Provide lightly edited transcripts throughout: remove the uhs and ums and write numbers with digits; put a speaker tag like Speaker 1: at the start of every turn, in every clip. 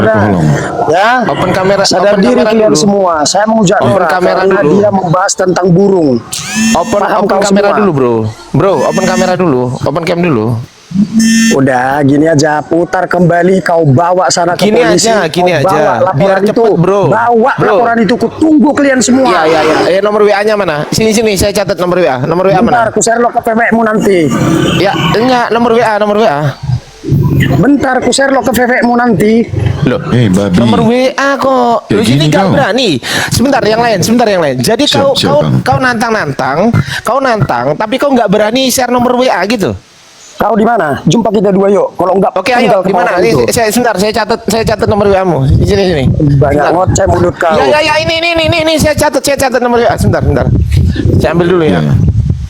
Speaker 1: Tolong.
Speaker 2: Ya,
Speaker 3: Open kamera,
Speaker 2: sadar
Speaker 3: open
Speaker 2: diri
Speaker 3: kamera
Speaker 2: kalian
Speaker 3: dulu.
Speaker 2: semua. Saya mau
Speaker 3: Open kamera
Speaker 2: karena
Speaker 3: dulu.
Speaker 2: dia membahas tentang burung. Paham
Speaker 3: Open
Speaker 2: kau
Speaker 3: kamera
Speaker 2: semua?
Speaker 3: dulu, bro. Bro, open kamera dulu. Open cam dulu.
Speaker 2: Udah, gini aja, putar kembali, kau bawa sana ke
Speaker 3: Gini
Speaker 2: polisi.
Speaker 3: aja, gini
Speaker 2: Kau bawa
Speaker 3: aja.
Speaker 2: laporan
Speaker 3: Biar
Speaker 2: itu.
Speaker 3: cepet, bro.
Speaker 2: Bawa
Speaker 3: Bro.
Speaker 2: laporan itu, ku tunggu kalian semua.
Speaker 3: Iya, iya, iya. Nomor WA-nya mana? Sini, sini. Saya catat nomor WA. Nomor WA mana?
Speaker 2: Bentar, ku share lo ke VV-mu nanti.
Speaker 3: Ya, enggak. Nomor WA, nomor WA.
Speaker 2: Bentar, ku share lo ke VV-mu nanti.
Speaker 3: Loh,
Speaker 1: babi.
Speaker 3: nomor WA kok.
Speaker 1: Ya,
Speaker 3: Lu sini
Speaker 1: gini
Speaker 3: gak
Speaker 1: kau.
Speaker 3: berani. Sebentar yang lain, sebentar yang lain. Jadi
Speaker 1: Siap, siap, Bang.
Speaker 3: kau nantang, tapi kau nggak berani share nomor WA gitu.
Speaker 2: Kau di mana? Jumpa kita dua yuk. Kalau enggak,
Speaker 3: Oke, ayo. Di mana? Ini sebentar, saya catat nomor WA-mu. Di sini, sini.
Speaker 2: Banyak
Speaker 3: Sebentar.
Speaker 2: ngoceh mulut kau.
Speaker 3: Ya, ini saya catat nomor WA. Sebentar. Saya ambil dulu ya.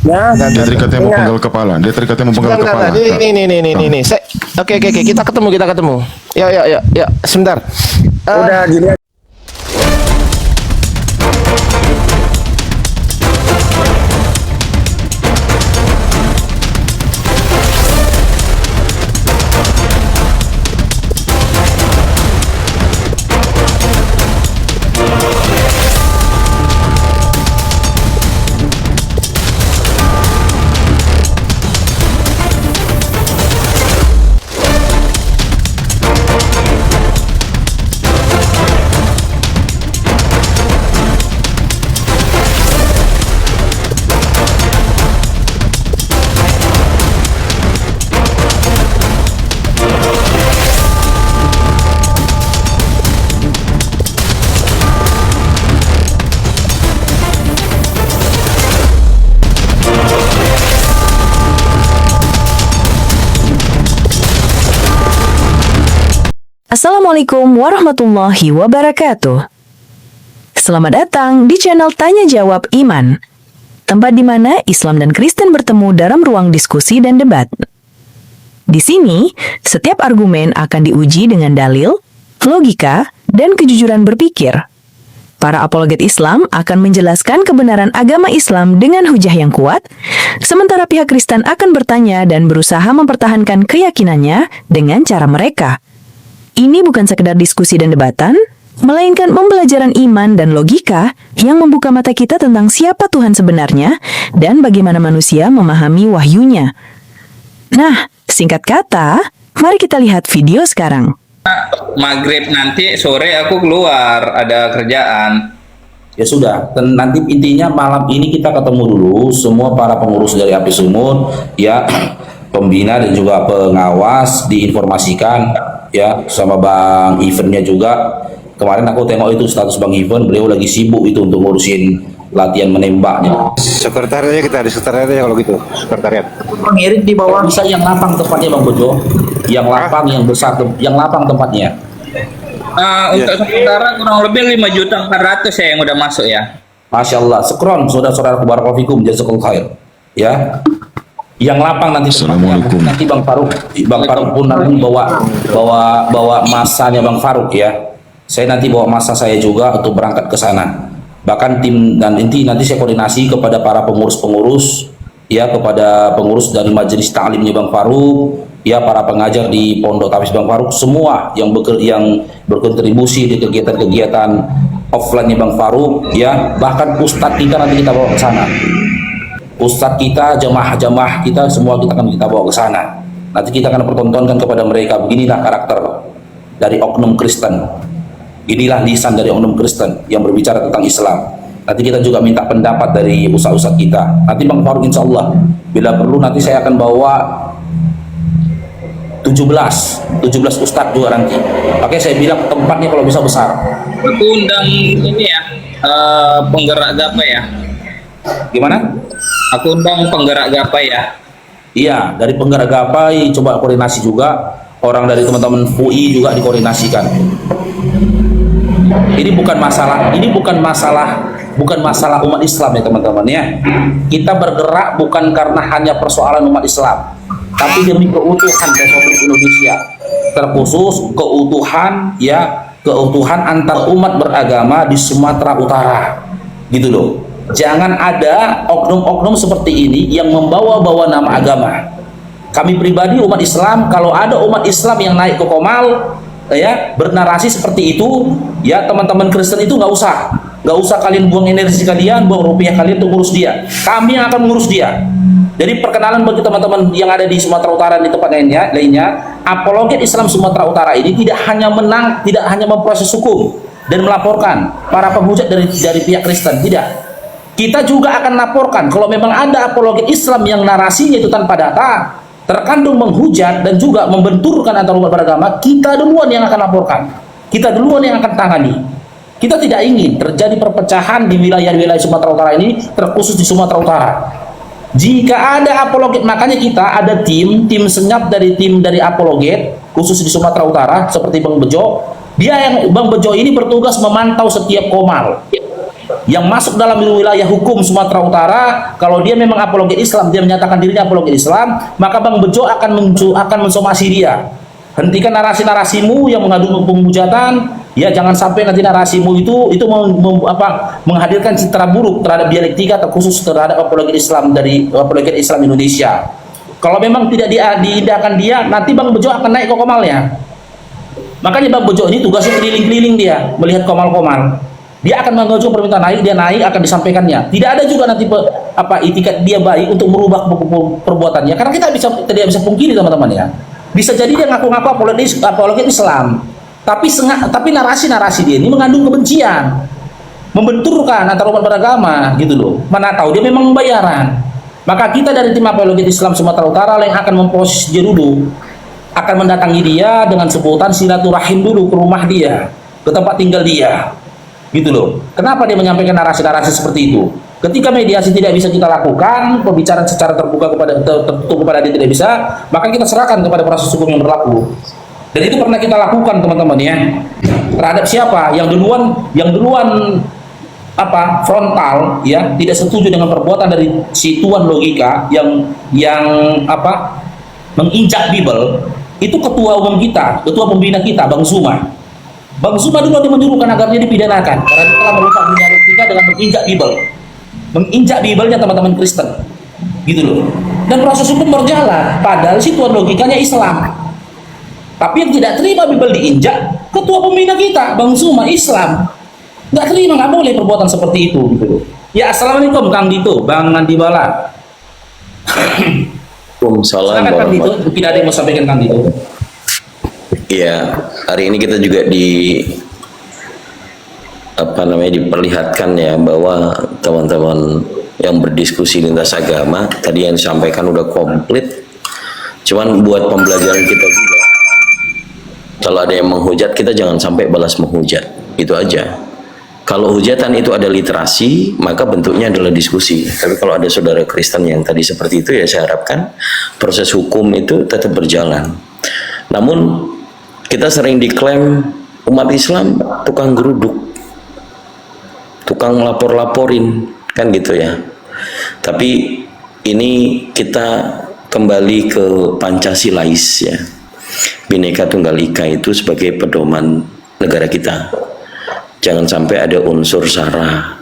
Speaker 2: Ya.
Speaker 1: Dia terikatnya mau
Speaker 2: Ingat.
Speaker 1: penggal kepala. Dia terikatnya mau penggal
Speaker 3: Sebentar,
Speaker 1: kepala.
Speaker 3: ini. Oke, kita ketemu. Ya, sebentar.
Speaker 2: Udah gini aja.
Speaker 4: Assalamualaikum warahmatullahi wabarakatuh. Selamat datang di channel Tanya Jawab Iman, tempat di mana Islam dan Kristen bertemu dalam ruang diskusi dan debat. Di sini, setiap argumen akan diuji dengan dalil, logika, dan kejujuran berpikir. Para apologet Islam akan menjelaskan kebenaran agama Islam dengan hujah yang kuat, sementara pihak Kristen akan bertanya dan berusaha mempertahankan keyakinannya dengan cara mereka. Ini bukan sekedar diskusi dan debatan, melainkan pembelajaran iman dan logika yang membuka mata kita tentang siapa Tuhan sebenarnya dan bagaimana manusia memahami wahyunya. Nah, singkat kata, mari kita lihat video sekarang.
Speaker 5: Maghrib nanti sore aku keluar ada kerjaan.
Speaker 6: Ya sudah, nanti intinya malam ini kita ketemu dulu semua para pengurus dari Api Sumur, ya, pembina dan juga pengawas diinformasikan ya sama Bang Ivennya juga. Kemarin aku tengok itu status Bang Iven, beliau lagi sibuk itu untuk ngurusin latihan menembaknya.
Speaker 7: Sekretariatnya kita di sekretariatnya kalau gitu, sekretariat.
Speaker 6: Bang Erik di bawah bisa yang lapang tempatnya Bang Bojo, yang lapang yang besar, yang lapang tempatnya.
Speaker 5: Untuk sementara kurang lebih 5.400.000 ya yang udah masuk ya.
Speaker 6: Masya Allah, sekron saudara-saudara barakallahu jazakallahu khair. Ya, yang lapang nanti
Speaker 1: Assalamualaikum.
Speaker 6: nanti Bang Faruk pun nanti bawa masanya Bang Faruk ya. Saya nanti bawa masa saya juga untuk berangkat ke sana. Bahkan tim dan nanti saya koordinasi kepada para pengurus-pengurus ya, kepada pengurus dari majelis ta'limnya Bang Faruk ya, para pengajar di Pondok Tafis Bang Faruk, semua yang berkontribusi di kegiatan-kegiatan offline-nya Bang Faruk ya, bahkan ustadz kita nanti kita bawa ke sana. Ustadz kita, jamaah-jamaah kita, semua kita akan kita bawa ke sana. Nanti kita akan pertontonkan kepada mereka, beginilah karakter dari oknum Kristen. Inilah lisan dari oknum Kristen yang berbicara tentang Islam. Nanti kita juga minta pendapat dari ustadz-ustadz kita. Nanti Bang Faruk insya Allah, bila perlu nanti saya akan bawa 17 ustadz juga nanti. Oke, saya bilang tempatnya kalau bisa besar.
Speaker 5: Aku undang ini ya, penggerak gapai ya.
Speaker 6: Gimana?
Speaker 5: Aku undang penggerak gapai ya.
Speaker 6: Iya, dari penggerak gapai coba koordinasi juga, orang dari teman-teman UI juga dikoordinasikan. Ini bukan masalah umat Islam ya teman-teman ya. Kita bergerak bukan karena hanya persoalan umat Islam, tapi demi keutuhan Republik Indonesia, terkhusus keutuhan antar umat beragama di Sumatera Utara, gitu loh. Jangan ada oknum-oknum seperti ini yang membawa-bawa nama agama. Kami pribadi umat Islam, kalau ada umat Islam yang naik ke Komal, ya bernarasi seperti itu, ya teman-teman Kristen itu nggak usah kalian buang energi kalian, buang rupiah kalian untuk ngurus dia. Kami yang akan mengurus dia. Jadi perkenalan bagi teman-teman yang ada di Sumatera Utara dan di tempat lainnya, apologet Islam Sumatera Utara ini tidak hanya memproses hukum dan melaporkan para penghujat dari pihak Kristen, tidak. Kita juga akan laporkan kalau memang ada apologet Islam yang narasinya itu tanpa data, terkandung menghujat dan juga membenturkan antar umat beragama, kita duluan yang akan laporkan. Kita duluan yang akan tangani. Kita tidak ingin terjadi perpecahan di wilayah-wilayah Sumatera Utara ini, terkhusus di Sumatera Utara. Jika ada apologet, makanya kita ada tim senyap dari apologet khusus di Sumatera Utara seperti Bang Bejo. Bang Bejo ini bertugas memantau setiap komal yang masuk dalam wilayah hukum Sumatera Utara. Kalau dia memang apologet Islam, dia menyatakan dirinya apologet Islam, maka Bang Bejo akan mensomasi dia. Hentikan narasi-narasimu yang mengandung penghujatan. Ya, jangan sampai nanti narasimu itu menghadirkan citra buruk terhadap dialektika terkhusus terhadap apologet Islam dari apologet Islam Indonesia. Kalau memang tidak diindahkan dia, nanti Bang Bejo akan naik ke komalnya. Makanya Bang Bejo ini tugasnya keliling-keliling, dia melihat komal-komal. Dia akan mengajukan permintaan naik, dia naik akan disampaikannya. Tidak ada juga nanti itikat dia baik untuk merubah perbuatannya, karena kita tidak bisa pungkiri teman-teman ya. Bisa jadi dia ngaku-ngaku apologet Islam, tapi narasi-narasi dia ini mengandung kebencian, membenturkan antar umat beragama gitu loh. Mana tahu dia memang bayaran. Maka kita dari tim apologet Islam Sumatera Utara yang akan memproses dia dulu, akan mendatangi dia dengan sebutan silaturahim dulu ke rumah dia, ke tempat tinggal dia, gitu loh. Kenapa dia menyampaikan narasi-narasi seperti itu? Ketika mediasi tidak bisa kita lakukan, pembicaraan secara terbuka tertutup kepada dia tidak bisa, maka kita serahkan kepada proses hukum yang berlaku. Dan itu pernah kita lakukan teman-teman ya. Terhadap siapa yang duluan frontal ya, tidak setuju dengan perbuatan dari si tuan logika yang menginjak Bible, itu ketua umum kita, ketua pembina kita, Bang Zuma. Bang Zuma dulu dia menyuruhkan agar dia dipidanakan karena dia telah merusak dunia etika dengan menginjak Bible. Menginjak Bible-nya teman-teman Kristen. Gitu loh. Dan proses hukum berjalan, padahal si tuan logikanya Islam. Tapi yang tidak terima Bible diinjak, ketua pembina kita, Bang Zuma, Islam. Nggak terima, nggak boleh perbuatan seperti itu. Gitu loh. Ya, assalamualaikum Kang Dito, Bang Andi Bala.
Speaker 8: Waalaikumsalam.
Speaker 6: Silakan Kang Dito, mungkin ada yang mau sampaikan Kang Dito.
Speaker 8: Ya, hari ini kita juga diperlihatkan ya bahwa teman-teman yang berdiskusi lintas agama tadi yang disampaikan udah komplit. Cuman buat pembelajaran kita juga, kalau ada yang menghujat, kita jangan sampai balas menghujat, itu aja. Kalau hujatan itu ada literasi, maka bentuknya adalah diskusi. Tapi kalau ada saudara Kristen yang tadi seperti itu, ya saya harapkan proses hukum itu tetap berjalan. Namun kita sering diklaim umat Islam tukang geruduk, tukang lapor-laporin, kan gitu ya. Tapi ini kita kembali ke Pancasilais ya. Bhinneka Tunggal Ika itu sebagai pedoman negara kita. Jangan sampai ada unsur sara.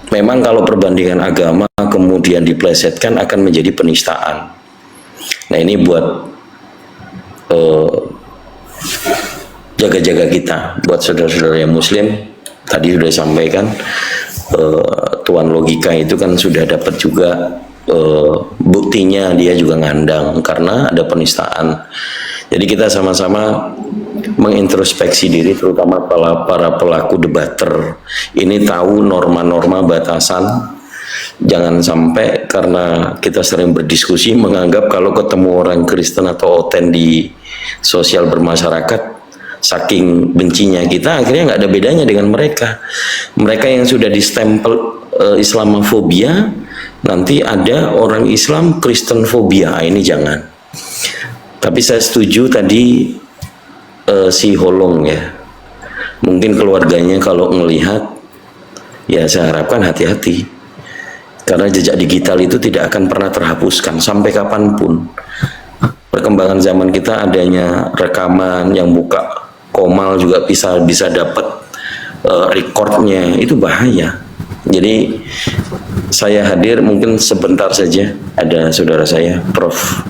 Speaker 8: Memang kalau perbandingan agama kemudian diplesetkan akan menjadi penistaan. Nah ini buat jaga-jaga kita, buat saudara-saudara yang muslim. Tadi sudah disampaikan tuan logika itu kan sudah dapat juga buktinya, dia juga ngandang karena ada penistaan. Jadi kita sama-sama mengintrospeksi diri, terutama para pelaku debater ini, tahu norma-norma batasan. Jangan sampai karena kita sering berdiskusi menganggap kalau ketemu orang Kristen atau oten di sosial bermasyarakat, saking bencinya kita akhirnya nggak ada bedanya dengan mereka. Mereka yang sudah distempel Islamofobia, nanti ada orang Islam Kristen fobia. Ini jangan. Tapi saya setuju tadi si Holong ya, mungkin keluarganya kalau melihat, ya saya harapkan hati-hati, karena jejak digital itu tidak akan pernah terhapuskan sampai kapanpun. Perkembangan zaman kita adanya rekaman yang buka komal juga bisa dapat recordnya, itu bahaya. Jadi saya hadir mungkin sebentar saja, ada saudara saya Prof.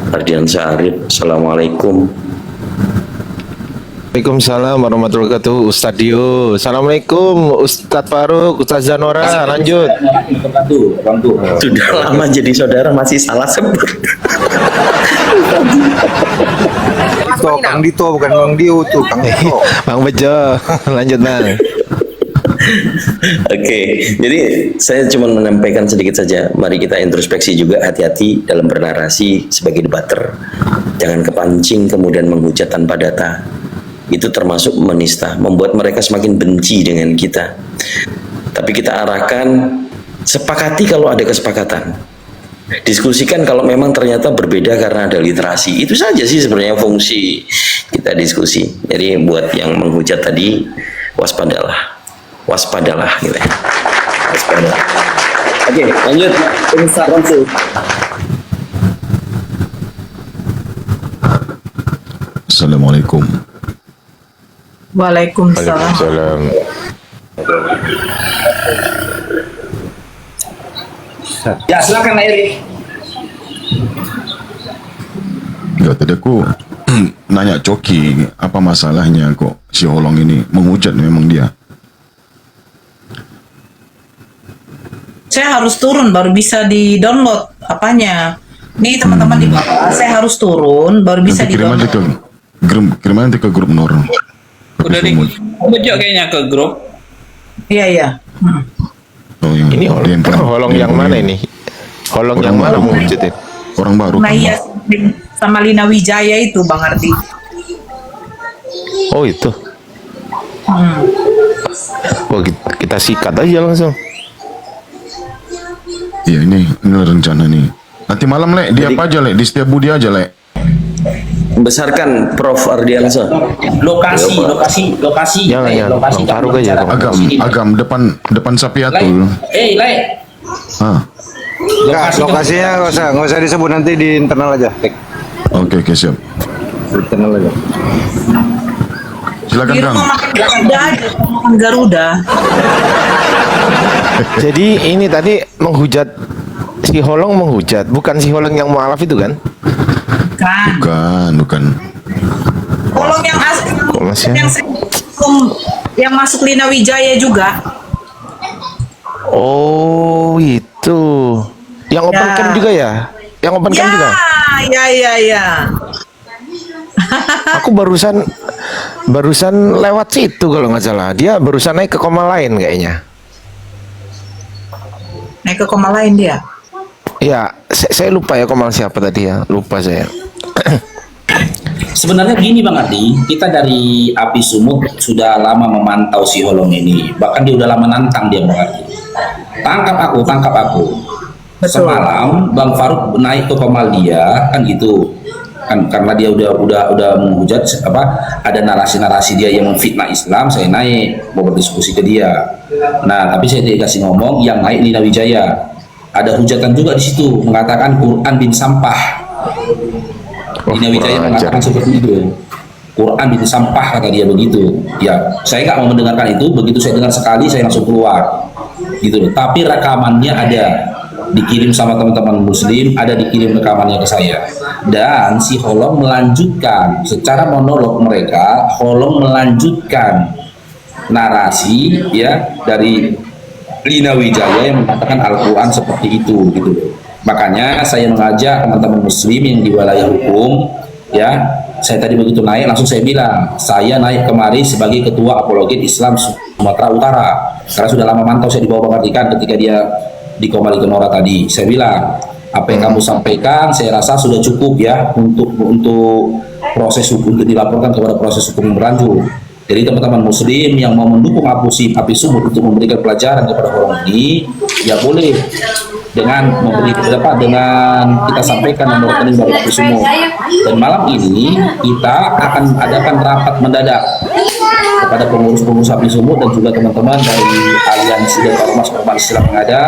Speaker 8: Ardiansyah Arif. Assalamualaikum
Speaker 3: Waalaikumsalam warahmatullahi wabarakatuh. Ustadz Dio. Assalamualaikum Ustadz Faruk, Ustadz Zanora. Lanjut.
Speaker 6: Bantu.
Speaker 8: Sudah lama jadi saudara masih salah sebut.
Speaker 7: Kang Dito bukan Bang Dio tuh, Kang Dito.
Speaker 3: Bang Bejo. Lanjut Bang.
Speaker 8: Oke, jadi saya cuma menyampaikan sedikit saja. Mari kita introspeksi juga, hati-hati dalam bernarasi sebagai debater. Jangan kepancing kemudian menghujat tanpa data. Itu termasuk menista, membuat mereka semakin benci dengan kita. Tapi kita arahkan, sepakati kalau ada kesepakatan. Diskusikan kalau memang ternyata berbeda karena ada literasi. Itu saja sih sebenarnya fungsi kita diskusi. Jadi buat yang menghujat tadi, waspadalah. Waspadalah gitu ya. Waspadalah. Oke, lanjut.
Speaker 1: Assalamualaikum.
Speaker 9: Waalaikumsalam.
Speaker 3: Waalaikumsalam.
Speaker 6: Ya, silakan Eri.
Speaker 1: Ya tadi aku nanya Coki, apa masalahnya kok si Holong ini menghujat memang dia?
Speaker 9: Saya harus turun baru bisa di-download apanya. Nih teman-teman di bawah, saya harus turun baru bisa
Speaker 1: Nanti kirim aja
Speaker 9: di-download.
Speaker 1: kirim nanti ke grup Nur.
Speaker 5: Udah di Bejo kayaknya ke grup.
Speaker 9: Iya, iya.
Speaker 1: Oh, yang
Speaker 3: Ini
Speaker 1: dia yang pernah-
Speaker 3: holong
Speaker 1: dia
Speaker 3: yang mana ini? Holong yang mana mewujutin?
Speaker 1: Orang baru
Speaker 9: Nah
Speaker 1: kan?
Speaker 9: iya, sama Lina Wijaya itu Bang Ardi.
Speaker 3: Oh itu. Oh kita sikat aja langsung.
Speaker 1: Iya ini rencana nih. Nanti malam Lek, dia apa aja Lek? Di setiap budi aja Lek.
Speaker 8: Besarkan Prof. Ardiansa.
Speaker 6: Lokasi.
Speaker 3: Jangan,
Speaker 6: Lokasi.
Speaker 3: Bang Faruk aja.
Speaker 1: Agam depan Sapiatul.
Speaker 6: Lai.
Speaker 1: Ah,
Speaker 7: Lokasinya nggak usah disebut, nanti di internal aja.
Speaker 1: oke siap.
Speaker 7: Di internal aja.
Speaker 1: Silakan
Speaker 9: Di
Speaker 1: Kang.
Speaker 9: rumah makan Garuda aja, makan Garuda.
Speaker 3: Jadi ini tadi menghujat, si Holong menghujat, bukan si Holong yang mualaf itu kan?
Speaker 9: Kan.
Speaker 1: Bukan.
Speaker 9: Tolong yang asli,
Speaker 3: Kok masih
Speaker 9: yang masuk Lina Wijaya juga.
Speaker 3: Oh itu. Yang open
Speaker 9: Ya.
Speaker 3: cam juga ya? Yang open cam juga?
Speaker 9: Ya.
Speaker 3: Aku barusan lewat situ kalau nggak salah. Dia barusan naik ke koma lain kayaknya.
Speaker 9: Naik ke koma lain dia.
Speaker 3: Ya, saya lupa ya koma siapa tadi ya. Lupa saya.
Speaker 6: Sebenarnya gini Bang Ardi, kita dari Api Sumut sudah lama memantau si Holong ini. Bahkan dia udah lama nantang dia Bang Ardi. Tangkap aku.
Speaker 9: Betul.
Speaker 6: Semalam Bang Faruk naik ke komal dia kan gitu. Kan karena dia udah menghujat ada narasi-narasi dia yang memfitnah Islam, saya naik mau berdiskusi ke dia. Nah, tapi saya dikasih ngomong yang naik Lina Wijaya. Ada hujatan juga di situ mengatakan Quran bin sampah. Lina Wijaya mengatakan seperti itu. Quran bin sampah kata dia begitu. Ya, saya nggak mau mendengarkan itu. Begitu saya dengar sekali, saya langsung keluar. Gitu loh. Tapi rekamannya ada, dikirim sama teman-teman Muslim, ada dikirim rekamannya ke saya. Dan si Holong melanjutkan secara monolog mereka. Holong melanjutkan narasi ya dari Lina Wijaya yang mengatakan Al-Quran seperti itu gitu. Makanya saya mengajak teman-teman Muslim yang di wilayah hukum ya, saya tadi begitu naik langsung saya bilang saya naik kemari sebagai ketua apologet Islam Sumatera Utara karena sudah lama mantau saya di bawah Bang Ardikan ketika dia di Komali Kenora tadi. Saya bilang apa yang kamu sampaikan saya rasa sudah cukup ya untuk proses hukum, untuk dilaporkan kepada proses hukum yang berlanjut. Jadi teman-teman Muslim yang mau mendukung Api Sumut untuk memberikan pelajaran kepada orang ini ya boleh dengan dengan kita sampaikan nomor rekening dari Api Sumut. Dan malam ini kita akan adakan rapat mendadak kepada pengurus-pengurus Api Sumut dan juga teman-teman dari aliansi dan ormas Islam yang ada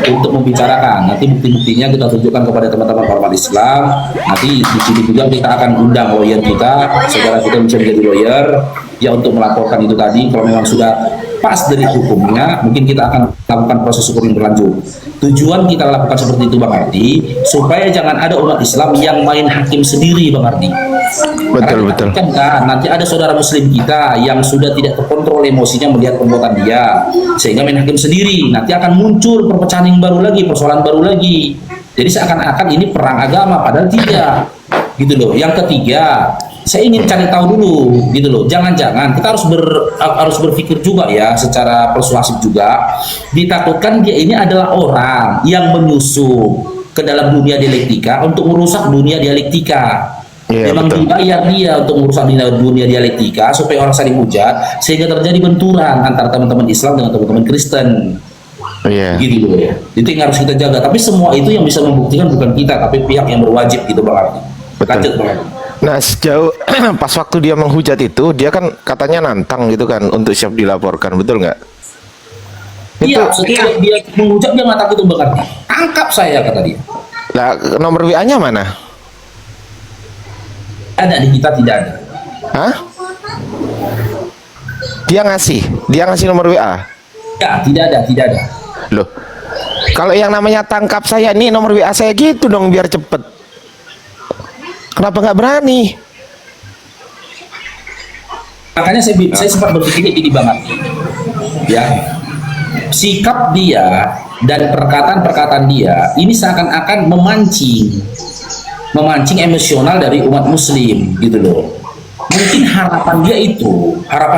Speaker 6: untuk membicarakan. Nanti bukti-buktinya kita tunjukkan kepada teman-teman ormas Islam. Nanti di sini juga kita akan undang lawyer kita, saudara kita bisa menjadi lawyer ya untuk melaporkan itu tadi. Kalau memang sudah lepas dari hukumnya, mungkin kita akan lakukan proses hukum yang berlanjut. Tujuan kita lakukan seperti itu Bang Ardi, supaya jangan ada umat Islam yang main hakim sendiri Bang Ardi.
Speaker 3: Betul, betul.
Speaker 6: Kan nanti ada saudara muslim kita yang sudah tidak terkontrol emosinya melihat perbuatan dia, sehingga main hakim sendiri. Nanti akan muncul perpecahan yang baru lagi, persoalan baru lagi. Jadi seakan-akan ini perang agama, padahal tidak. Gitu loh. Yang ketiga, saya ingin cari tahu dulu, gitu loh. Jangan-jangan kita harus berpikir juga ya, secara persuasif juga. Ditakutkan dia ini adalah orang yang menyusup ke dalam dunia dialektika untuk merusak dunia dialektika. Memang dibayar dia untuk merusak dunia dialektika supaya orang saling hujat, sehingga terjadi benturan antara teman-teman Islam dengan teman-teman Kristen. Gitu loh ya. Itu yang harus kita jaga. Tapi semua itu yang bisa membuktikan bukan kita, tapi pihak yang berwajib gitu Bang Ardi. Lanjut Bang Ardi.
Speaker 3: Nah, sejauh pas waktu dia menghujat itu, dia kan katanya nantang gitu kan untuk siap dilaporkan, betul nggak?
Speaker 6: Iya, setiap dia menghujat dia nggak takut Bang Ardi. Tangkap saya kata dia.
Speaker 3: Nah, nomor WA-nya mana?
Speaker 6: Ada di kita, tidak ada.
Speaker 3: Hah? Dia ngasih nomor WA?
Speaker 6: Ya, tidak ada.
Speaker 3: Loh, kalau yang namanya tangkap saya ini nomor WA saya gitu dong biar cepet. Kenapa nggak berani?
Speaker 6: Makanya saya sempat berpikir ini Bang Ardi. Ya, sikap dia dan perkataan-perkataan dia ini seakan-akan memancing emosional dari umat Muslim gitu loh. Mungkin harapan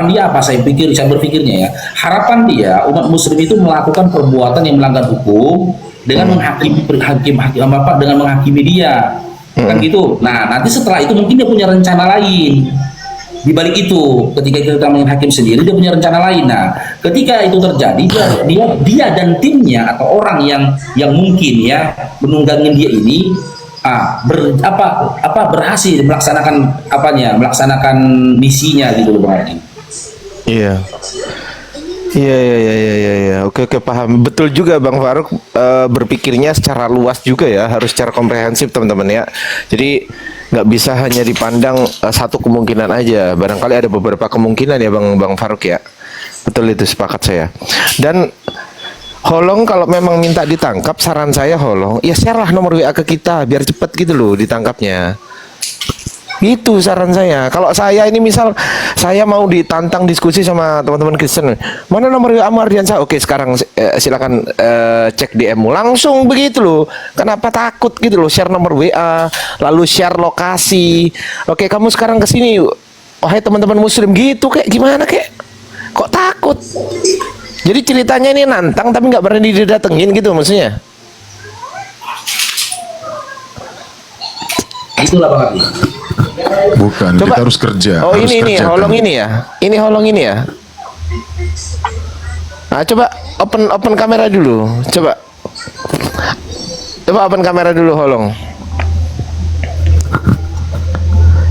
Speaker 6: dia apa? Saya berpikirnya ya, harapan dia umat Muslim itu melakukan perbuatan yang melanggar hukum dengan menghakimi dia, kan gitu. Nah, nanti setelah itu mungkin dia punya rencana lain. Di balik itu, ketika kita main hakim sendiri, dia punya rencana lain. Nah, ketika itu terjadi, dia dan timnya atau orang yang mungkin ya menunggangin dia ini berhasil melaksanakan misinya gitu loh Bang Ardi.
Speaker 3: Iya. Oke, paham. Betul juga Bang Faruk, berpikirnya secara luas juga ya, harus secara komprehensif teman-teman ya. Jadi nggak bisa hanya dipandang satu kemungkinan aja. Barangkali ada beberapa kemungkinan ya Bang Faruk ya. Betul, itu sepakat saya. Dan Holong kalau memang minta ditangkap, saran saya Holong, ya share lah nomor WA ke kita biar cepet gitu loh ditangkapnya. Itu saran saya. Kalau saya ini misal saya mau ditantang diskusi sama teman-teman Kristen, mana nomor WA Ardiansyah? Oke, sekarang silakan cek DM-mu langsung begitu loh. Kenapa takut gitu loh? Share nomor WA, lalu share lokasi. Oke, kamu sekarang ke sini. Wahai teman-teman Muslim gitu, kayak gimana kayak? Kok takut? Jadi ceritanya ini nantang tapi nggak berani didatengin gitu maksudnya.
Speaker 6: Itulah Bang Ardi.
Speaker 1: Bukan,
Speaker 3: Coba.
Speaker 1: kita harus kerja.
Speaker 3: Oh,
Speaker 1: harus
Speaker 3: ini
Speaker 1: kerjakan.
Speaker 3: Holong ini ya. Ini Holong ini ya. Nah, coba open kamera dulu. Coba open kamera dulu Holong.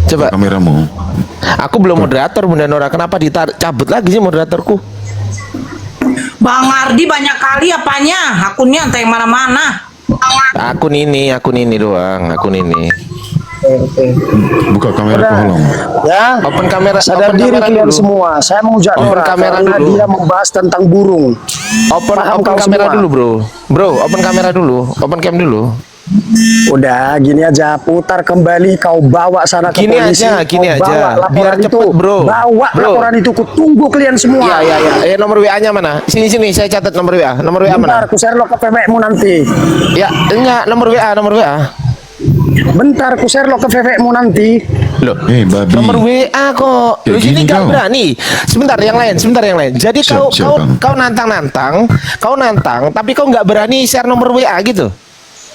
Speaker 3: Coba.
Speaker 1: Kameramu.
Speaker 3: Aku belum moderator Bunda Nora. Kenapa dicabut lagi sih moderatorku?
Speaker 9: Bang Ardi banyak kali apanya, akunnya entah yang mana-mana.
Speaker 3: Akun ini doang, akun ini.
Speaker 1: Buka kamera ke Holong.
Speaker 2: Ya,
Speaker 3: Open kamera,
Speaker 2: sadar
Speaker 3: open
Speaker 2: diri
Speaker 3: kamera
Speaker 2: kalian
Speaker 3: dulu.
Speaker 2: semua. Saya menghujat
Speaker 3: Open
Speaker 2: Nora
Speaker 3: kamera
Speaker 2: karena
Speaker 3: dulu.
Speaker 2: dia membahas tentang burung.
Speaker 3: Open
Speaker 2: Paham kau
Speaker 3: kamera
Speaker 2: semua?
Speaker 3: dulu, Bro. Bro, open kamera dulu, open cam dulu.
Speaker 2: Udah, gini aja, putar kembali, kau bawa sana ke
Speaker 3: Gini
Speaker 2: polisi.
Speaker 3: aja, gini
Speaker 2: Kau bawa
Speaker 3: aja.
Speaker 2: laporan
Speaker 3: Biar
Speaker 2: itu.
Speaker 3: cepet, bro.
Speaker 2: Bawa
Speaker 3: Bro.
Speaker 2: laporan itu, ku tunggu kalian semua.
Speaker 3: Iya. Nomor WA-nya mana? Sini, saya catat nomor WA. Nomor WA
Speaker 2: Bentar,
Speaker 3: mana?
Speaker 2: ku share lo ke VV-mu nanti.
Speaker 3: Ya, enggak, nomor WA.
Speaker 2: Bentar, ku share lo ke VV-mu nanti.
Speaker 3: Loh,
Speaker 1: Babi.
Speaker 3: nomor WA kok.
Speaker 1: Ya,
Speaker 3: Lu sini
Speaker 1: gini
Speaker 3: gak
Speaker 1: kau.
Speaker 3: berani. Sebentar yang lain. Jadi
Speaker 1: Siap,
Speaker 3: kau nantang, tapi kau nggak berani share nomor WA gitu.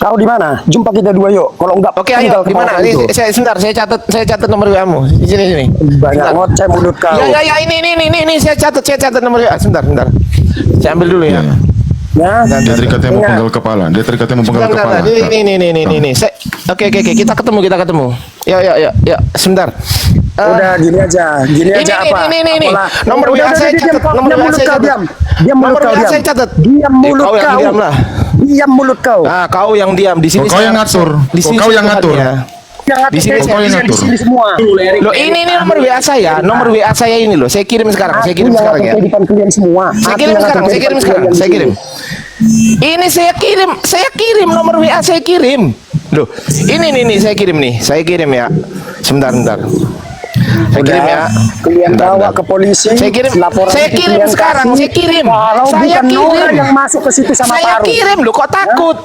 Speaker 2: Kau di mana? Jumpa kita dua yuk. Kalau enggak,
Speaker 3: Oke, ayo. Di mana? Sebentar, saya catat nomor WA-mu. Di sini.
Speaker 2: Banyak
Speaker 3: Sebentar.
Speaker 2: ngoceh mulut kau.
Speaker 3: Ya, ini saya catat nomor WA. Sebentar. Saya ambil dulu ya.
Speaker 2: Ya,
Speaker 1: Dia terikatnya mau
Speaker 2: ingat.
Speaker 1: penggal kepala.
Speaker 3: Sebentar. Ini. Oke, kita ketemu. Ya, sebentar.
Speaker 2: Udah gini aja apa?
Speaker 3: Ini.
Speaker 2: Apalah.
Speaker 3: Nomor WA saya
Speaker 2: diam,
Speaker 3: catat.
Speaker 2: kau.
Speaker 3: Nomor
Speaker 2: Diam
Speaker 3: WA
Speaker 2: mulut
Speaker 3: saya
Speaker 2: kau,
Speaker 3: catat.
Speaker 2: diam. Diam mulut
Speaker 3: Nomor
Speaker 2: kau,
Speaker 3: WA
Speaker 2: diam.
Speaker 3: saya catat.
Speaker 2: Diam mulut
Speaker 3: Kau yang
Speaker 2: kau.
Speaker 3: diam lah.
Speaker 2: Diam mulut kau.
Speaker 3: Kau yang diam di sini.
Speaker 1: Kau yang ngatur.
Speaker 3: Di sini
Speaker 1: Kau yang
Speaker 3: saya
Speaker 1: ngatur.
Speaker 3: tempatnya.
Speaker 2: ngatur
Speaker 3: Di sini
Speaker 2: saya,
Speaker 1: saya
Speaker 2: di
Speaker 1: ngatur.
Speaker 2: sini semua.
Speaker 3: Loh, ini nomor WA saya, nomor WA saya ini loh. Saya kirim sekarang, saya kirim
Speaker 2: Aku yang
Speaker 3: sekarang
Speaker 2: ngatur
Speaker 3: ya.
Speaker 2: kehidupan kalian semua.
Speaker 3: Saya
Speaker 2: Aku
Speaker 3: kirim
Speaker 2: yang
Speaker 3: sekarang,
Speaker 2: ngatur
Speaker 3: saya kirim
Speaker 2: kehidupan
Speaker 3: sekarang,
Speaker 2: kalian
Speaker 3: saya
Speaker 2: di
Speaker 3: kirim. Ini saya kirim nomor WA saya kirim. Loh, ini nih saya kirim nih, saya kirim ya. Sebentar. Saya kirim ya.
Speaker 2: Kalian
Speaker 3: Bentar,
Speaker 2: bawa
Speaker 3: bentar.
Speaker 2: ke polisi.
Speaker 3: Saya kirim,
Speaker 2: laporan
Speaker 3: saya
Speaker 2: itu
Speaker 3: kirim
Speaker 2: kalian
Speaker 3: sekarang,
Speaker 2: kasih.
Speaker 3: saya kirim.
Speaker 2: Kalau
Speaker 3: Saya
Speaker 2: bukan Nora
Speaker 3: kirim.
Speaker 2: yang masuk ke situ sama
Speaker 3: Saya
Speaker 2: Faru.
Speaker 3: kirim loh, kok takut?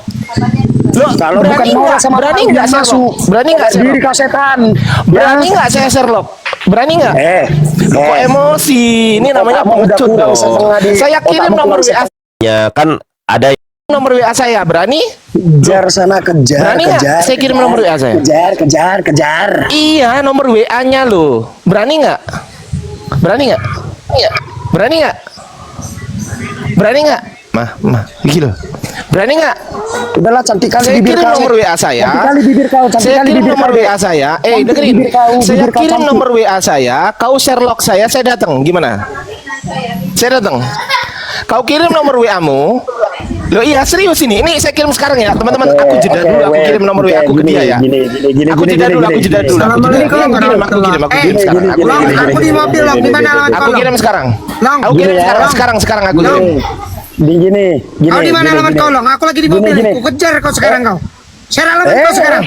Speaker 3: Loh,
Speaker 2: Kalau bukan Nora sama
Speaker 3: berani
Speaker 2: Faru
Speaker 3: nggak
Speaker 2: yang
Speaker 3: Sherlock?
Speaker 2: masuk?
Speaker 3: Berani nggak
Speaker 2: Diri
Speaker 3: Sherlock?
Speaker 2: kau setan.
Speaker 3: Berani nggak saya Sherlock? Berani nggak? Loh, kok emosi? Ini namanya
Speaker 2: Otakmu udah
Speaker 3: pengecut
Speaker 2: kurang
Speaker 3: dong.
Speaker 2: setengah di-
Speaker 3: Saya kirim
Speaker 2: otakmu
Speaker 3: nomor
Speaker 2: kurang
Speaker 3: WA.
Speaker 10: Ya kan ada
Speaker 3: Nomor WA saya, berani?
Speaker 2: Kejar sana, kejar,
Speaker 3: Berani nggak?
Speaker 2: kejar.
Speaker 3: Saya kirim nomor WA saya.
Speaker 2: Kejar.
Speaker 3: Iya, nomor WA-nya loh. Berani nggak? Berani nggak? Iya. Berani nggak? Berani nggak? Mah, gitu. Berani nggak?
Speaker 2: Udahlah, cantik kali
Speaker 3: Saya
Speaker 2: bibir
Speaker 3: kirim
Speaker 2: kau.
Speaker 3: nomor WA saya.
Speaker 2: Cantik kali bibir kau. Cantik
Speaker 3: Saya
Speaker 2: kali
Speaker 3: kirim
Speaker 2: bibir
Speaker 3: nomor
Speaker 2: kau.
Speaker 3: WA saya.
Speaker 2: Cantik
Speaker 3: Dengerin.
Speaker 2: bibir kau,
Speaker 3: Saya
Speaker 2: bibir kau
Speaker 3: kirim
Speaker 2: cantik.
Speaker 3: nomor WA saya. Kau Sherlock saya datang. Gimana? Saya datang. Kau kirim nomor WA-mu. Loh iya serius ini. Ini saya kirim sekarang ya, teman-teman. Aku jeda dulu. Aku kirim nomor WA aku ke dia ya. Aku jeda dulu. Aku jeda dulu. Aku kirim sekarang.
Speaker 7: Aku di mobil, Long. Di mana alamat
Speaker 3: Aku
Speaker 7: kau, Long?
Speaker 3: kirim sekarang.
Speaker 7: Long,
Speaker 3: Aku kirim
Speaker 2: gini ya.
Speaker 3: sekarang aku kirim.
Speaker 2: Gini.
Speaker 7: Kau di mana alamat kau, Long? Aku lagi di mobil.
Speaker 2: Gini.
Speaker 7: Aku kejar kau sekarang kau. Share alamat kau sekarang.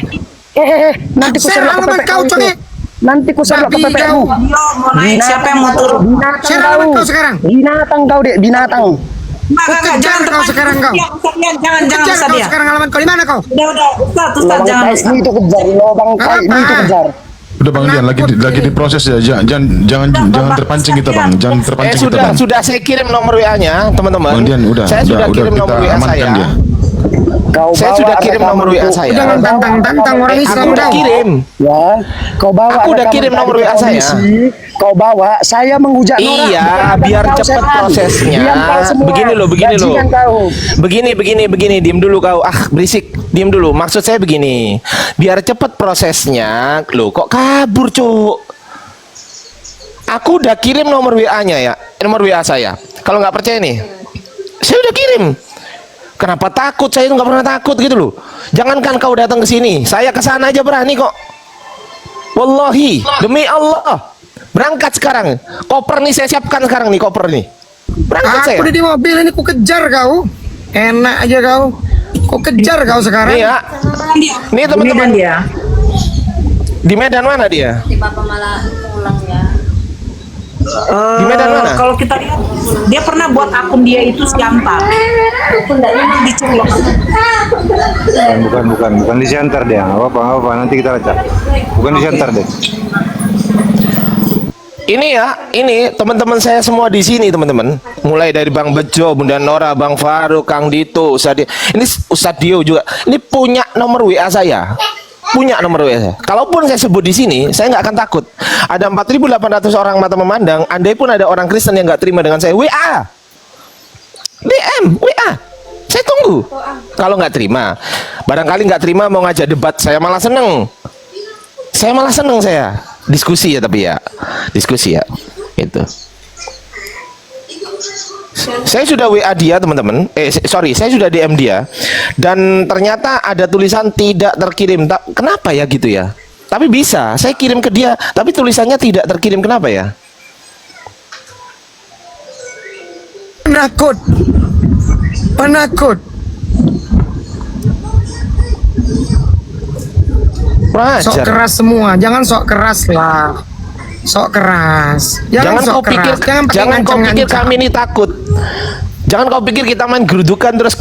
Speaker 2: Nanti ku
Speaker 7: Share
Speaker 2: serlok ke
Speaker 7: alamat
Speaker 2: pepek
Speaker 7: kau,
Speaker 2: itu.
Speaker 7: Coke.
Speaker 2: Nanti ku serlok ke
Speaker 7: Babi
Speaker 2: pepekmu.
Speaker 7: kau.
Speaker 9: Mau naik siapa yang mau turun?
Speaker 2: Binatang
Speaker 7: Share alamat
Speaker 2: kau.
Speaker 7: kau sekarang.
Speaker 2: Binatang kau, Dek. Binatang.
Speaker 7: Kejar
Speaker 9: Jangan
Speaker 7: kau sekarang kau.
Speaker 9: Jangan
Speaker 7: Kejar
Speaker 9: Ustaz
Speaker 7: kau
Speaker 9: dia.
Speaker 7: sekarang alamat kau. Di mana kau?
Speaker 9: Udah, Ustaz,
Speaker 2: Lobang
Speaker 9: jangan
Speaker 2: tai
Speaker 9: Ustaz.
Speaker 2: ini itu kejar. Lobang tai ini itu kejar.
Speaker 1: Udah Bang Dian, lagi diproses ya. Jangan terpancing kita Bang. Jangan terpancing kita Bang.
Speaker 3: Sudah saya kirim nomor WA-nya, teman-teman.
Speaker 1: Bang Dian,
Speaker 3: Saya sudah kirim
Speaker 1: kita
Speaker 3: nomor WA
Speaker 1: amankan
Speaker 3: saya.
Speaker 1: dia.
Speaker 2: Kau
Speaker 3: Saya
Speaker 2: bawa
Speaker 3: sudah kirim
Speaker 2: rekaman
Speaker 3: nomor WA
Speaker 2: itu.
Speaker 3: saya.
Speaker 7: Jangan tantang orang
Speaker 3: Aku
Speaker 7: Islam
Speaker 3: udah
Speaker 7: kau.
Speaker 3: kirim.
Speaker 2: Ya, kau bawa.
Speaker 3: Aku udah
Speaker 2: rekaman
Speaker 3: kirim
Speaker 2: tadi
Speaker 3: nomor
Speaker 2: ke
Speaker 3: WA saya.
Speaker 2: polisi, Kau bawa. Saya menghujat Nora.
Speaker 3: Iya,
Speaker 2: Bukan
Speaker 3: biar
Speaker 2: kau
Speaker 3: cepat
Speaker 2: setan.
Speaker 3: prosesnya.
Speaker 2: Diam kau semua.
Speaker 3: Begini loh.
Speaker 2: Bajingan kau.
Speaker 3: Begini, diem dulu kau. Berisik, diem dulu. Maksud saya begini, biar cepat prosesnya. Loh, kok kabur, Cuk? Aku udah kirim nomor WA-nya ya, nomor WA saya. Kalau nggak percaya nih, saya udah kirim. Kenapa takut? Saya itu nggak pernah takut gitu loh. Jangankan kau datang ke sini, saya ke sana aja berani kok. Wallahi, demi Allah. Berangkat sekarang. Koper nih saya siapkan sekarang nih, koper nih. Berangkat saya.
Speaker 7: Aku udah di mobil ini ku kejar kau. Enak aja kau. Kau kejar kau sekarang.
Speaker 3: Nih ya. Nih
Speaker 9: Ini
Speaker 3: teman-teman.
Speaker 9: dan dia.
Speaker 3: Di Medan mana dia?
Speaker 11: Si papa malah pulang ya.
Speaker 3: Di Medan mana?
Speaker 9: Kalau kita lihat, dia pernah buat akun dia itu Siantar. Memang dicolok.
Speaker 7: Bukan di center dia. Nggak apa-apa, nanti kita lacak. Bukan di center deh.
Speaker 3: Ini ya, ini teman-teman saya semua di sini teman-teman. Mulai dari Bang Bejo, Bunda Nora, Bang Faruk, Kang Dito, ini Ustadz Dio juga. Ini punya nomor WA saya. Punya nomor WA saya. Kalaupun saya sebut di sini, saya nggak akan takut. Ada 4.800 orang mata memandang. Andai pun ada orang Kristen yang nggak terima dengan saya, WA, DM, WA. Saya tunggu. Kalau nggak terima, barangkali nggak terima mau ngajak debat, saya malah seneng. Saya diskusi ya, tapi ya diskusi ya, itu. Saya sudah WA dia teman-teman. Saya sudah DM dia dan ternyata ada tulisan tidak terkirim. Kenapa ya gitu ya? Tapi bisa, saya kirim ke dia, tapi tulisannya tidak terkirim. Kenapa ya?
Speaker 7: Penakut. Sok
Speaker 3: Wajar.
Speaker 7: keras semua. Jangan sok keras lah. Sok keras.
Speaker 3: Jangan
Speaker 7: sok
Speaker 3: kau pikir,
Speaker 7: keras. Pakai
Speaker 3: jangan kau pikir
Speaker 7: ngancam-ngancam.
Speaker 3: kami ini takut. Jangan kau pikir kita main gerudukan terus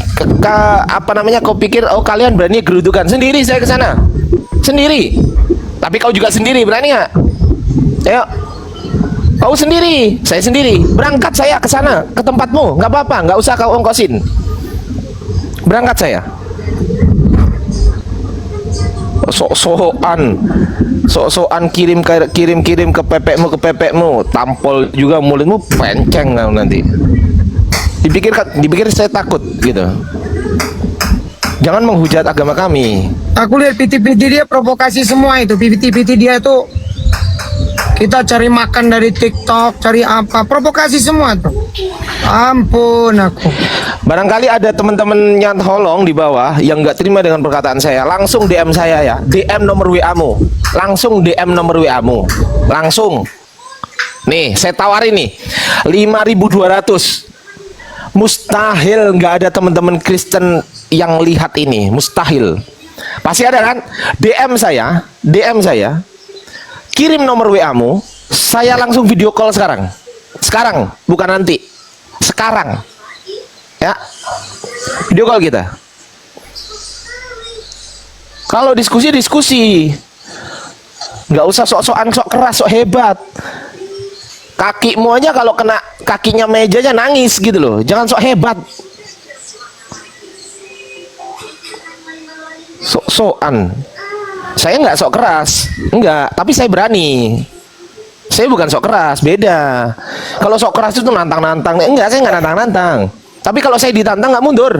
Speaker 3: apa namanya? Kau pikir oh kalian berani gerudukan sendiri? Saya ke sana sendiri. Tapi kau juga sendiri, berani nggak? Ayo, kau sendiri, saya sendiri. Berangkat saya ke sana, ke tempatmu, nggak apa-apa, nggak usah kau ongkosin. Berangkat saya. Sok-sokan kirim ke pepekmu, tampol juga mulutmu penceng kau nanti. Dipikir saya takut gitu. Jangan menghujat agama kami.
Speaker 7: Aku lihat PT-PT dia provokasi semua itu. PT-PT dia itu kita cari makan dari TikTok, cari apa, provokasi semua tuh. Ampun aku.
Speaker 3: Barangkali ada teman-teman yang tolong di bawah yang nggak terima dengan perkataan saya, langsung DM saya ya, DM nomor WA-mu, langsung DM nomor WA-mu, langsung. Nih, saya tawarin nih, 5.200. Mustahil nggak ada teman-teman Kristen yang lihat ini, mustahil. Pasti ada kan? DM saya, kirim nomor WA-mu, saya langsung video call sekarang. Sekarang, bukan nanti. Sekarang. Ya. Video call kita. Kalau diskusi. Nggak usah sok-sokan, sok keras, sok hebat. Kakimu aja kalau kena kakinya mejanya nangis gitu loh. Jangan sok hebat. Sok-sokan. Saya nggak sok keras, enggak, tapi saya berani. Saya bukan sok keras, beda. Kalau sok keras itu nantang-nantang, enggak, saya nggak nantang-nantang. Tapi kalau saya ditantang nggak mundur.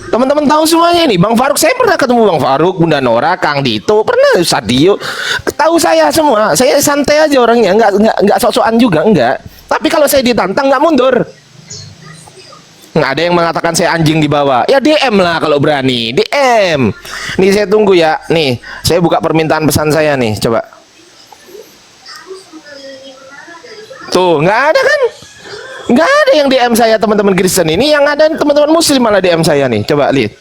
Speaker 3: Teman-teman tahu semuanya ini, Bang Faruk, saya pernah ketemu Bang Faruk, Bunda Nora, Kang Dito, pernah Sadio, tahu saya semua. Saya santai aja orangnya, nggak sok-sokan juga, enggak. Tapi kalau saya ditantang nggak mundur. Nggak ada yang mengatakan saya anjing di bawah. Ya DM lah kalau berani. DM. Nih saya tunggu ya. Nih, saya buka permintaan pesan saya nih. Coba. Tuh, nggak ada kan? Nggak ada yang DM saya teman-teman Kristen ini. Yang ada teman-teman Muslim malah DM saya nih. Coba lihat.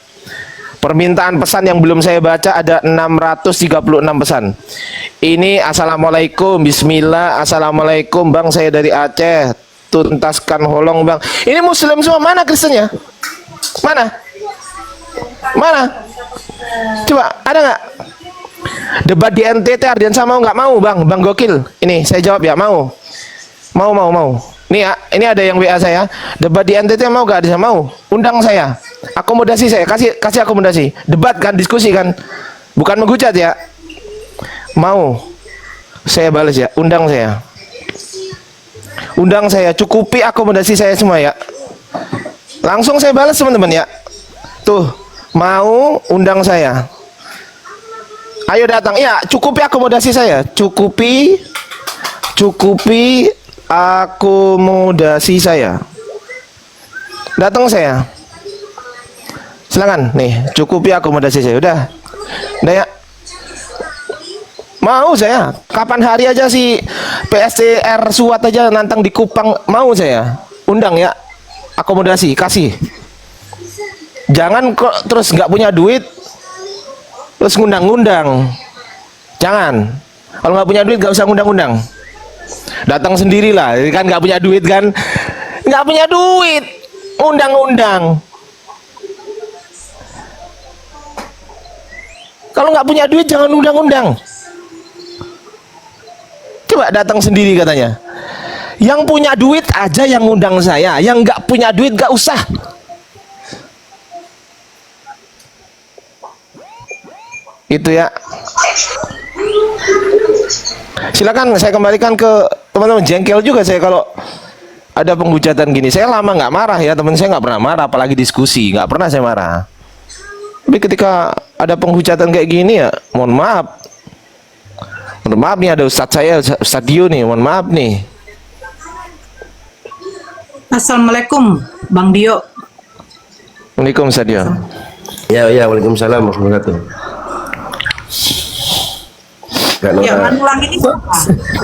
Speaker 3: Permintaan pesan yang belum saya baca ada 636 pesan. Ini Assalamualaikum, Bismillah, Assalamualaikum Bang, saya dari Aceh. Tuntaskan holong Bang. Ini Muslim semua, mana Kristennya? Mana? Coba, ada nggak? Debat di NTT Ardiansa mau nggak? Mau Bang, Bang Gokil. Ini saya jawab ya, mau. Nih ya, ini ada yang WA saya. Debat di NTT mau nggak? Ardiansa mau. Undang saya. Akomodasi saya, kasih akomodasi. Debat kan, diskusi kan. Bukan menghujat ya. Mau. Saya balas ya, undang saya, cukupi akomodasi saya semua ya. Langsung saya balas teman-teman ya. Tuh, mau undang saya. Ayo datang. Ya, cukupi akomodasi saya. Cukupi akomodasi saya. Datang saya. Silakan nih, cukupi akomodasi saya. Udah ya. Mau saya, kapan hari aja si PSTR Suat aja nantang di Kupang, mau saya. Undang ya, akomodasi, kasih. Jangan kok terus nggak punya duit, terus ngundang-ngundang. Jangan. Kalau nggak punya duit nggak usah ngundang-ngundang. Datang sendirilah, kan nggak punya duit kan? Nggak punya duit, undang-undang. Kalau nggak punya duit jangan undang-undang. Coba datang sendiri katanya. Yang punya duit aja yang ngundang saya, yang nggak punya duit nggak usah. Itu ya. Silakan saya kembalikan ke teman-teman. Jengkel juga saya kalau ada penghujatan gini. Saya lama nggak marah ya, teman saya nggak pernah marah, apalagi diskusi nggak pernah saya marah. Tapi ketika ada penghujatan kayak gini ya, mohon maaf. Mohon maaf nih, ada Ustadz saya, Ustadz Dio nih, mohon maaf nih.
Speaker 9: Assalamualaikum Bang Dio.
Speaker 3: Waalaikumsalam Ustadz Dio.
Speaker 10: Ya, waalaikumsalam warahmatullahi wabarakatuh.
Speaker 9: Ya, Manulang ini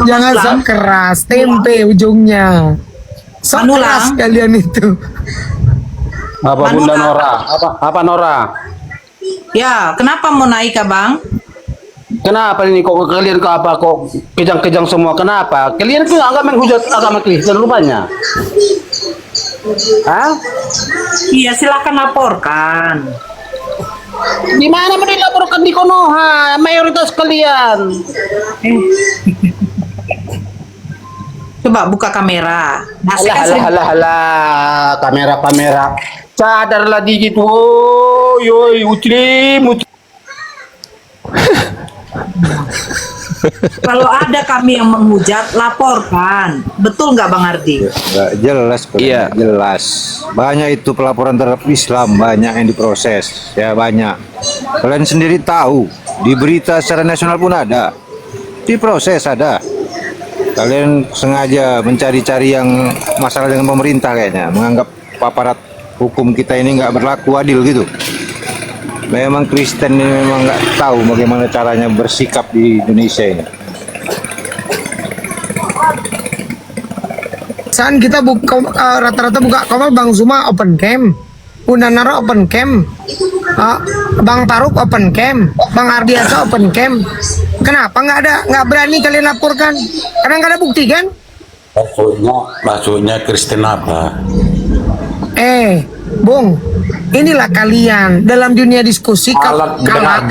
Speaker 7: Jangan sok keras, tempe ujungnya. Sok keras
Speaker 9: Manulang.
Speaker 7: kalian itu.
Speaker 10: Apa Bunda Nora? Apa Nora?
Speaker 9: Ya, kenapa mau naik Bang?
Speaker 10: Kenapa ini kok kalian kok kejang-kejang semua? Kenapa? Kalian tuh agak menghujat agama Kristen rupanya. Hah?
Speaker 9: Iya, silakan laporkan.
Speaker 10: Di mana mau dilaporkan di Konoha? Mayoritas kalian.
Speaker 9: Coba buka kamera. Nah, saya kan
Speaker 10: Alah, kamera. Sadarlah dikit, woi, Muslim.
Speaker 9: kalau ada kami yang menghujat, laporkan. Betul nggak Bang Ardi?
Speaker 12: Nggak jelas,
Speaker 3: Iya.
Speaker 12: jelas. Banyak itu pelaporan terhadap Islam, banyak yang diproses, ya banyak. Kalian sendiri tahu, di berita secara nasional pun ada, diproses ada. Kalian sengaja mencari-cari yang masalah dengan pemerintah kayaknya, menganggap aparat hukum kita ini nggak berlaku adil gitu. Memang Kristen ini memang nggak tahu bagaimana caranya bersikap di Indonesia ini.
Speaker 7: Saat kita buka rata-rata buka kamar Bang Zuma open cam, Undanara open cam, Bang Faruk open cam, Bang Ardiansa open cam. Kenapa nggak berani kalian laporkan? Karena nggak ada bukti kan?
Speaker 6: Maksudnya Kristen apa?
Speaker 7: Bung, inilah kalian dalam dunia diskusi kalah
Speaker 6: Benar.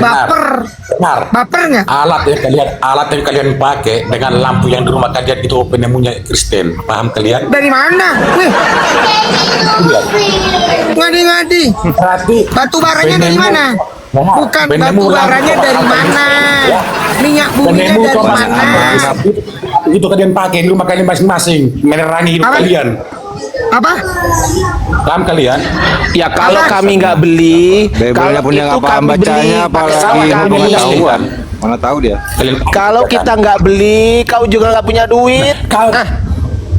Speaker 7: baper nggak?
Speaker 6: Alat yang kalian pakai dengan lampu yang di rumah kalian itu penemunya Kristen. Paham kalian?
Speaker 7: Dari mana? Wih, ngadi-ngadi. Batu baranya dari mana? Bukan batu baranya dari mana? Minyak buminya dari mana?
Speaker 6: Itu kalian pakai di rumah kalian masing-masing, menerangi hidup kalian.
Speaker 7: Apa?
Speaker 6: Paham kalian?
Speaker 3: Ya kalau kami nggak beli,
Speaker 12: Bebelnya
Speaker 3: kalau
Speaker 12: punya
Speaker 3: itu
Speaker 12: nggak paham
Speaker 3: kami beli,
Speaker 12: bacanya, apalagi
Speaker 3: kami
Speaker 12: pengetahuan. Mana tahu dia.
Speaker 3: Kalau kita nggak beli, kau juga nggak punya duit.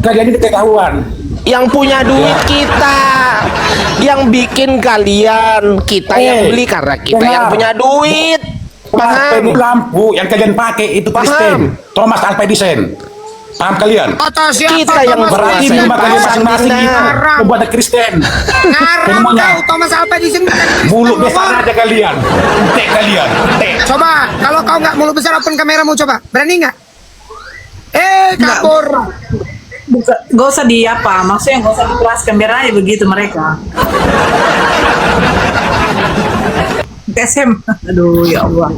Speaker 6: Kalian ini ketahuan.
Speaker 3: Yang punya duit kita, yang bikin kalian, kita yang beli karena kita yang punya duit. Paham?
Speaker 6: Lampu yang kalian pakai itu Kristen. Thomas Alva Edison. Paham kalian?
Speaker 3: Kita yang
Speaker 6: berarti di rumah kalian masing-masing itu membuat Kristen.
Speaker 7: Ngarang kau Thomas Alva Edison.
Speaker 6: Mulut besar aja kalian. Tek kalian. Tek.
Speaker 7: Coba, kalau kau nggak mulut besar open kameramu coba. Berani nggak? Kabur.
Speaker 9: Gak usah di apa, maksudnya gak usah dikeraskan, biar aja begitu mereka. TSM, aduh ya Allah.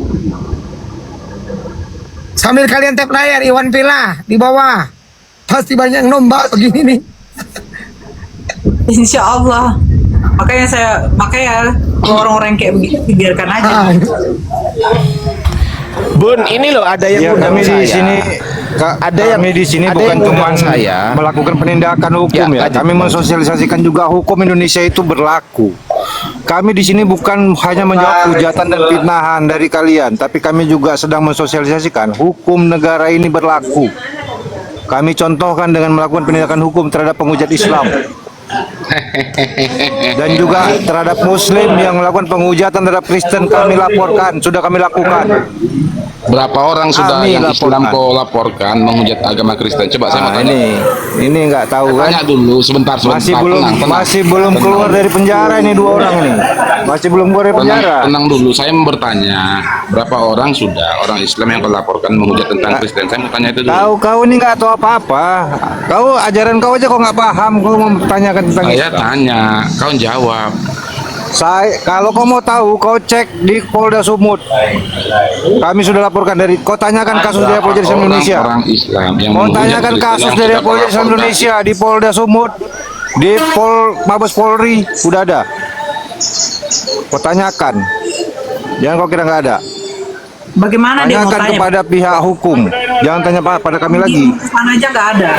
Speaker 7: Sambil kalian tap layar Iwan Villa di bawah. Pasti banyak nombak begini nih.
Speaker 9: Insya Allah. Makanya orang-orang kayak begitu biarkan aja.
Speaker 3: Bun, ini loh ada yang
Speaker 12: Ya,
Speaker 3: undang
Speaker 12: kami
Speaker 3: saya.
Speaker 12: di sini kami di sini bukan cuma melakukan penindakan hukum ya, kami mensosialisasikan juga hukum Indonesia itu berlaku. Kami di sini bukan hanya menjawab hujatan dan fitnahan dari kalian, tapi kami juga sedang mensosialisasikan hukum negara ini berlaku. Kami contohkan dengan melakukan penindakan hukum terhadap penghujat Islam dan juga terhadap Muslim yang melakukan penghujatan terhadap Kristen. Kami laporkan, sudah kami lakukan.
Speaker 13: Berapa orang sudah
Speaker 12: Kami
Speaker 13: yang Islam
Speaker 12: laporkan.
Speaker 13: kau laporkan menghujat agama Kristen? Coba saya mau tanya.
Speaker 12: Ini nggak tahu kan?
Speaker 13: Tanya dulu sebentar.
Speaker 12: Masih belum keluar dari penjara ini dua orang ini. Masih belum keluar dari penjara.
Speaker 13: Tenang dulu, saya mau bertanya berapa orang sudah orang Islam yang kau laporkan menghujat tentang Kristen? Saya mau tanya itu dulu.
Speaker 12: Tahu kau ini nggak tahu apa-apa. Kau ajaran kau aja kau nggak paham. Kau mau bertanyakan tentang
Speaker 13: Saya
Speaker 12: Islam.
Speaker 13: tanya, kau jawab.
Speaker 12: Kalau kau mau tahu, kau cek di Polda Sumut. Kami sudah laporkan dari. Kau tanyakan kasus dari Polda Islam Indonesia.
Speaker 13: Orang Islam yang
Speaker 12: Kau
Speaker 13: menghujat
Speaker 12: tanyakan
Speaker 13: Kristen
Speaker 12: kasus
Speaker 13: yang
Speaker 12: dari
Speaker 13: sudah
Speaker 12: Polda Islam
Speaker 13: melaporkan.
Speaker 12: Indonesia di Polda Sumut, di Mabes Polri sudah ada. Kau tanyakan. Jangan kau kira nggak ada.
Speaker 9: Bagaimana dia mau
Speaker 12: Tanyakan
Speaker 9: tanya?
Speaker 12: kepada pihak hukum. Jangan tanya pada kami lagi.
Speaker 9: Di sana aja nggak ada.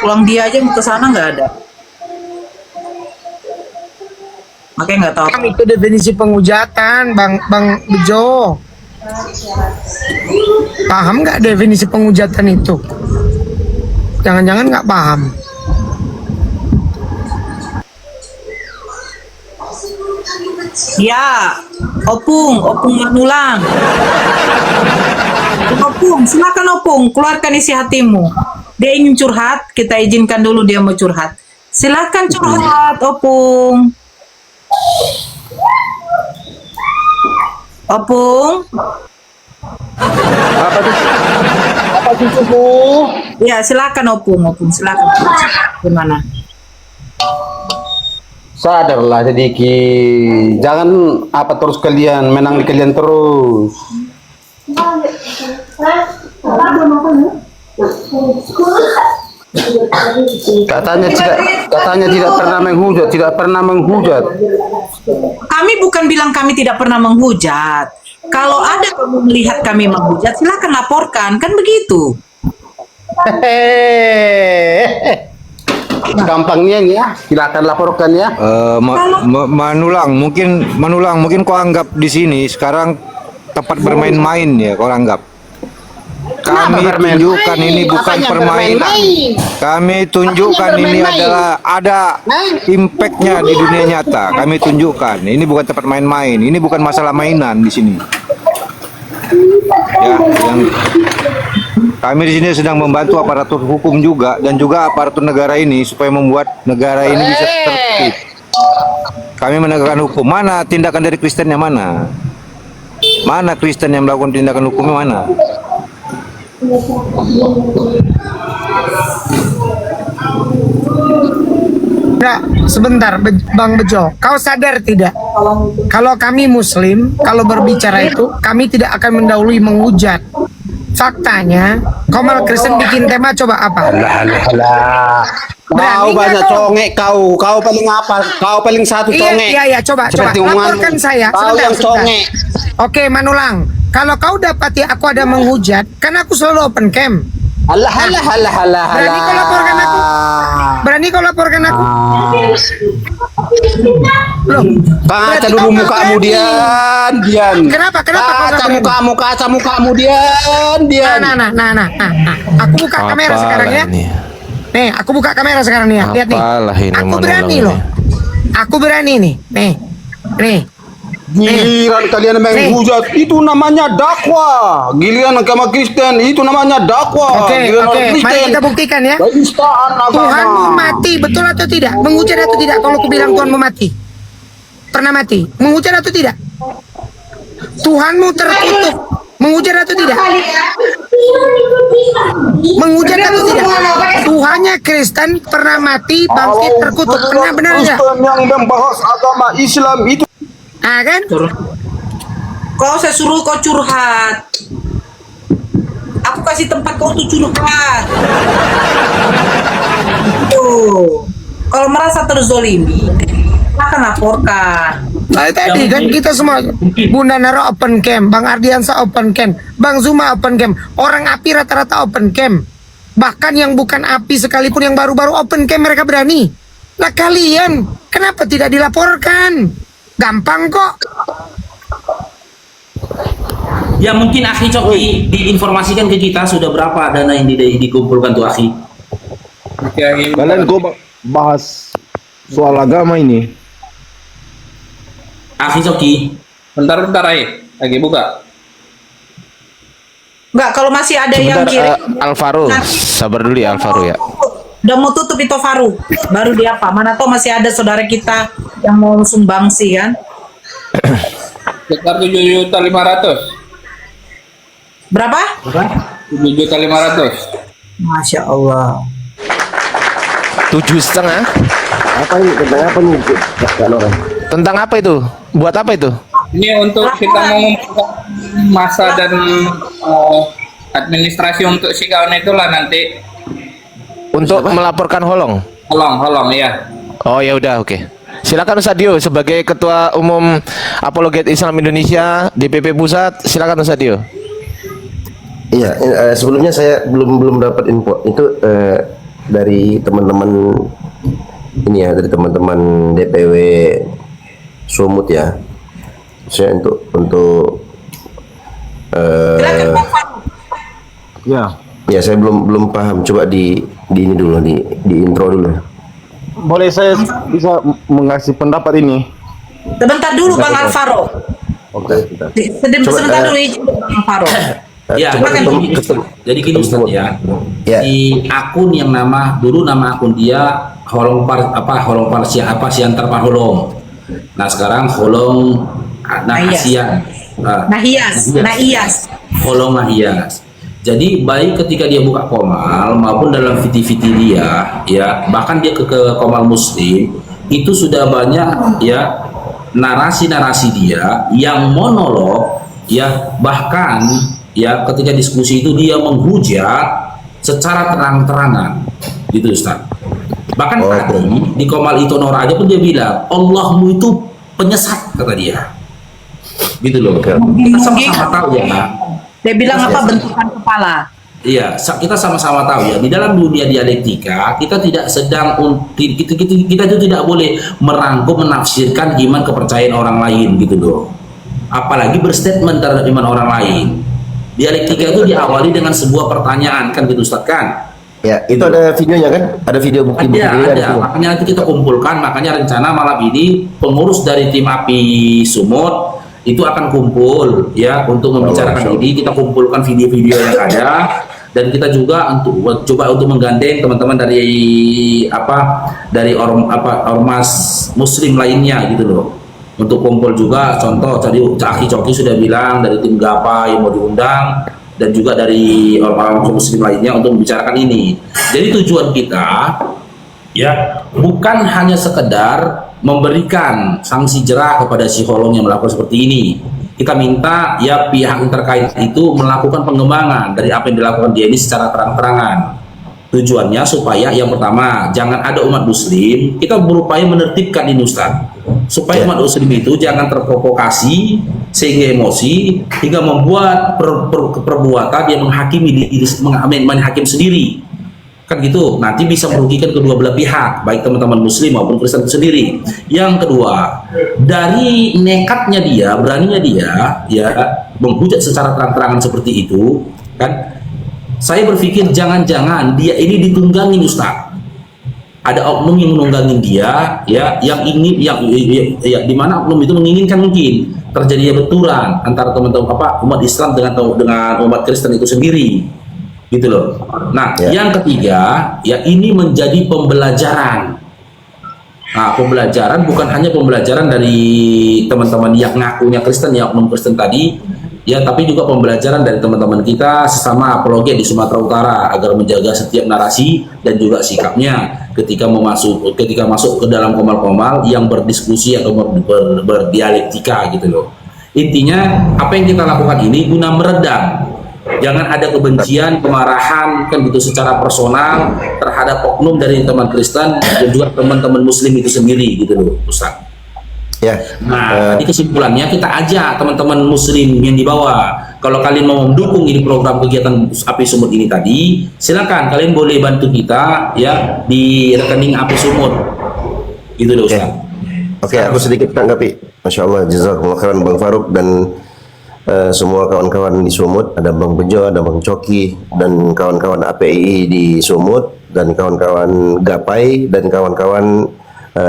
Speaker 9: Pulang dia aja mau ke sana nggak ada. Makanya nggak tahu.
Speaker 7: Itu definisi penghujatan, Bang Bejo. Paham nggak definisi penghujatan itu? Jangan-jangan nggak paham.
Speaker 9: Ya, Opung Manulang. Opung, silakan Opung, keluarkan isi hatimu. Dia ingin curhat, kita izinkan dulu dia mau curhat. Silakan curhat, Opung. Opung.
Speaker 10: Apa cucuku?
Speaker 9: Ya, silakan Opung, silakan. Gimana?
Speaker 10: Sadarlah sedikit. Jangan apa terus kalian menang di kalian terus. Katanya tidak pernah menghujat.
Speaker 9: Kami bukan bilang kami tidak pernah menghujat. Kalau ada kamu melihat kami menghujat, silakan laporkan, kan begitu.
Speaker 10: gampangnya ini ya, silakan laporkan ya.
Speaker 12: Manulang mungkin kau anggap di sini sekarang tempat bermain-main ya, kau anggap. Kami tunjukkan ini bukan permainan. Kami tunjukkan ini adalah ada impactnya di dunia nyata. Kami tunjukkan ini bukan tempat main-main. Ini bukan masalah mainan di sini. Ya, yang kami di sini sedang membantu aparatur hukum juga dan juga aparatur negara ini supaya membuat negara ini bisa tertib. Kami menegakkan hukum. Mana tindakan dari Kristennya mana? Mana Kristen yang melakukan tindakan hukumnya mana?
Speaker 7: Nah, sebentar, Bang Bejo, kau sadar tidak? Kalau kami Muslim, kalau berbicara itu, kami tidak akan mendahului menghujat. Faktanya, Komal Kristen bikin tema coba apa?
Speaker 10: Kau banyak congek kau paling apa? Kau paling satu congek.
Speaker 7: Iya, coba laporkan saya.
Speaker 10: Kau yang congek.
Speaker 7: Oke, Manulang, kalau kau dapati aku ada menghujat, kan aku selalu open cam.
Speaker 10: Alah.
Speaker 7: Berani kau laporkan aku? Loh,
Speaker 10: kaca dulu mukamu Dian.
Speaker 7: Kenapa?
Speaker 10: Kaca mukamu Dian.
Speaker 7: Nah. Aku buka kamera sekarang ya. Nih, aku buka kamera sekarang nih ya. Lihat nih. Aku berani loh. Aku berani nih. Nih.
Speaker 10: Giliran kalian menghujat itu namanya dakwah. Giliran agama Kristen itu namanya dakwah.
Speaker 7: Oke. Mari kita buktikan ya. Tuhanmu mati, betul atau tidak? Menghujat atau tidak? Kalau aku bilang Tuhanmu mati, pernah mati? Menghujat atau tidak? Tuhanmu terkutuk, menghujat atau tidak? Menghujat atau tidak? Tuhannya Kristen pernah mati, bangkit, terkutuk. Pernah, benar nggak?
Speaker 10: Kristen yang membahas agama Islam itu.
Speaker 7: Kan?
Speaker 9: Kau saya suruh kau curhat. Aku kasih tempat kau tuh curhat. Tuh. Kalau merasa terzolimi, akan laporkan.
Speaker 7: Nah, tadi kan kita semua, Bunda Nara open cam, Bang Ardiansa open cam, Bang Zuma open cam, orang api rata-rata open cam. Bahkan yang bukan api sekalipun yang baru-baru open cam mereka berani. Nah kalian, kenapa tidak dilaporkan? Gampang kok.
Speaker 6: Ya mungkin Akhi Coki diinformasikan ke kita sudah berapa dana yang dikumpulkan tuh Akhi.
Speaker 12: Kalian kok bahas soal agama ini.
Speaker 6: Akhi Coki.
Speaker 5: Bentar lagi buka.
Speaker 9: Enggak, kalau masih ada yang kirim.
Speaker 3: Alvaro, sabar dulu ya Alvaro ya.
Speaker 9: Udah mau tutup itu Faru, baru dia apa? Mana tahu masih ada saudara kita yang mau sumbangsi kan?
Speaker 5: Sekitar 7.500.000.
Speaker 9: Berapa?
Speaker 5: 7.500.000.
Speaker 9: Masya Allah.
Speaker 3: 7,5.
Speaker 2: Apa ini? Tentang apa nih?
Speaker 3: Tentang apa itu? Buat apa itu?
Speaker 5: Ini untuk kita mengumpulkan masa dan administrasi untuk si kawan itulah nanti.
Speaker 3: Untuk melaporkan Holong.
Speaker 5: Holong ya.
Speaker 3: Oh ya udah, oke. Silakan Ustaz Dio sebagai Ketua Umum Apologet Islam Indonesia DPP Pusat, silakan Ustaz Dio.
Speaker 14: Iya, sebelumnya saya belum dapat info itu dari teman-teman ini ya, dari teman-teman DPW Sumut ya. Saya untuk ya saya belum paham. Coba di ini dulu, di intro dulu.
Speaker 12: Boleh saya bisa mengasih pendapat ini?
Speaker 9: Sebentar dulu Bang Alvaro.
Speaker 14: Oke,
Speaker 9: sebentar dulu Bang Alvaro.
Speaker 6: Ya, jadi gini Ustaz ya. Di akun yang nama akun dia Holong Siantar Parholong. Nah sekarang Holong Nahias. Holong Nahias. Jadi baik ketika dia buka Komal maupun dalam VT dia ya, bahkan dia ke Komal Muslim itu sudah banyak ya narasi-narasi dia yang monolog ya, bahkan ya ketika diskusi itu dia menghujat secara terang-terangan gitu Ustaz. Bahkan tadi di Komal Itonora aja pun dia bilang Allahmu itu penyesat kata dia gitu loh. Kita sama-sama tahu ya.
Speaker 9: Dia bilang apa bentukan kepala.
Speaker 6: kita sama-sama tahu ya, di dalam dunia dialektika kita tidak sedang kita itu tidak boleh merangkum menafsirkan iman kepercayaan orang lain gitu loh. Apalagi berstatement terhadap iman orang lain. Dialektika itu diawali dengan sebuah pertanyaan kan gitu Ustaz kan?
Speaker 14: Ya, itu ada videonya kan? Ada video bukti-buktinya.
Speaker 6: Ada. Makanya nanti kita kumpulkan, makanya rencana malam ini pengurus dari tim API Sumut itu akan kumpul ya untuk membicarakan ini. Kita kumpulkan video-video yang ada dan kita juga coba untuk menggandeng teman-teman dari ormas muslim lainnya gitu loh. Untuk kumpul juga, contoh tadi Aki Coki sudah bilang dari tim GAPA yang mau diundang dan juga dari orang-orang muslim lainnya untuk membicarakan ini. Jadi tujuan kita ya bukan hanya sekedar memberikan sanksi jerah kepada si Holong yang melakukan seperti ini. Kita minta ya pihak yang terkait itu melakukan pengembangan dari apa yang dilakukan dia ini secara terang-terangan. Tujuannya supaya yang pertama jangan ada umat muslim, kita berupaya menertibkan ini Ustaz, supaya umat muslim itu jangan terprovokasi sehingga emosi hingga membuat perbuatan yang menghakim sendiri kan gitu, nanti bisa merugikan kedua belah pihak, baik teman-teman muslim maupun Kristen itu sendiri. Yang kedua, dari nekatnya dia, beraninya dia ya menghujat secara terang-terangan seperti itu kan, saya berpikir jangan-jangan dia ini ditunggangin Ustaz. Ada oknum yang menunggangin dia ya, yang ingin di mana oknum itu menginginkan mungkin terjadinya benturan antara teman-teman umat Islam dengan umat Kristen itu sendiri gitu loh. Nah, yang ketiga ya ini menjadi pembelajaran. Nah, pembelajaran bukan hanya pembelajaran dari teman-teman yang ngakunya Kristen, yang oknum Kristen tadi ya, tapi juga pembelajaran dari teman-teman kita sesama apologet di Sumatera Utara agar menjaga setiap narasi dan juga sikapnya ketika masuk ke dalam komal-komal yang berdiskusi atau berdialektika gitu loh. Intinya apa yang kita lakukan ini guna meredam, jangan ada kebencian, kemarahan kan gitu secara personal terhadap oknum dari teman Kristen dan juga teman-teman muslim itu sendiri gitu loh Ustaz.
Speaker 14: Ya.
Speaker 6: Nah, tadi kesimpulannya kita ajak teman-teman muslim yang di bawah, kalau kalian mau mendukung ini program kegiatan API Sumut ini tadi, silakan kalian boleh bantu kita ya di rekening API Sumut. Gitu loh Ustaz.
Speaker 14: Oke, aku sedikit tanggapi. Masya Allah, jazakumullah khairan Bang Faruk dan semua kawan-kawan di Sumut, ada Bang Bejo, ada Bang Coki dan kawan-kawan API di Sumut dan kawan-kawan Gapai dan kawan-kawan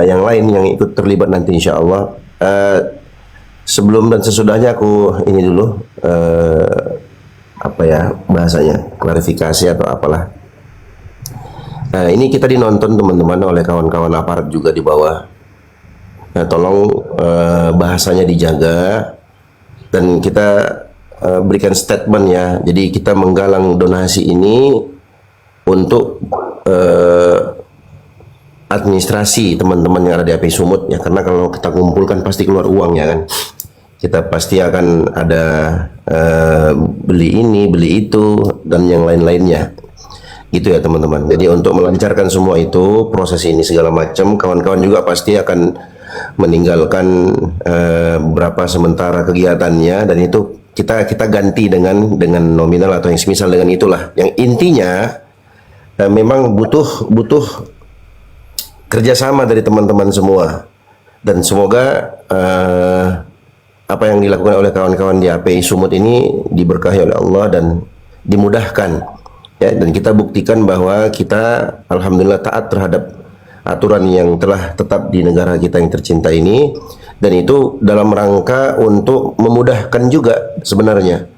Speaker 14: yang lain yang ikut terlibat nanti insya Allah. Sebelum dan sesudahnya aku ini dulu apa ya bahasanya, klarifikasi atau apalah. Ini kita dinonton teman-teman oleh kawan-kawan aparat juga di bawah. Tolong bahasanya dijaga dan kita berikan statement ya. Jadi kita menggalang donasi ini untuk administrasi teman-teman yang ada di API Sumut ya, karena kalau kita kumpulkan pasti keluar uang ya kan, kita pasti akan ada beli ini beli itu dan yang lain-lainnya gitu ya teman-teman. Jadi untuk melancarkan semua itu proses ini segala macam, kawan-kawan juga pasti akan meninggalkan beberapa sementara kegiatannya dan itu kita ganti dengan nominal atau yang semisal dengan itulah, yang intinya memang butuh kerjasama dari teman-teman semua dan semoga apa yang dilakukan oleh kawan-kawan di API Sumut ini diberkahi oleh Allah dan dimudahkan ya, dan kita buktikan bahwa kita alhamdulillah taat terhadap aturan yang telah tetap di negara kita yang tercinta ini, dan itu dalam rangka untuk memudahkan juga sebenarnya.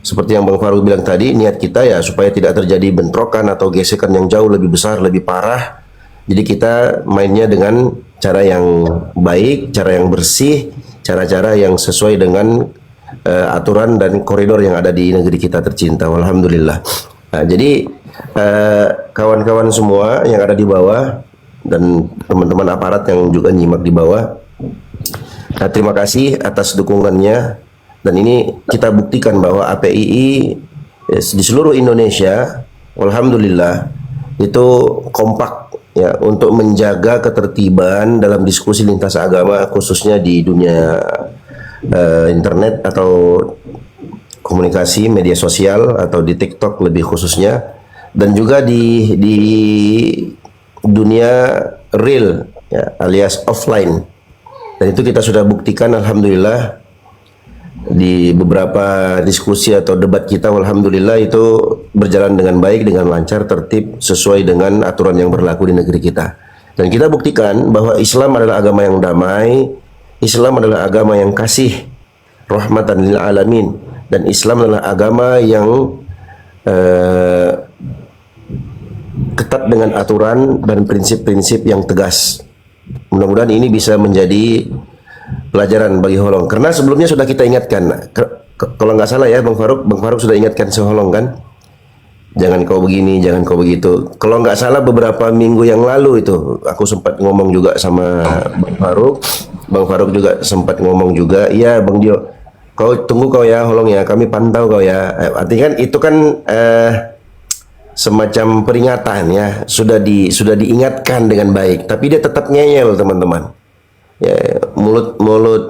Speaker 14: Seperti yang Bang Faruk bilang tadi, niat kita ya supaya tidak terjadi bentrokan atau gesekan yang jauh lebih besar, lebih parah. Jadi kita mainnya dengan cara yang baik, cara yang bersih, cara-cara yang sesuai dengan aturan dan koridor yang ada di negeri kita tercinta. Alhamdulillah. Nah, jadi kawan-kawan semua yang ada di bawah dan teman-teman aparat yang juga nyimak di bawah, terima kasih atas dukungannya. Dan ini kita buktikan bahwa APII di seluruh Indonesia, alhamdulillah itu kompak ya untuk menjaga ketertiban dalam diskusi lintas agama, khususnya di dunia internet atau komunikasi media sosial atau di TikTok lebih khususnya, dan juga di dunia real ya, alias offline. Dan itu kita sudah buktikan alhamdulillah di beberapa diskusi atau debat kita, alhamdulillah itu berjalan dengan baik, dengan lancar, tertib, sesuai dengan aturan yang berlaku di negeri kita. Dan kita buktikan bahwa Islam adalah agama yang damai, Islam adalah agama yang kasih, rahmatan lil alamin, dan Islam adalah agama yang ketat dengan aturan dan prinsip-prinsip yang tegas. Mudah-mudahan ini bisa menjadi pelajaran bagi Holong. Karena sebelumnya sudah kita ingatkan, kalau nggak salah ya Bang Faruk sudah ingatkan si Holong kan, jangan kau begini, jangan kau begitu. Kalau nggak salah beberapa minggu yang lalu itu aku sempat ngomong juga sama Bang Faruk juga sempat ngomong juga, iya Bang Dio, kau tunggu kau ya Holong ya, kami pantau kau ya. Artinya kan itu kan semacam peringatan ya, sudah diingatkan dengan baik, tapi dia tetap ngeyel teman-teman. Ya,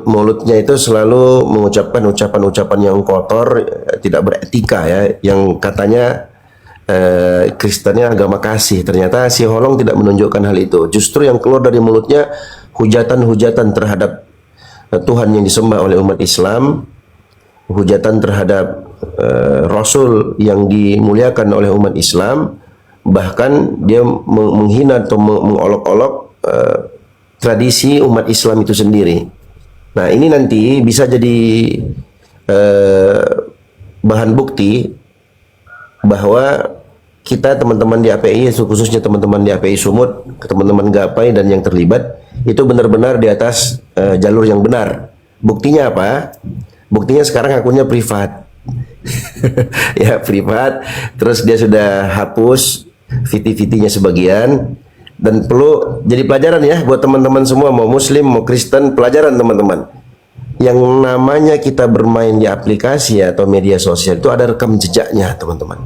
Speaker 14: mulutnya itu selalu mengucapkan ucapan-ucapan yang kotor, tidak beretika ya, yang katanya Kristennya agama kasih. Ternyata si Holong tidak menunjukkan hal itu. Justru yang keluar dari mulutnya hujatan-hujatan terhadap Tuhan yang disembah oleh umat Islam, hujatan terhadap Rasul yang dimuliakan oleh umat Islam, bahkan dia menghina atau mengolok-olok tradisi umat Islam itu sendiri. Nah ini nanti bisa jadi bahan bukti bahwa kita teman-teman di API, khususnya teman-teman di API Sumut, teman-teman Gapai dan yang terlibat itu benar-benar di atas jalur yang benar. Buktinya apa? Buktinya sekarang akunnya privat. Ya privat, terus dia sudah hapus VT-VT-nya sebagian, dan perlu jadi pelajaran ya buat teman-teman semua, mau Muslim mau Kristen, pelajaran teman-teman. Yang namanya kita bermain di aplikasi atau media sosial itu ada rekam jejaknya teman-teman,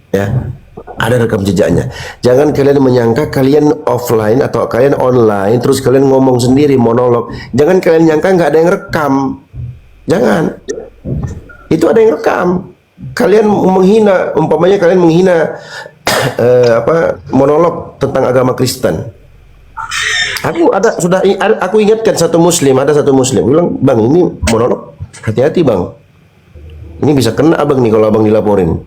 Speaker 14: ya ada rekam jejaknya. Jangan kalian menyangka kalian offline atau kalian online terus kalian ngomong sendiri monolog. Jangan kalian nyangka nggak ada yang rekam, jangan. Itu ada yang rekam. Kalian menghina, umpamanya kalian menghina monolog tentang agama Kristen. Aku ingatkan ada satu muslim bilang, "Bang, ini monolog, hati-hati Bang. Ini bisa kena Abang nih kalau Abang dilaporin."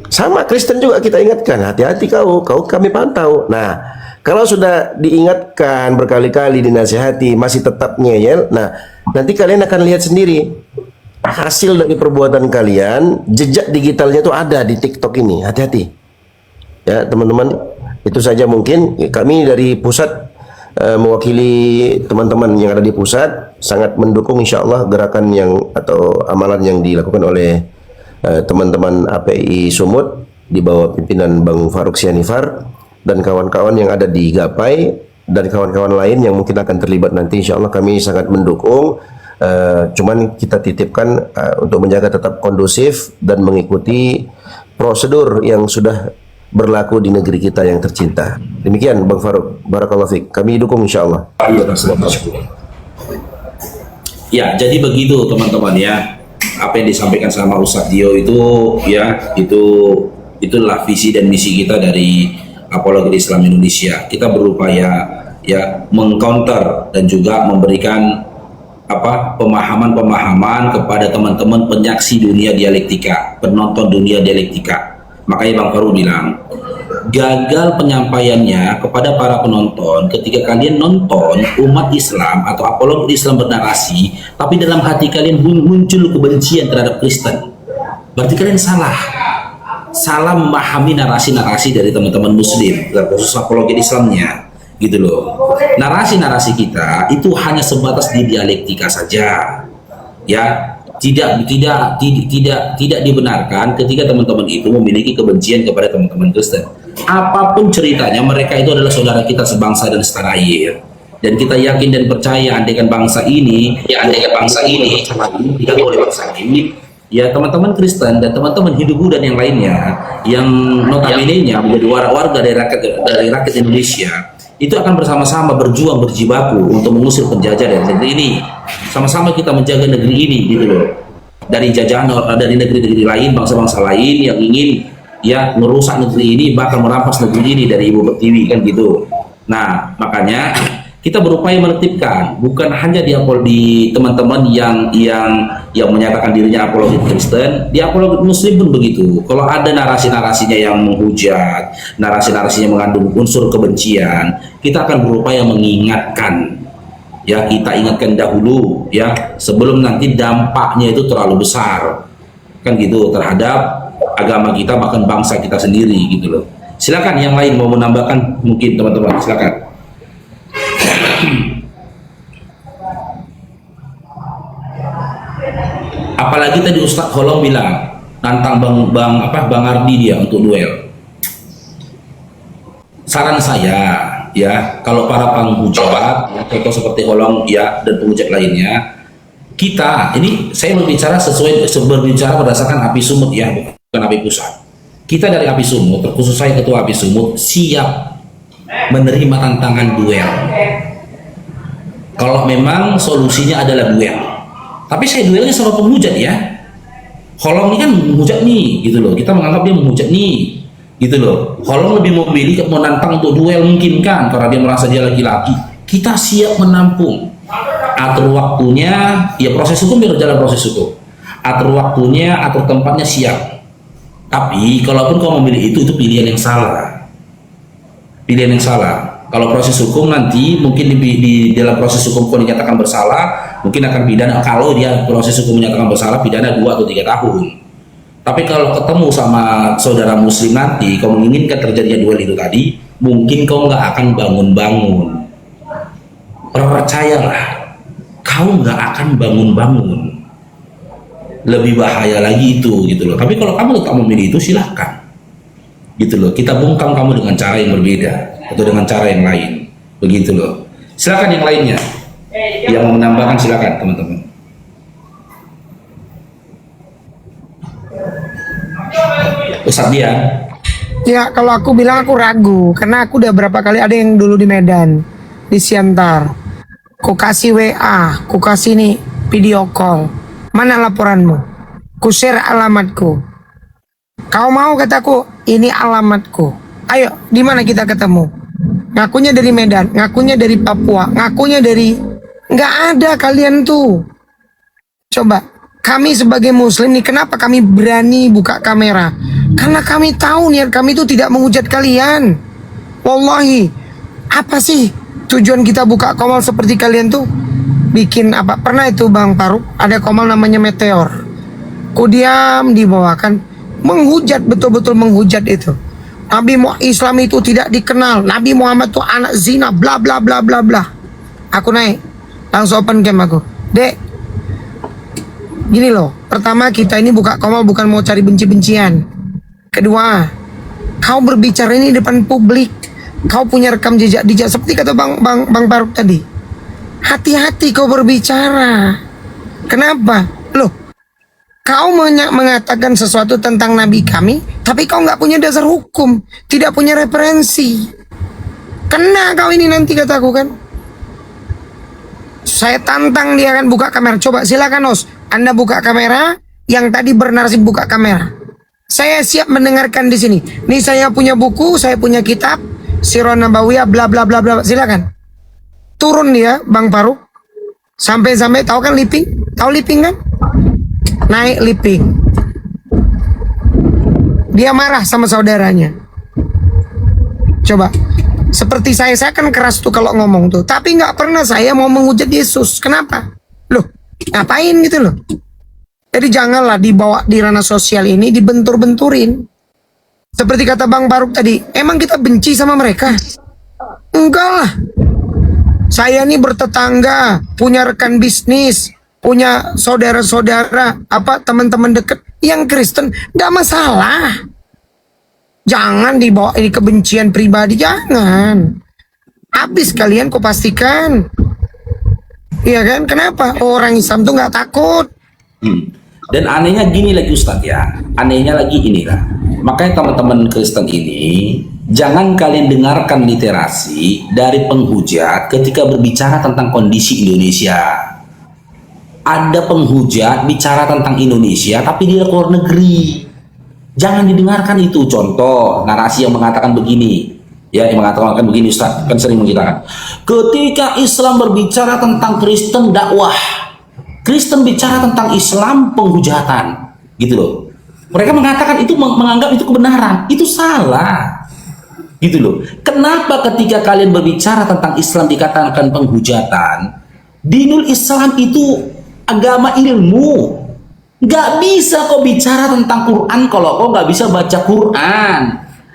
Speaker 14: Sama Kristen juga kita ingatkan, hati-hati kau kami pantau. Nah, kalau sudah diingatkan berkali-kali, dinasihati, masih tetap ngeyel, nah nanti kalian akan lihat sendiri hasil dari perbuatan kalian, jejak digitalnya itu ada di TikTok ini. Hati-hati ya teman-teman. Itu saja mungkin kami dari pusat mewakili teman-teman yang ada di pusat sangat mendukung insyaallah gerakan yang atau amalan yang dilakukan oleh teman-teman API Sumut di bawah pimpinan Bang Faruk Sianifar dan kawan-kawan yang ada di Gapai dan kawan-kawan lain yang mungkin akan terlibat nanti. Insyaallah kami sangat mendukung. Cuman kita titipkan untuk menjaga tetap kondusif dan mengikuti prosedur yang sudah berlaku di negeri kita yang tercinta. Demikian Bang Faruk, barakallahu fiik. Kami dukung insyaallah.
Speaker 6: Ya, jadi begitu teman-teman ya. Apa yang disampaikan sama Ustadz Dio itu ya, itulah visi dan misi kita dari Apologi Islam Indonesia. Kita berupaya ya mengcounter dan juga memberikan pemahaman-pemahaman kepada teman-teman penyaksi dunia dialektika, penonton dunia dialektika. Makanya Bang Faruk bilang, gagal penyampaiannya kepada para penonton ketika kalian nonton umat Islam atau apologi Islam bernarasi, tapi dalam hati kalian muncul kebencian terhadap Kristen. Berarti kalian salah memahami narasi-narasi dari teman-teman Muslim, khusus apologi Islamnya. Gitu loh. Narasi-narasi kita itu hanya sebatas di dialektika saja. Ya, tidak dibenarkan ketika teman-teman itu memiliki kebencian kepada teman-teman Kristen. Apapun ceritanya, mereka itu adalah saudara kita sebangsa dan setanah air. Dan kita yakin dan percaya andaikan bangsa ini tidak boleh bangsa ini. Ya teman-teman Kristen dan teman-teman Hindu dan yang lainnya yang notabene-nya menjadi warga dari rakyat Indonesia, itu akan bersama-sama berjuang berjibaku untuk mengusir penjajah dari negeri ini. Sama-sama kita menjaga negeri ini gitu loh. dari jajahan dari negeri-negeri lain, bangsa-bangsa lain yang ingin ya merusak negeri ini, bahkan merampas negeri ini dari Ibu Pertiwi kan gitu. Nah, makanya kita berupaya menertibkan, bukan hanya di teman-teman yang menyatakan dirinya apologet Kristen, di apologet Muslim pun begitu. Kalau ada narasi-narasinya yang menghujat, narasi-narasinya mengandung unsur kebencian, kita akan berupaya mengingatkan. Ya, kita ingatkan dahulu ya, sebelum nanti dampaknya itu terlalu besar. Kan gitu terhadap agama kita, bahkan bangsa kita sendiri gitu loh. Silakan yang lain mau menambahkan mungkin teman-teman, silakan. Apalagi tadi Ustadz Holong bilang nantang Bang Ardi dia untuk duel. Saran saya ya, kalau para penghujat contoh seperti Holong ya dan penghujat lainnya, kita ini saya berbicara berbicara berdasarkan Api Sumut ya, bukan Api Pusat. Kita dari Api Sumut, terkhusus saya ketua Api Sumut, siap menerima tantangan duel kalau memang solusinya adalah duel. Tapi saya duelnya sama penghujat ya. Holong ini kan menghujat nih gitu loh, kita menganggap dia menghujat nih gitu loh. Holong lebih memilih menantang untuk duel mungkin kan, karena dia merasa dia laki-laki. Kita siap menampung, atur waktunya ya, proses hukum biar jalan proses hukum, atur waktunya, atur tempatnya, siap. Tapi kalaupun kau memilih itu pilihan yang salah, pilihan yang salah. Kalau proses hukum nanti mungkin di dalam proses hukum kau dinyatakan bersalah, mungkin akan pidana. Kalau dia proses hukum menyatakan bersalah, pidana 2 atau 3 tahun. Tapi kalau ketemu sama saudara Muslim nanti, kau menginginkan terjadinya duel itu tadi, mungkin kau nggak akan bangun-bangun. Percayalah, kau nggak akan bangun-bangun. Lebih bahaya lagi itu gitu loh. Tapi kalau kamu tetap memilih itu, silahkan gitu loh. Kita bungkam kamu dengan cara yang berbeda atau dengan cara yang lain begitu loh. Silakan yang lainnya yang mau menambahkan, silakan teman-teman. Ustadz dia.
Speaker 7: Ya, kalau aku bilang aku ragu, karena aku udah berapa kali ada yang dulu di Medan, di Siantar. Ku kasih WA, ku kasih nih video call. Mana laporanmu? Ku share alamatku. Kau mau kataku, ini alamatku. Ayo, di mana kita ketemu? Ngakunya dari Medan, ngakunya dari Papua, ngakunya dari... Nggak ada kalian tuh. Coba, kami sebagai Muslim nih, kenapa kami berani buka kamera? Karena kami tahu niat kami itu tidak menghujat kalian. Wallahi, apa sih tujuan kita buka komal seperti kalian tuh? Bikin apa? Pernah itu Bang Faruk, ada komal namanya Meteor. Ku diam di bawah kan, menghujat, betul-betul menghujat itu. Nabi Islam itu tidak dikenal, Nabi Muhammad itu anak zina, bla bla bla bla bla. Aku naik, langsung open cam aku. Dek, gini loh, pertama kita ini buka komal bukan mau cari benci-bencian. Kedua, kau berbicara ini depan publik, kau punya rekam jejak seperti kata Bang Faruk tadi. Hati-hati kau berbicara. Kenapa? Loh, kau mengatakan sesuatu tentang Nabi kami, tapi kau nggak punya dasar hukum, tidak punya referensi. Kena kau ini nanti, kataku kan. Saya tantang dia kan buka kamera. Coba silakan Os, Anda buka kamera. Yang tadi bernarasi buka kamera. Saya siap mendengarkan di sini. Nih saya punya buku, saya punya kitab Sirah Nabawiyah, bla bla bla bla. Silakan. Turun dia, Bang Faruk. Sampai tahu kan Liping? Tahu Liping kan? Naik Liping. Dia marah sama saudaranya. Coba, seperti saya kan keras tuh kalau ngomong tuh. Tapi nggak pernah saya mau menghujat Yesus. Kenapa? Loh, ngapain gitu loh? Jadi janganlah dibawa di ranah sosial ini dibentur-benturin. Seperti kata Bang Faruk tadi, emang kita benci sama mereka? Enggak lah. Saya ini bertetangga, punya rekan bisnis, punya saudara-saudara, teman-teman dekat yang Kristen, nggak masalah. Jangan dibawa ini kebencian pribadi, jangan. Habis kalian, kau pastikan. Iya kan? Kenapa? Orang Islam tuh nggak takut.
Speaker 6: Dan anehnya gini lagi Ustadz ya, anehnya lagi inilah. Makanya teman-teman Kristen ini, jangan kalian dengarkan literasi dari penghujat ketika berbicara tentang kondisi Indonesia. ada penghujat bicara tentang Indonesia tapi dia ke luar negeri. Jangan didengarkan itu. Contoh narasi yang mengatakan begini, ya, yang mengatakan begini, Ustaz kan sering mengatakan, ketika Islam berbicara tentang Kristen dakwah, Kristen bicara tentang Islam penghujatan, gitu loh. Mereka mengatakan itu, menganggap itu kebenaran. Itu salah, gitu loh. Kenapa ketika kalian berbicara tentang Islam dikatakan penghujatan? Dinul Islam itu agama ilmu. Gak bisa kau bicara tentang Quran kalau kau gak bisa baca Quran.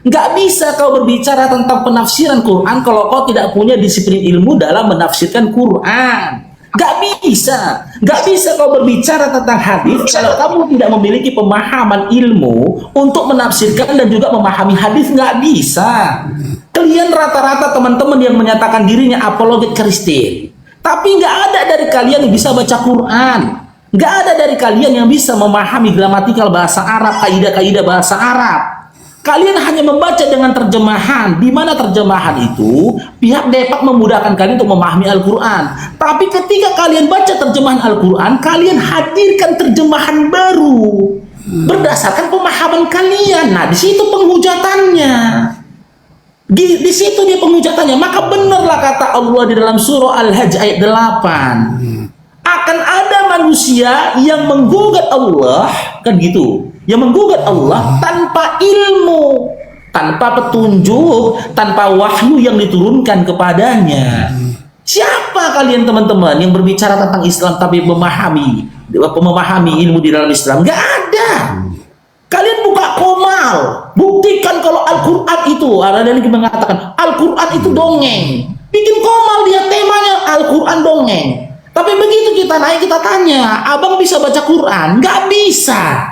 Speaker 6: Gak bisa kau berbicara tentang penafsiran Quran kalau kau tidak punya disiplin ilmu dalam menafsirkan Quran. Gak bisa. Gak bisa kau berbicara tentang hadis kalau kamu tidak memiliki pemahaman ilmu untuk menafsirkan dan juga memahami hadis. Gak bisa. Kalian rata-rata teman-teman yang menyatakan dirinya apologet Kristen, tapi nggak ada dari kalian yang bisa baca Quran. Nggak ada dari kalian yang bisa memahami gramatikal bahasa Arab, kaidah-kaidah bahasa Arab. Kalian hanya membaca dengan terjemahan, di mana terjemahan itu pihak Depak memudahkan kalian untuk memahami Al-Quran. Tapi ketika kalian baca terjemahan Al-Quran, kalian hadirkan terjemahan baru berdasarkan pemahaman kalian. Nah, di situ penghujatannya. Di situ dia penghujatannya. Maka benarlah kata Allah di dalam surah Al-Hajj ayat 8. Akan ada manusia yang menggugat Allah, kan gitu, yang menggugat Allah tanpa ilmu, tanpa petunjuk, tanpa wahyu yang diturunkan kepadanya. Siapa kalian teman-teman yang berbicara tentang Islam tapi memahami ilmu di dalam Islam? Gak ada. Kalian buka Komal, buktikan kalau Al-Quran itu, ada yang mengatakan Al-Quran itu dongeng. Bikin Komal dia temanya Al-Quran dongeng. Tapi begitu kita naik, kita tanya, abang bisa baca Quran? Nggak bisa.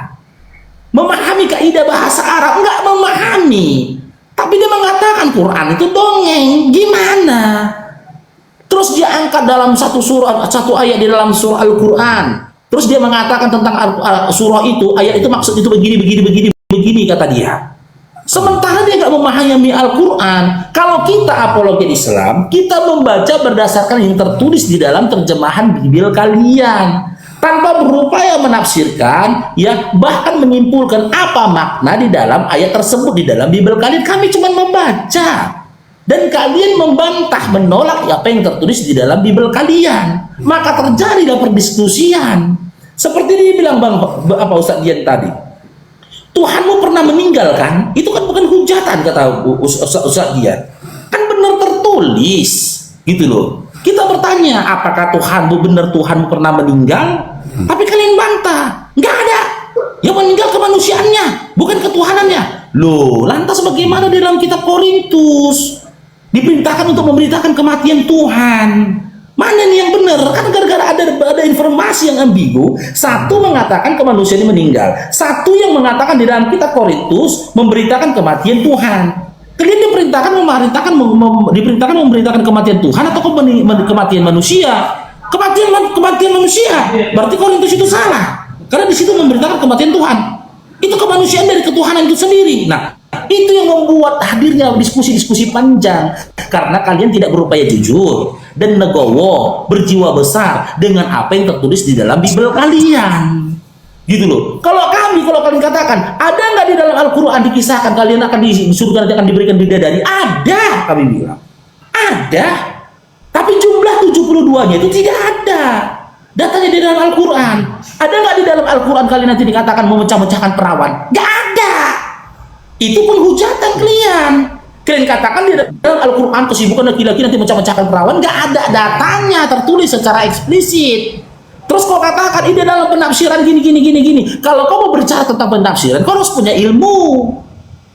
Speaker 6: Memahami kaidah bahasa Arab? Nggak memahami. Tapi dia mengatakan Quran itu dongeng. Gimana? Terus dia angkat dalam satu ayat di dalam surah Al-Quran. Terus dia mengatakan tentang surah itu, ayat itu maksud itu begini kata dia. Sementara dia nggak memahami Al-Quran. Kalau kita apologet Islam, kita membaca berdasarkan yang tertulis di dalam terjemahan Bible kalian, tanpa berupaya menafsirkan, ya, bahkan menyimpulkan apa makna di dalam ayat tersebut di dalam Bible kalian. Kami cuma membaca, dan kalian membantah, menolak apa yang tertulis di dalam Bible kalian. Maka terjadilah perdiskusian. Seperti dia bilang Ustaz Dian tadi, Tuhanmu pernah meninggal kan? Itu kan bukan hujatan kata Ustaz dia. Kan benar tertulis, gitu loh. Kita bertanya, apakah Tuhanmu pernah meninggal? Tapi kalian bantah, nggak ada. Yang meninggal kemanusiaannya, bukan ketuhanannya. Loh, lantas bagaimana di dalam kitab Korintus diperintahkan untuk memberitakan kematian Tuhan? Mana nih yang benar? Kan gara-gara ada informasi yang ambigu. Satu mengatakan kemanusiaan ini meninggal, satu yang mengatakan di dalam kitab Korintus memberitakan kematian Tuhan. Kalian diperintahkan memberitakan kematian Tuhan atau kematian manusia? Kematian manusia. Berarti Korintus itu salah. Karena di situ memberitakan kematian Tuhan. Itu kemanusiaan dari ketuhanan itu sendiri. Nah, itu yang membuat hadirnya diskusi-diskusi panjang, karena kalian tidak berupaya jujur dan legowo, berjiwa besar dengan apa yang tertulis di dalam Bible kalian, gitu loh. Kalau kalian katakan, ada nggak di dalam Al-Quran dikisahkan kalian akan disuruh akan diberikan bidadari? Ada, kami bilang ada, tapi jumlah 72-nya itu tidak ada datanya di dalam Al-Quran. Ada nggak di dalam Al-Quran kalian nanti dikatakan memecah-mecahkan perawan? Nggak ada. Itu penghujatan kalian. Kalian katakan di dalam Al-Quran kesibukan laki-laki nanti mencah-mecahkan perawan. Nggak ada datanya tertulis secara eksplisit. Terus kau katakan ini dalam penafsiran gini. Kalau kau mau berbicara tentang penafsiran, kau harus punya ilmu.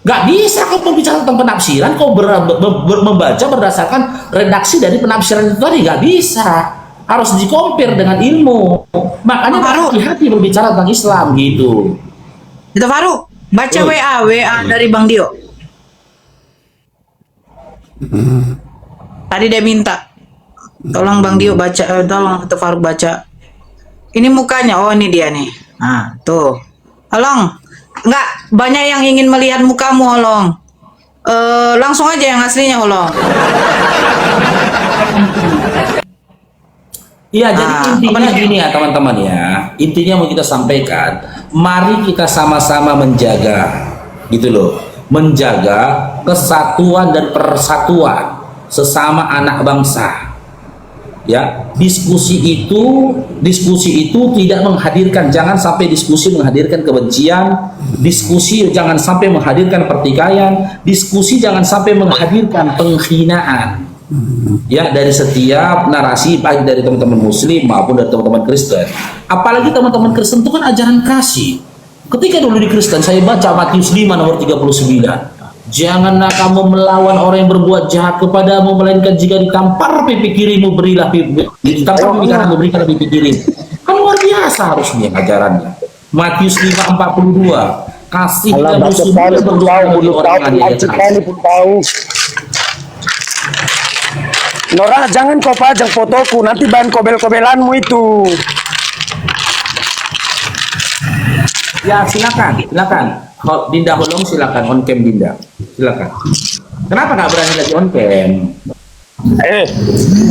Speaker 6: Nggak bisa kau berbicara tentang penafsiran, kau membaca berdasarkan redaksi dari penafsiran itu tadi. Nggak bisa. Harus dikompar dengan ilmu. Makanya hati-hati berbicara tentang Islam gitu.
Speaker 9: Itu Faruk, baca WA dari Bang Dio. Tadi dia minta, tolong Bang Dio baca, tolong itu Faruk baca. Ini mukanya, oh ini dia nih. Nah, tuh. Tolong, enggak banyak yang ingin melihat mukamu, Holong. Langsung aja yang aslinya, Holong.
Speaker 6: Iya, jadi intinya gini ya teman-teman ya. Intinya mau kita sampaikan, mari kita sama-sama menjaga, gitu loh, menjaga kesatuan dan persatuan sesama anak bangsa. Ya, diskusi itu tidak menghadirkan, jangan sampai diskusi menghadirkan kebencian, diskusi jangan sampai menghadirkan pertikaian, diskusi jangan sampai menghadirkan penghinaan. Ya, dari setiap narasi baik dari teman-teman muslim maupun dari teman-teman Kristen. Apalagi teman-teman Kristen itu kan ajaran kasih. Ketika dulu di Kristen saya baca Matius 5 nomor 39. Janganlah kamu melawan orang yang berbuat jahat kepadamu, melainkan jika ditampar pipi kirimu berilah pipi, ditampar pipi kananmu berikan pipi kiri. Kan luar biasa harusnya ajarannya. Matius 5:42. Kasihlah musuhmu dan berdoalah bagi orang yang aniaya.
Speaker 2: Nora, jangan kau pajang fotoku, nanti bahan kobel-kobelanmu itu.
Speaker 6: Ya silakan. Dinda Holong silakan on cam Dinda. Silakan. Kenapa nggak berani lagi on cam?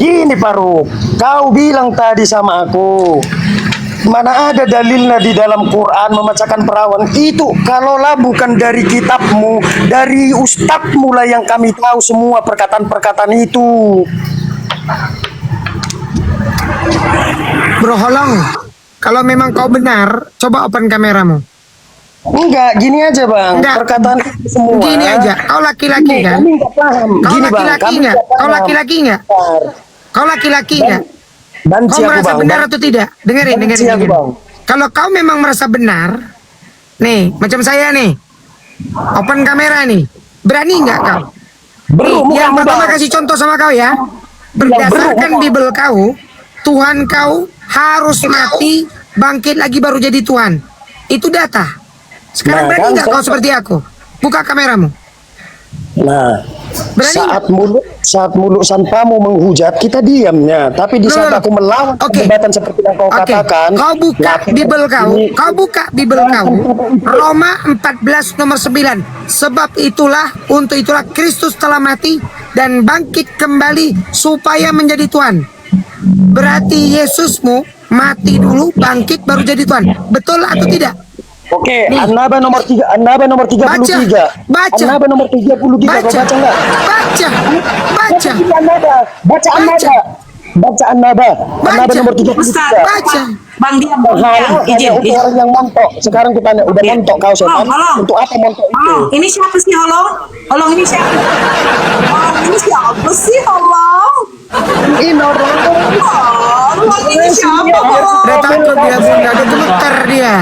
Speaker 2: Gini Faruk, kau bilang tadi sama aku, mana ada dalilnya di dalam Quran memecahkan perawan itu? Kalaulah bukan dari kitabmu, dari ustadzmu lah yang kami tahu semua perkataan-perkataan itu.
Speaker 7: Bro Holong, kalau memang kau benar, coba open kameramu.
Speaker 2: Enggak, gini aja bang.
Speaker 7: Enggak.
Speaker 2: Perkataan semua.
Speaker 7: Gini aja, kau laki-laki kan?
Speaker 2: Kami nggak paham.
Speaker 7: Kau
Speaker 2: Gini, Bang,
Speaker 7: laki-laki
Speaker 2: kami
Speaker 7: nggak?
Speaker 2: nggak
Speaker 7: Kau
Speaker 2: paham.
Speaker 7: laki-laki nggak? Kau laki-laki nggak?
Speaker 2: Banci
Speaker 7: Kau
Speaker 2: aku,
Speaker 7: merasa
Speaker 2: Bang.
Speaker 7: benar atau tidak? Dengerin.
Speaker 2: Banci aku, Bang.
Speaker 7: Kalau kau memang merasa benar, nih, macam saya nih, open kamera nih, berani nggak kau?
Speaker 2: Belum,
Speaker 7: Nih, yang
Speaker 2: kamu,
Speaker 7: pertama
Speaker 2: Bang.
Speaker 7: kasih contoh sama kau ya. Berdasarkan Bible kau, Tuhan kau harus mati, bangkit lagi baru jadi Tuhan. Itu data. Sekarang
Speaker 2: Nah,
Speaker 7: berani
Speaker 2: kan
Speaker 7: nggak kau
Speaker 2: saya-
Speaker 7: seperti aku? Buka kameramu.
Speaker 2: Nah,
Speaker 7: Berani
Speaker 2: saat mulut sampamu menghujat, kita diamnya. Tapi di saat aku melawan perdebatan seperti yang kau katakan,
Speaker 7: Kau buka Bible kau, kau buka Bible kau. Roma 14 nomor 9. Sebab itulah, untuk itulah Kristus telah mati dan bangkit kembali supaya menjadi Tuhan. Berarti Yesusmu mati dulu, bangkit baru jadi Tuhan. Betul atau tidak?
Speaker 2: Oke, An-Naba nomor 33.
Speaker 7: Baca.
Speaker 2: An-Naba nomor 33. Kau baca enggak?
Speaker 7: Baca.
Speaker 2: Baca An-Naba. Baca An-Naba. An-Naba nomor 33.
Speaker 9: Ustaz, baca. Bang Diam,
Speaker 2: Hanya untuk orang yang montok. Sekarang kita tanya, udah montok kau setan? Untuk apa montok itu?
Speaker 9: Holong, ini siapa sih Holong? Holong ini siapa? Holong ini siapa sih Holong?
Speaker 2: Ini orang.
Speaker 9: Holong ini siapa Holong?
Speaker 7: Udah takut dia bunda, udah gemeter dia.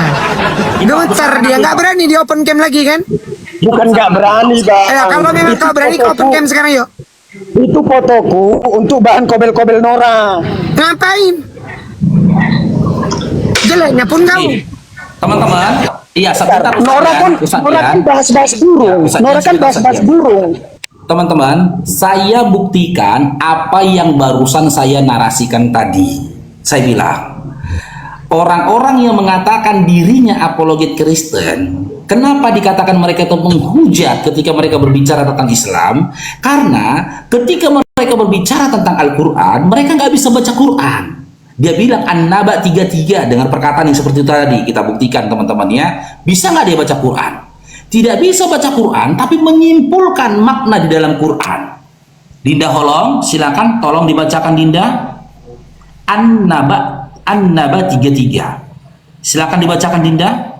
Speaker 7: Gemeter dia, nggak berani di open cam lagi kan?
Speaker 2: Bukan nggak berani, Bang.
Speaker 7: Kalau memang kau berani, kau open cam sekarang yuk.
Speaker 2: Itu fotoku untuk bahan kobel-kobel Nora.
Speaker 7: Ngapain? Jeleknya pun kau.
Speaker 6: Teman-teman, iya sebentar
Speaker 2: Nora kan bahas-bahas burung. Nora kan bahas-bahas burung.
Speaker 6: Teman-teman, saya buktikan apa yang barusan saya narasikan tadi. Saya bilang, orang-orang yang mengatakan dirinya apologet Kristen, kenapa dikatakan mereka itu menghujat ketika mereka berbicara tentang Islam? Karena ketika mereka berbicara tentang Al-Quran, mereka nggak bisa baca Quran. Dia bilang An-Naba 33 dengan perkataan yang seperti itu tadi. Kita buktikan teman-teman ya. Bisa nggak dia baca Quran? Tidak bisa baca Quran, tapi menyimpulkan makna di dalam Quran. Dinda Holong, silakan tolong dibacakan Dinda. An-Naba 33. Silakan dibacakan Dinda.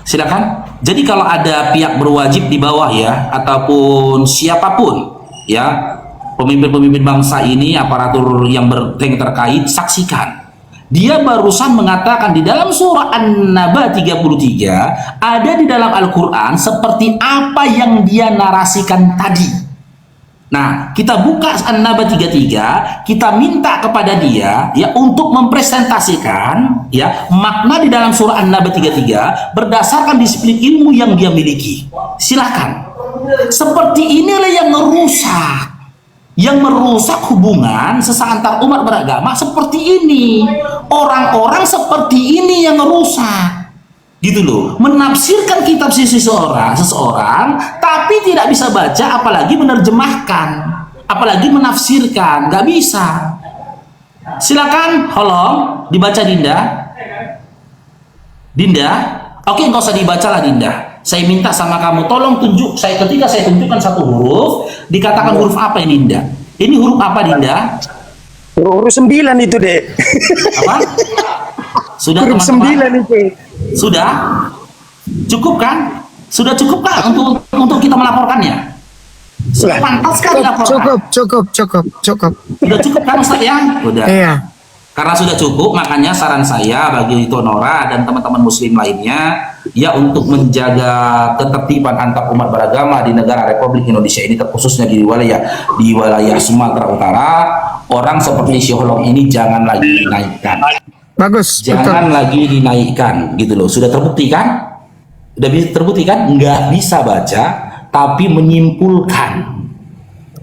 Speaker 6: Silakan. Jadi kalau ada pihak berwajib di bawah ya, ataupun siapapun ya, pemimpin-pemimpin bangsa ini, aparatur yang terkait, saksikan. Dia barusan mengatakan di dalam surah An-Naba 33, ada di dalam Al-Quran seperti apa yang dia narasikan tadi. Nah, kita buka An-Naba 33, kita minta kepada dia ya untuk mempresentasikan ya makna di dalam surah An-Naba 33 berdasarkan disiplin ilmu yang dia miliki. Silakan. Seperti inilah yang merusak hubungan sesantar umat beragama seperti ini. Orang-orang seperti ini yang merusak. Gitu loh, menafsirkan kitab seseorang tapi tidak bisa baca, apalagi menerjemahkan, apalagi menafsirkan, nggak bisa. Silakan, Holong, dibaca Dinda. Dinda, oke, nggak usah dibaca lah Dinda. Saya minta sama kamu, tolong tunjuk. Ketika saya tunjukkan satu huruf, dikatakan huruf apa ini Dinda? Ini huruf apa Dinda?
Speaker 2: Huruf 9 itu, Dek.
Speaker 6: Apa? Sudah
Speaker 2: huruf
Speaker 6: teman-teman?
Speaker 2: 9 itu.
Speaker 6: Sudah? Cukup kan? Sudah cukup kan untuk kita melaporkannya? Sudah pantas kan dilaporkan?
Speaker 7: Cukup.
Speaker 6: Sudah cukup kan Ustaz ya? Sudah.
Speaker 7: Iya.
Speaker 6: Karena sudah cukup, makanya saran saya bagi Tonora dan teman-teman muslim lainnya, ya untuk menjaga ketertiban antar umat beragama di negara Republik Indonesia ini, terkhususnya di wilayah Sumatera Utara, orang seperti si Holong ini jangan lagi dinaikkan.
Speaker 7: Bagus.
Speaker 6: Jangan lagi dinaikkan, gitu loh. Sudah terbukti kan? Sudah terbukti kan? Nggak bisa baca, tapi menyimpulkan.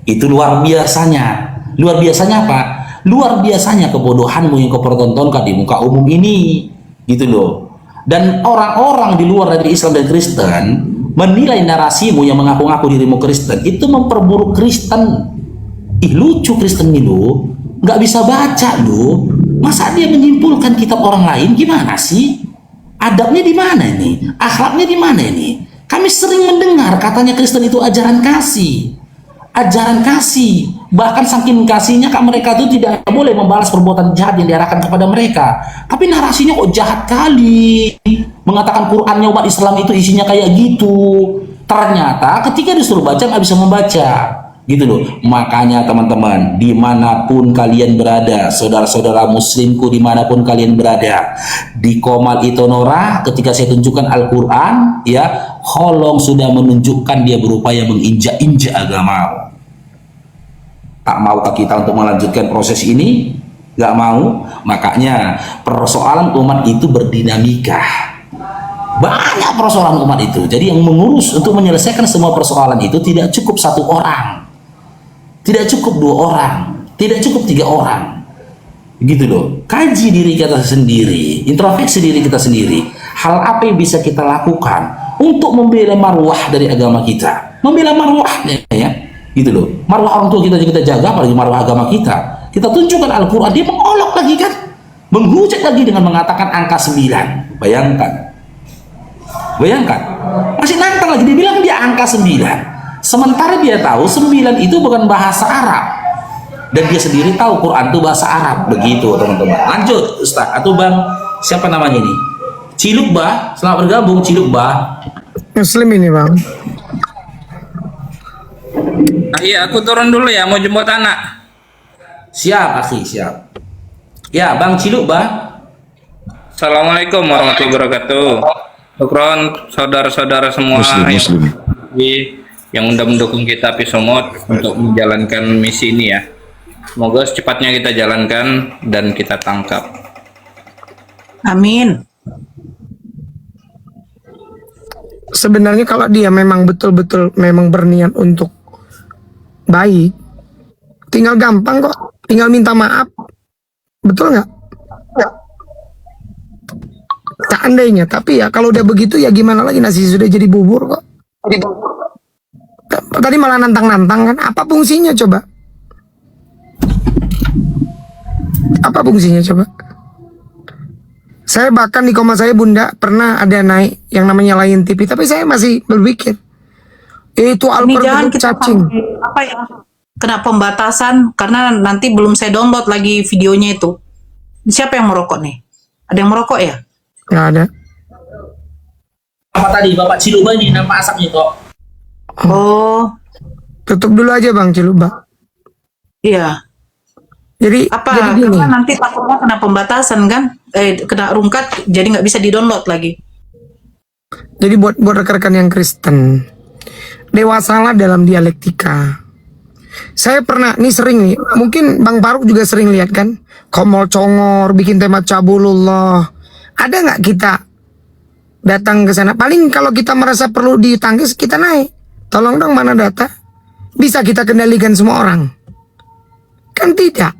Speaker 6: Itu luar biasanya. Luar biasanya apa? Luar biasanya kebodohanmu yang kau pertontonkan di muka umum ini, gitu loh. Dan orang-orang di luar dari Islam dan Kristen menilai narasimu yang mengaku-ngaku dirimu Kristen itu memperburuk Kristen. Ih, lucu Kristen ini lo, nggak bisa baca lo. Masa dia menyimpulkan kitab orang lain? Gimana sih? Adabnya di mana ini? Akhlaknya di mana ini? Kami sering mendengar katanya Kristen itu ajaran kasih. Ajaran kasih, bahkan saking kasihnya mereka itu tidak boleh membalas perbuatan jahat yang diarahkan kepada mereka. Tapi narasinya kok jahat kali, mengatakan Qurannya umat Islam itu isinya kayak gitu. Ternyata ketika disuruh baca nggak bisa membaca, gitu loh. Makanya teman-teman, dimanapun kalian berada, saudara-saudara muslimku dimanapun kalian berada, di Qomal Itonora ketika saya tunjukkan Al-Quran, ya, Holong sudah menunjukkan dia berupaya menginjak-injak agama. Tak maukah kita untuk melanjutkan proses ini? Gak mau. Makanya persoalan umat itu berdinamika. Banyak persoalan umat itu. Jadi yang mengurus untuk menyelesaikan semua persoalan itu tidak cukup satu orang, tidak cukup 2 orang, tidak cukup 3 orang, gitu loh. Kaji diri kita sendiri, introspeksi diri kita sendiri. Hal apa yang bisa kita lakukan untuk membela marwah dari agama kita, membela marwahnya, ya, gitu loh. Marwah orang tua kita jaga, apalagi marwah agama kita. Kita tunjukkan Al-Quran, dia mengolok lagi kan, menghujat lagi dengan mengatakan angka 9. Bayangkan, masih nantang lagi, dia bilang dia angka 9. Sementara dia tahu 9 itu bukan bahasa Arab, dan dia sendiri tahu Quran itu bahasa Arab. Begitu teman-teman. Lanjut Ustaz, atau Bang siapa namanya ini? Cilukba, selamat bergabung Cilukba.
Speaker 7: Muslim ini Bang.
Speaker 5: Nah, iya, aku turun dulu ya, mau jemput anak.
Speaker 6: Siap, akhi, siap. Ya, Bang Cilukba.
Speaker 5: Assalamualaikum warahmatullahi wabarakatuh. Syukron saudara-saudara semua
Speaker 1: Muslim.
Speaker 5: yang udah mendukung kita Pisomot untuk menjalankan misi ini ya. Semoga secepatnya kita jalankan dan kita tangkap.
Speaker 9: Amin.
Speaker 7: Sebenarnya kalau dia memang betul-betul memang berniat untuk baik, tinggal gampang kok, tinggal minta maaf. Betul nggak? Seandainya, tapi ya kalau udah begitu ya gimana lagi, nasi sudah jadi bubur kok. Tadi malah nantang-nantang kan, apa fungsinya coba? Apa fungsinya coba? Saya bahkan di koma saya Bunda pernah ada naik yang namanya Lion TV, tapi saya masih berpikir itu algoritma cacing.
Speaker 9: Apa ya? Kena pembatasan karena nanti belum saya download lagi videonya itu. Siapa yang merokok nih? Ada yang merokok ya?
Speaker 7: Nggak ada.
Speaker 6: Apa tadi Bapak Ciluba ini nampak asapnya kok?
Speaker 9: Oh,
Speaker 7: tutup dulu aja Bang Ciluba.
Speaker 9: Iya.
Speaker 7: Jadi
Speaker 9: apa?
Speaker 7: jadi
Speaker 9: Karena nanti takutnya kena pembatasan kan? Kena rungkat, jadi nggak bisa di-download lagi.
Speaker 7: Jadi buat rekan-rekan yang Kristen, dewasalah dalam dialektika. Saya pernah, nih sering nih, mungkin Bang Faruk juga sering lihat kan, Komol Congor bikin tema Cabulullah. Ada nggak kita datang ke sana? Paling kalau kita merasa perlu ditangkis, kita naik. Tolong dong, mana data? Bisa kita kendalikan semua orang? Kan tidak.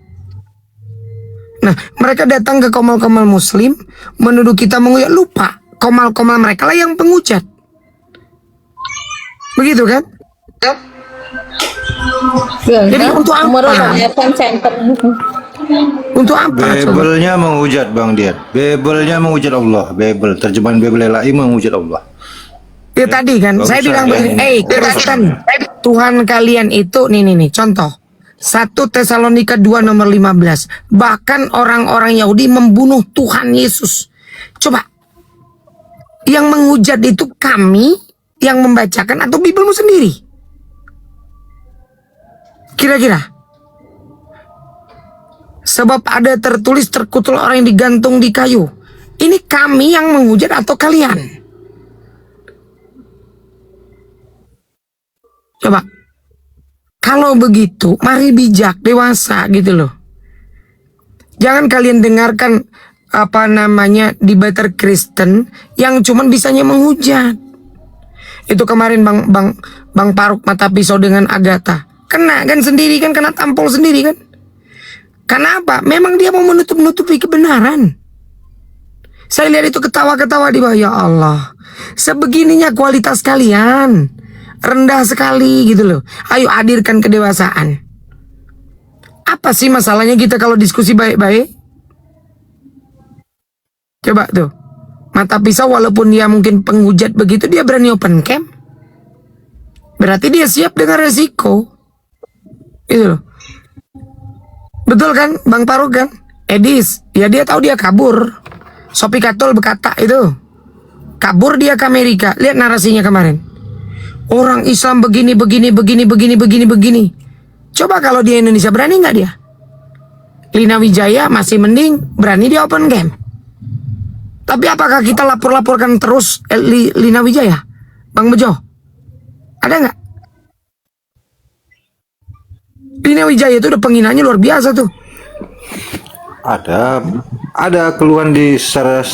Speaker 7: Nah, mereka datang ke komal-komal muslim, menuduh kita menghujat, lupa komal-komal mereka lah yang penghujat. Begitu kan?
Speaker 11: Ya,
Speaker 7: jadi untuk apa? Untuk apa? Coba?
Speaker 12: Bebelnya menghujat Bang Dian. Bebelnya menghujat Allah. Bebel, terjemahan Bebel LAI menghujat Allah.
Speaker 7: Ya tadi kan,
Speaker 12: Gak
Speaker 7: saya
Speaker 12: usah,
Speaker 7: bilang
Speaker 12: ya.
Speaker 7: begini, Kristen, Tuhan kalian itu, nih, contoh. 1 Tesalonika 2 nomor 15. Bahkan orang-orang Yahudi membunuh Tuhan Yesus. Coba, yang menghujat itu kami yang membacakan atau Bibelmu sendiri? Kira-kira? Sebab ada tertulis terkutul orang yang digantung di kayu. Ini kami yang menghujat atau kalian? Coba, kalau begitu, mari bijak, dewasa gitu loh. Jangan kalian dengarkan debater Kristen yang cuman bisanya menghujat. Itu kemarin Bang Faruk mata pisau dengan Agatha. Kena kan sendiri kan, kena tampol sendiri kan. Kenapa? Memang dia mau menutup-nutupi kebenaran. Saya lihat itu ketawa-ketawa di bawah. Ya Allah, sebegininya kualitas kalian. Rendah sekali gitu loh. Ayo hadirkan kedewasaan. Apa sih masalahnya kita kalau diskusi baik-baik? Coba tuh. Mata pisau walaupun dia mungkin penghujat begitu, dia berani open cam. Berarti dia siap dengan resiko. Itu loh. Betul kan Bang Faruk kan? Edis, ya dia tahu dia kabur. Sopi Katol berkata itu. Kabur dia ke Amerika. Lihat narasinya kemarin. Orang Islam begini. Coba kalau di Indonesia berani nggak dia? Lina Wijaya masih mending, berani dia open game. Tapi apakah kita laporkan terus Lina Wijaya? Bang Bejo? Ada nggak? Lina Wijaya itu udah penghinanya luar biasa tuh.
Speaker 12: Ada keluhan di secara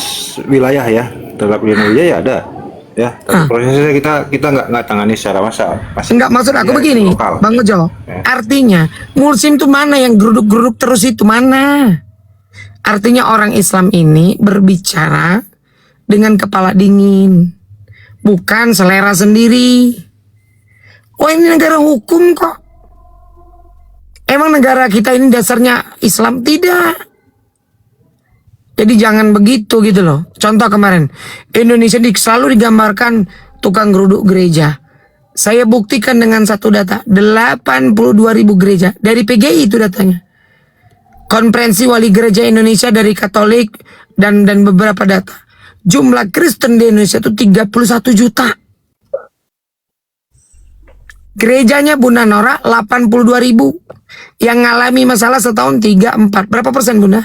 Speaker 12: wilayah ya terhadap Lina Wijaya ada. Ya, tapi prosesnya kita nggak tangani secara massal.
Speaker 7: Enggak, maksud aku begini,
Speaker 12: lokal.
Speaker 7: Bang Bejo.
Speaker 12: Ya.
Speaker 7: Artinya, Mulsim tuh mana yang geruduk-geruduk terus itu mana? Artinya orang Islam ini berbicara dengan kepala dingin, bukan selera sendiri. Oh, ini negara hukum kok. Emang negara kita ini dasarnya Islam? Tidak. Jadi jangan begitu gitu loh. Contoh kemarin, Indonesia selalu digambarkan tukang geruduk gereja. Saya buktikan dengan satu data, 82.000 gereja. Dari PGI itu datanya. Konferensi Wali Gereja Indonesia dari Katolik dan beberapa data. Jumlah Kristen di Indonesia itu 31 juta. Gerejanya Bunda Nora 82.000. Yang ngalami masalah setahun 3-4. Berapa persen Bunda?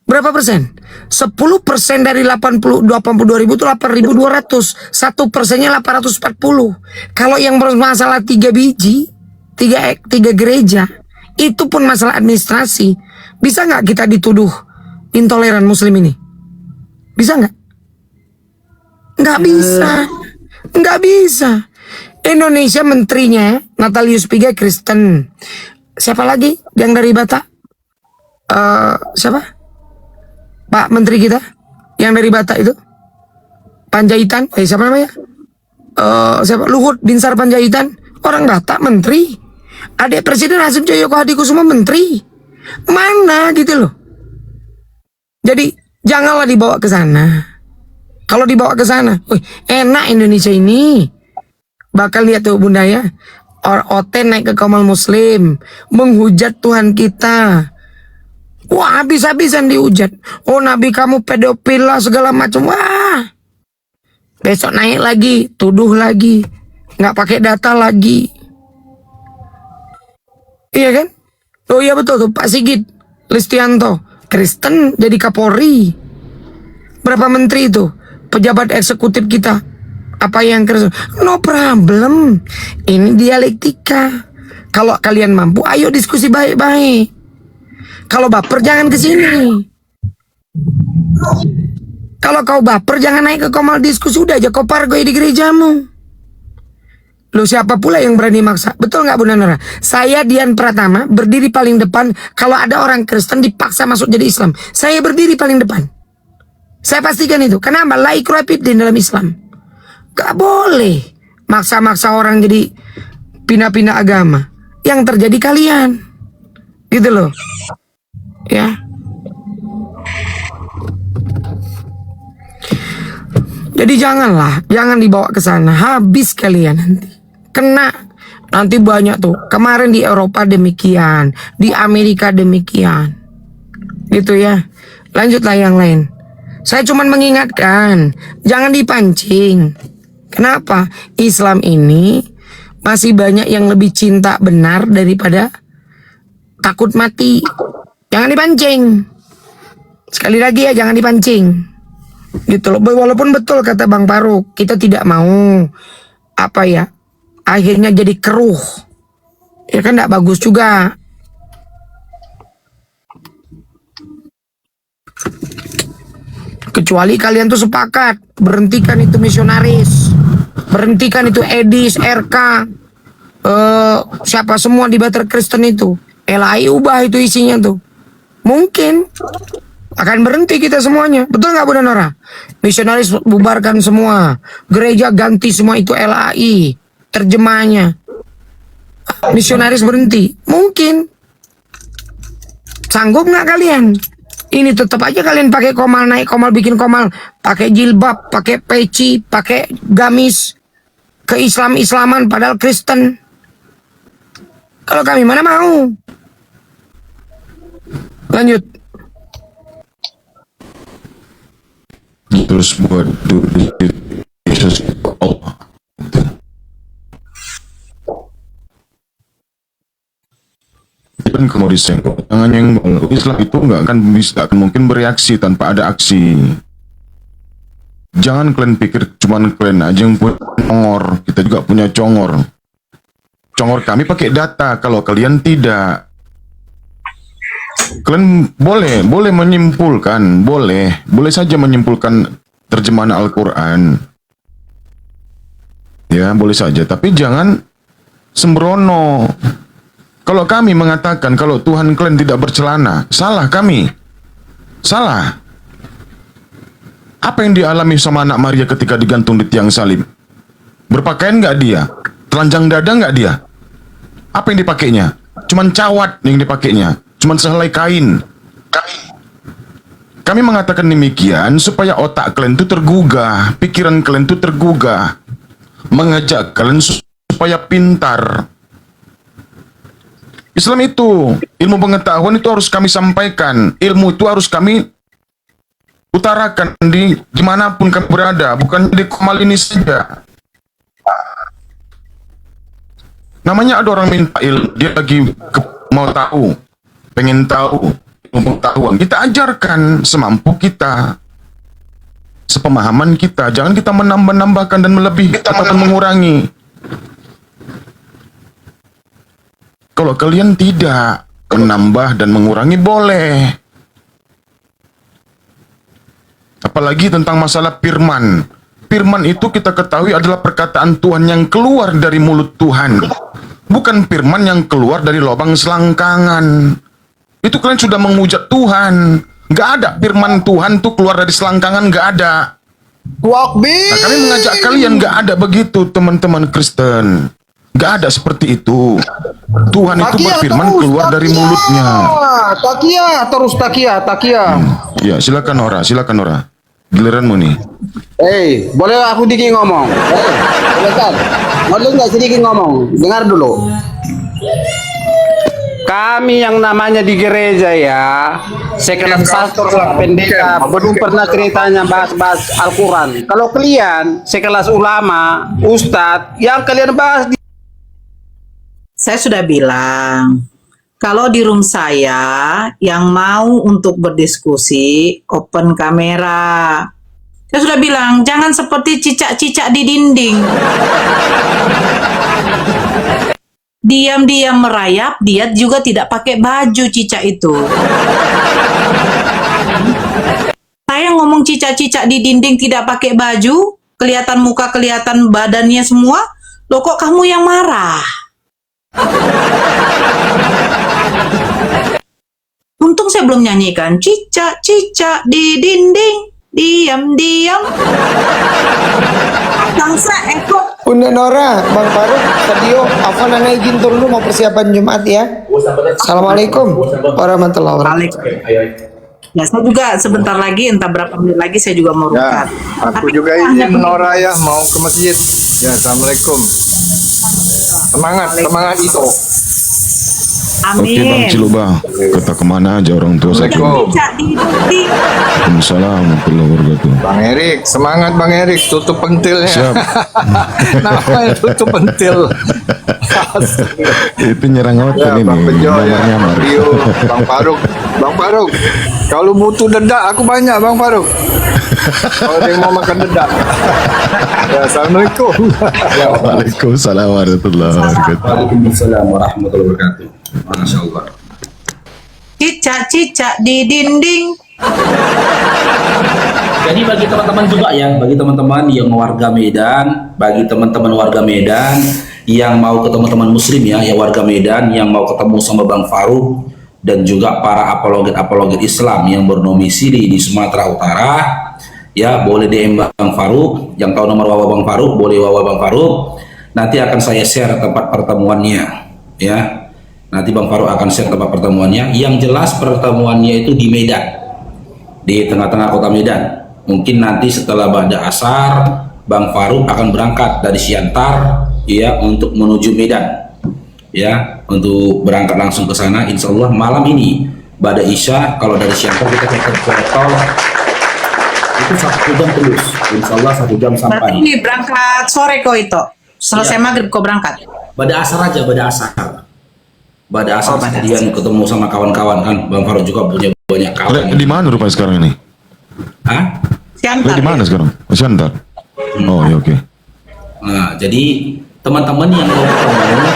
Speaker 7: Berapa persen? 10% dari 82.000 itu 8.200. 1%-nya 840. Kalau yang bermasalah 3 biji, 3 gereja, itu pun masalah administrasi. Bisa nggak kita dituduh intoleran Muslim ini? Bisa nggak? Nggak bisa. Nggak bisa. Indonesia menterinya Natalius Pigai Kristen. Siapa lagi yang dari Batak? Siapa? Pak Menteri kita yang dari Batak itu Panjaitan, siapa namanya? Siapa? Luhut Binsar Panjaitan, orang Batak, menteri. Adik Presiden Hasim Joyoko Hadikusumo menteri. Mana gitu loh. Jadi janganlah dibawa ke sana. Kalau dibawa ke sana, enak Indonesia ini. Bakal lihat tuh Bunda ya. Oten naik ke Kamal Muslim, menghujat Tuhan kita. Wah, habis-habisan dihujat. Oh, Nabi kamu pedofil lah segala macam. Wah. Besok naik lagi, tuduh lagi. Nggak pakai data lagi. Iya kan? Oh iya betul tuh, Pak Sigit Listianto, Kristen jadi Kapolri. Berapa menteri itu? Pejabat eksekutif kita. Apa yang Kristen? No problem. Ini dialektika. Kalau kalian mampu, ayo diskusi baik-baik. Kalau baper jangan ke sini. Kalau kau baper jangan naik ke Komal diskusi, udah aja kau pargoy di gerejamu. Lu siapa pula yang berani maksa? Betul nggak Bunda Nora? Saya Dian Pratama berdiri paling depan kalau ada orang Kristen dipaksa masuk jadi Islam. Saya berdiri paling depan. Saya pastikan itu. Kenapa? Laik rapidin dalam Islam. Gak boleh maksa-maksa orang jadi pindah-pindah agama. Yang terjadi kalian. Gitu loh. Ya. Jadi jangan dibawa ke sana. Habis kalian nanti. Kena. Nanti banyak tuh. Kemarin di Eropa demikian, di Amerika demikian. Gitu ya. Lanjutlah yang lain. Saya cuma mengingatkan, jangan dipancing. Kenapa? Islam ini masih banyak yang lebih cinta benar daripada takut mati. Jangan dipancing. Sekali lagi ya, jangan dipancing. Gitu loh. Walaupun betul kata Bang Faruk, kita tidak mau akhirnya jadi keruh. Ya kan tidak bagus juga. Kecuali kalian tuh sepakat berhentikan itu misionaris, berhentikan itu Edis, RK, siapa semua di Bater Kristen itu, LAI ubah itu isinya tuh. Mungkin akan berhenti kita semuanya. Betul nggak Bu Danora? Misionaris bubarkan semua, gereja ganti semua itu LAI, terjemahnya. Misionaris berhenti. Mungkin. Sanggup nggak kalian? Ini tetap aja kalian pakai komal, naik komal, bikin komal, pakai jilbab, pakai peci, pakai gamis, ke Islaman padahal Kristen. Kalau kami mana mau? Lanjut.
Speaker 1: Terus buat Yesus Allah. Kan kalau disenggol, jangan nyenggol. Islam itu nggak akan mungkin bereaksi tanpa ada aksi. Jangan kalian pikir cuman kalian aja yang punya congor, kita juga punya congor. Congor kami pakai data, kalau kalian tidak. Kalian boleh menyimpulkan, boleh saja menyimpulkan terjemahan Al-Quran. Ya, boleh saja, tapi jangan sembrono. Kalau kami mengatakan kalau Tuhan kalian tidak bercelana, salah kami. Salah. Apa yang dialami sama anak Maria ketika digantung di tiang salib? Berpakaian nggak dia? Telanjang dada nggak dia? Apa yang dipakainya? Cuman cawat yang dipakainya. Cuman sehelai kain. Kami mengatakan demikian supaya otak kalian itu tergugah, pikiran kalian itu tergugah, mengajak kalian supaya pintar. Islam itu, ilmu pengetahuan itu harus kami sampaikan. Ilmu itu harus kami utarakan dimanapun kami berada, bukan di komal ini saja. Namanya ada orang minta ilmu, dia lagi mau tahu, pengen tahu ilmu pengetahuan. Kita ajarkan semampu kita, sepemahaman kita. Jangan kita menambah-nambahkan dan melebihi atau mengurangi. Kalau kalian tidak menambah dan mengurangi, boleh. Apalagi tentang masalah firman. Firman itu kita ketahui adalah perkataan Tuhan yang keluar dari mulut Tuhan. Bukan firman yang keluar dari lubang selangkangan. Itu kalian sudah menghujat Tuhan. Gak ada firman Tuhan tuh keluar dari selangkangan, gak ada. Nah, kami mengajak kalian, gak ada begitu teman-teman Kristen. Gak ada seperti itu. Tuhan itu berfirman keluar dari mulutnya.
Speaker 10: Takia.
Speaker 1: Ya, silakan Nora. Giliranmu nih.
Speaker 10: Boleh aku dikit ngomong? Boleh nggak sedikit ngomong? Dengar dulu. Kami yang namanya di gereja ya, sekelas pastor pendeta, belum pernah ceritanya bahas Al-Quran. Kalau kalian sekelas ulama, ustadz, yang kalian bahas
Speaker 9: Saya sudah bilang, kalau di room saya yang mau untuk berdiskusi, open kamera. Saya sudah bilang, jangan seperti cicak-cicak di dinding. Diam-diam merayap, dia juga tidak pakai baju cicak itu. Saya ngomong cicak-cicak di dinding tidak pakai baju, kelihatan muka, kelihatan badannya semua, loh kok kamu yang marah? Untung saya belum nyanyikan cicak-cicak di dinding, diam-diam. Bangsa ekor
Speaker 7: Bunda Nora, Bang Faruk, Tadio, Afan, Ana izin turun dulu mau persiapan Jumat ya. Assalamualaikum warahmatullahi wabarakatuh.
Speaker 9: Ya, saya juga sebentar lagi, entah berapa menit lagi saya juga mau
Speaker 12: Ya,
Speaker 9: rukat.
Speaker 12: aku juga izin Nora ya mau ke masjid. Ya, assalamualaikum. Semangat itu.
Speaker 1: Oke Bang
Speaker 9: Amin.
Speaker 1: Ciluba, kita kemana aja orang tua saya? Waalaikumsalam warahmatullahi wabarakatuh.
Speaker 12: Bang Erik, semangat Bang Erik, tutup pentilnya.
Speaker 1: Siap.
Speaker 12: Namanya tutup pentil.
Speaker 1: Itu nyerang
Speaker 12: Ya,
Speaker 1: hotel ini.
Speaker 12: Bang Bejo ya,
Speaker 1: Nyamar-nyamar.
Speaker 12: Bang Rio, Bang Faruk, kalau butuh dedak aku banyak Bang Faruk. Kalau ada yang mau makan dedak. Ya, assalamualaikum.
Speaker 1: Waalaikumsalam warahmatullahi wabarakatuh.
Speaker 6: Waalaikumsalam warahmatullahi wabarakatuh. Masya Allah.
Speaker 9: Cicak-cicak di dinding.
Speaker 6: Jadi bagi teman-teman juga ya, bagi teman-teman yang warga Medan, bagi teman-teman warga Medan yang mau ketemu teman muslim ya, yang warga Medan yang mau ketemu sama Bang Faruk dan juga para apologet Islam yang berdomisili di Sumatera Utara, ya boleh DM Bang Faruk. Yang tahu nomor wawa Bang Faruk boleh wawa Bang Faruk. Nanti akan saya share tempat pertemuannya, ya. Nanti Bang Faruk akan share tempat pertemuannya. Yang jelas pertemuannya itu di Medan, di tengah-tengah kota Medan. Mungkin nanti setelah Ba'da Asar Bang Faruk akan berangkat dari Siantar ya untuk menuju Medan ya, untuk berangkat langsung ke sana. Insya Allah malam ini Ba'da Isya, kalau dari Siantar kita ke tol itu 1 jam terus, Insya Allah 1 jam sampai.
Speaker 9: Berarti ini berangkat sore kok itu. Selesai maghrib kok berangkat.
Speaker 6: Ba'da Asar aja, Ba'da Asar. Ba'da Asar kemudian ketemu sama kawan-kawan kan. Bang Faruk juga punya banyak kawan.
Speaker 1: Di mana rupanya sekarang ini?
Speaker 6: Hah?
Speaker 1: Di mana sekarang? Oh, Siantar. Oh, ya oke.
Speaker 6: Nah, jadi teman-teman yang mau ketemu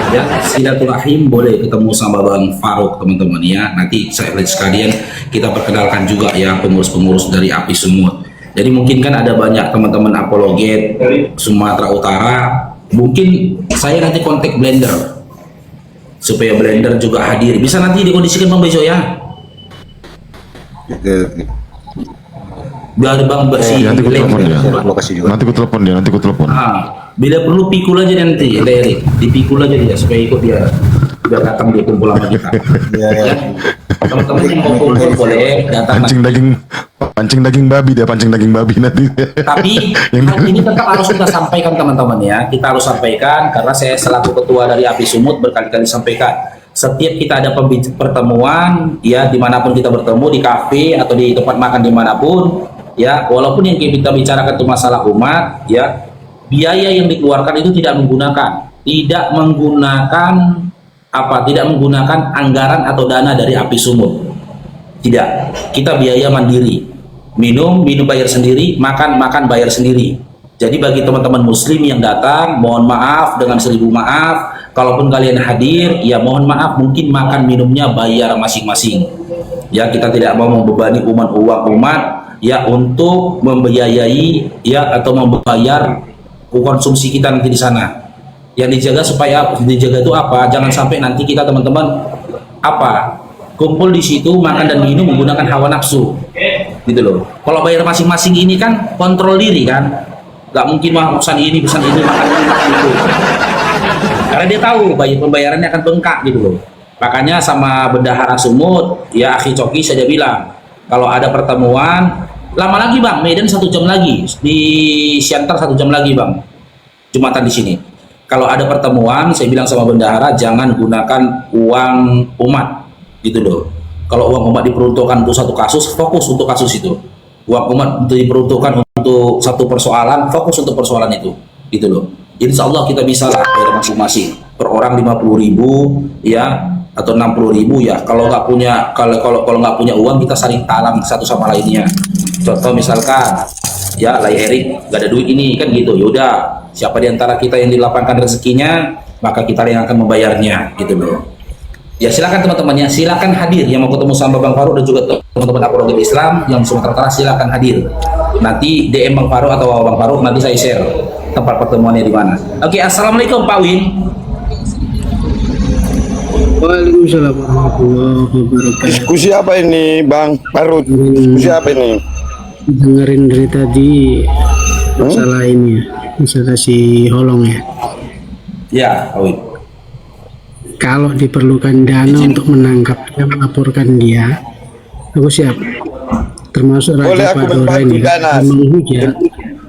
Speaker 6: ya silaturahim boleh ketemu sama Bang Faruk teman-teman ya. Nanti saya sekalian kita perkenalkan juga ya pengurus-pengurus dari Api Sumut. Jadi mungkin kan ada banyak teman-teman apologet Sumatera Utara. Mungkin saya nanti kontak Blender supaya Blender juga hadir. Bisa nanti dikondisikan Bang Bejo ya. Biar Bang
Speaker 1: Nanti aku telepon dia. Nanti aku telepon.
Speaker 6: Bila perlu pikul aja nanti, Erik. Dipikul aja dia supaya ikut dia. Biar datang dia kumpul sama kita. Ya. Teman-teman yang mau kumpul boleh datang.
Speaker 1: Pancing daging babi dia, pancing daging babi nanti.
Speaker 6: Tapi hal ini tetap harus kita sampaikan teman-teman ya. Kita harus sampaikan karena saya selaku ketua dari Api Sumut berkali-kali sampaikan. Setiap kita ada pertemuan ya, dimanapun kita bertemu, di kafe atau di tempat makan dimanapun ya, walaupun yang kita bicarakan itu masalah umat ya, biaya yang dikeluarkan itu tidak menggunakan anggaran atau dana dari Api Sumut. Tidak, kita biaya mandiri. Minum bayar sendiri, makan bayar sendiri. Jadi bagi teman-teman muslim yang datang, mohon maaf dengan 1000 maaf. Kalaupun kalian hadir, ya mohon maaf mungkin makan minumnya bayar masing-masing. Ya, kita tidak mau membebani umat ya untuk membiayai ya atau membayar konsumsi kita nanti di sana. Yang dijaga supaya dijaga itu apa? Jangan sampai nanti kita teman-teman kumpul di situ makan dan minum menggunakan hawa nafsu, gitu loh. Kalau bayar masing-masing ini kan kontrol diri kan, nggak mungkin pesan ini makan itu. Karena dia tahu pembayarannya akan bengkak gitu loh. Makanya sama Bendahara Sumut ya Akhi Coki saja bilang kalau ada pertemuan lama lagi Bang, Medan 1 jam lagi, di Siantar 1 jam lagi Bang, Jumatan di sini. Kalau ada pertemuan saya bilang sama Bendahara jangan gunakan uang umat gitu loh. Kalau uang umat diperuntukkan untuk satu kasus, fokus untuk kasus itu. Uang umat diperuntukkan untuk satu persoalan, fokus untuk persoalan itu gitu loh. Insya Allah kita bisa lah bayar masing-masing per orang 50.000 ya atau 60.000 ya. Kalau nggak punya nggak punya uang kita saling talang satu sama lainnya. Contoh misalkan ya Lai Erik nggak ada duit ini kan gitu. Yaudah siapa di antara kita yang dilapangkan rezekinya maka kita yang akan membayarnya gitu loh. Ya silakan teman-teman ya, silakan hadir yang mau ketemu sama Bang Faruk dan juga teman-teman apologet Islam yang Sumatera Utara silakan hadir. Nanti DM Bang Faruk atau Bang Faruk nanti saya share tempat pertemuannya di mana. Oke, assalamualaikum Pak Win.
Speaker 15: Waalaikumsalam warahmatullahi wabarakatuh.
Speaker 16: Diskusi apa ini Bang Faruk? Diskusi apa ini?
Speaker 15: Dengerin dari tadi masalah ini ya, masalah si Holong ya.
Speaker 6: Ya, Awit.
Speaker 15: Kalau diperlukan dana untuk menangkap dan melaporkan dia, aku siap. Termasuk
Speaker 12: Boleh
Speaker 15: Raja
Speaker 12: aku
Speaker 15: Padora
Speaker 12: membantu
Speaker 15: ini
Speaker 12: dana
Speaker 15: menghujat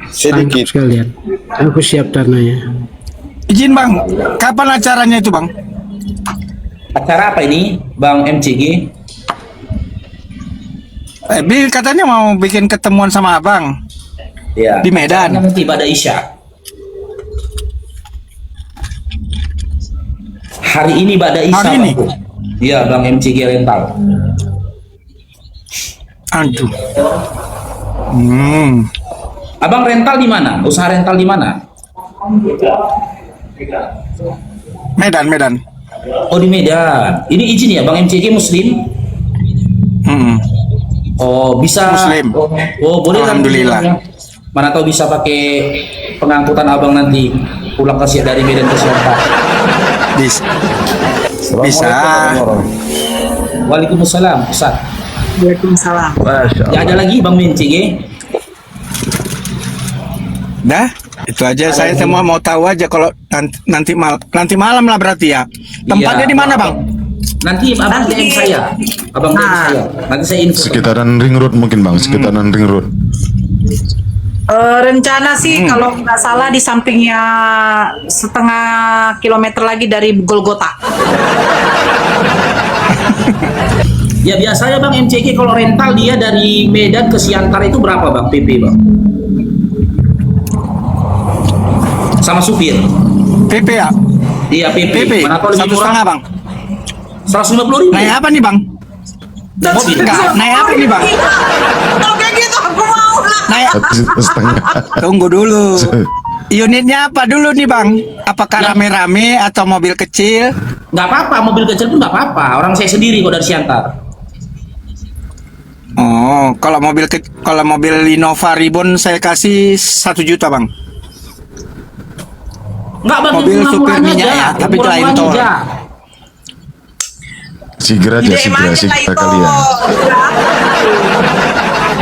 Speaker 12: sedikit.
Speaker 15: tangkap sekalian. Aku siap dananya.
Speaker 10: Izin bang, kapan acaranya itu bang?
Speaker 6: Acara apa ini, Bang MCG?
Speaker 10: Bil katanya mau bikin ketemuan sama abang
Speaker 6: Ya.
Speaker 10: di Medan.
Speaker 6: Nanti pada Isya. Hari ini pada Isya.
Speaker 10: Hari ini?
Speaker 6: Bang. Iya, Bang MCG rental.
Speaker 10: Aduh.
Speaker 6: Abang rental di mana? Usaha rental di mana?
Speaker 10: Medan.
Speaker 6: Oh, di Medan. Ini izin ya, Bang MCG Muslim? Oh, bisa.
Speaker 10: Muslim.
Speaker 6: Oh, boleh kan?
Speaker 10: Alhamdulillah.
Speaker 6: Mana tahu bisa pakai pengangkutan abang nanti pulang ke dari Medan ke Siantar.
Speaker 10: Bisa.
Speaker 6: Waalaikumsalam, Ustaz.
Speaker 9: Waalaikumsalam.
Speaker 6: Ya, ada lagi Bang MCG?
Speaker 10: Dah, itu aja. Saya semua mau tahu aja kalau nanti malam lah berarti ya. Tempatnya
Speaker 6: Iya.
Speaker 10: di mana bang?
Speaker 6: Nanti abang DM saya. Abang DM saya. Nanti saya info.
Speaker 1: Sekitaran ring road mungkin bang, sekitaran ring road.
Speaker 9: Rencana sih kalau nggak salah di sampingnya setengah kilometer lagi dari Golgota.
Speaker 6: Ya biasanya Bang MCG kalau rental dia dari Medan ke Siantar itu berapa Bang PP Bang? Sama supir.
Speaker 10: PP ya?
Speaker 6: Iya PP. Mana tahu lebih murah?
Speaker 10: 1,5 bang.
Speaker 6: 150.000.
Speaker 10: Naik apa nih bang? Enggak, naik apa nih bang?
Speaker 9: Oke gitu, aku mau lah.
Speaker 10: Naik. Tunggu dulu. Unitnya apa dulu nih bang? Apakah rame-rame atau mobil kecil?
Speaker 6: Nggak apa-apa, mobil kecil pun nggak apa-apa. Orang saya sendiri kok dari Siantar.
Speaker 10: Oh, kalau mobil Innova Ribbon saya kasih 1 juta bang.
Speaker 6: Nggak bang,
Speaker 10: Mobil
Speaker 6: yang
Speaker 10: supir
Speaker 6: murah-murahnya
Speaker 10: minyak
Speaker 6: aja.
Speaker 10: ya, tapi
Speaker 6: Yang
Speaker 10: lain
Speaker 6: murah-murahnya
Speaker 10: tol.
Speaker 6: aja.
Speaker 1: Sigera aja, sigera kalian.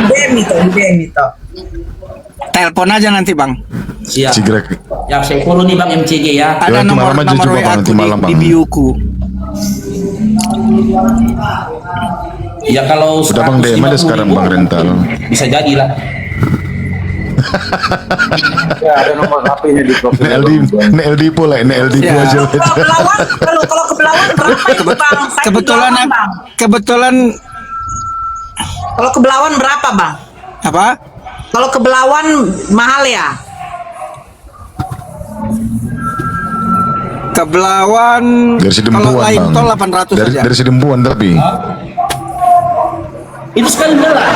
Speaker 9: Dem itu.
Speaker 10: Telepon aja nanti bang.
Speaker 6: Siap.
Speaker 1: Sigera.
Speaker 6: Ya saya follow nih Bang MCG ya.
Speaker 10: Ada
Speaker 1: nanti
Speaker 10: nomor
Speaker 1: malam aja
Speaker 10: nomor
Speaker 1: coba,
Speaker 10: WA
Speaker 1: Bang,
Speaker 10: aku
Speaker 1: nanti malam,
Speaker 10: di
Speaker 1: Bang.
Speaker 10: bioku.
Speaker 6: Ya kalau
Speaker 1: Udah bang DM aja
Speaker 6: 150.000
Speaker 1: sekarang bang rental.
Speaker 6: bisa jadi lah.
Speaker 12: Ya, ada nomor HP-nya di profil.
Speaker 1: NLD pula, NLD
Speaker 10: Ya.
Speaker 1: aja.
Speaker 9: Kalau ke Belawan berapa itu bang? Saya
Speaker 10: Kebetulan
Speaker 9: ke Belawan, bang.
Speaker 10: kebetulan
Speaker 9: Kalau ke Belawan berapa bang?
Speaker 10: apa?
Speaker 9: Kalau ke Belawan mahal ya?
Speaker 10: Ke Belawan
Speaker 1: Dari
Speaker 10: kalau
Speaker 1: Sidempuan
Speaker 10: lain
Speaker 1: bang.
Speaker 10: tol 800
Speaker 1: dari,
Speaker 10: aja.
Speaker 1: dari Sidempuan tapi.
Speaker 6: Itu sekali belah.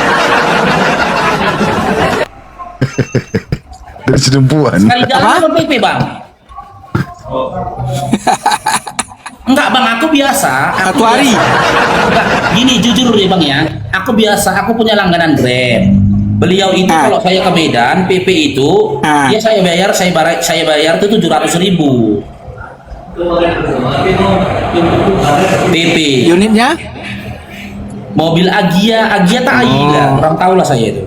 Speaker 1: Dari Sidempuan.
Speaker 6: Sekali jalan sama PP Bang. Enggak Bang, aku biasa.
Speaker 10: Satu hari.
Speaker 6: Enggak, gini jujur deh Bang ya. Aku biasa, aku punya langganan Grab. Beliau itu kalau saya ke Medan, PP itu, dia saya bayar itu 700.000. PP.
Speaker 10: Unitnya?
Speaker 6: Mobil Agia tak Aida. Orang tahu lah saya itu.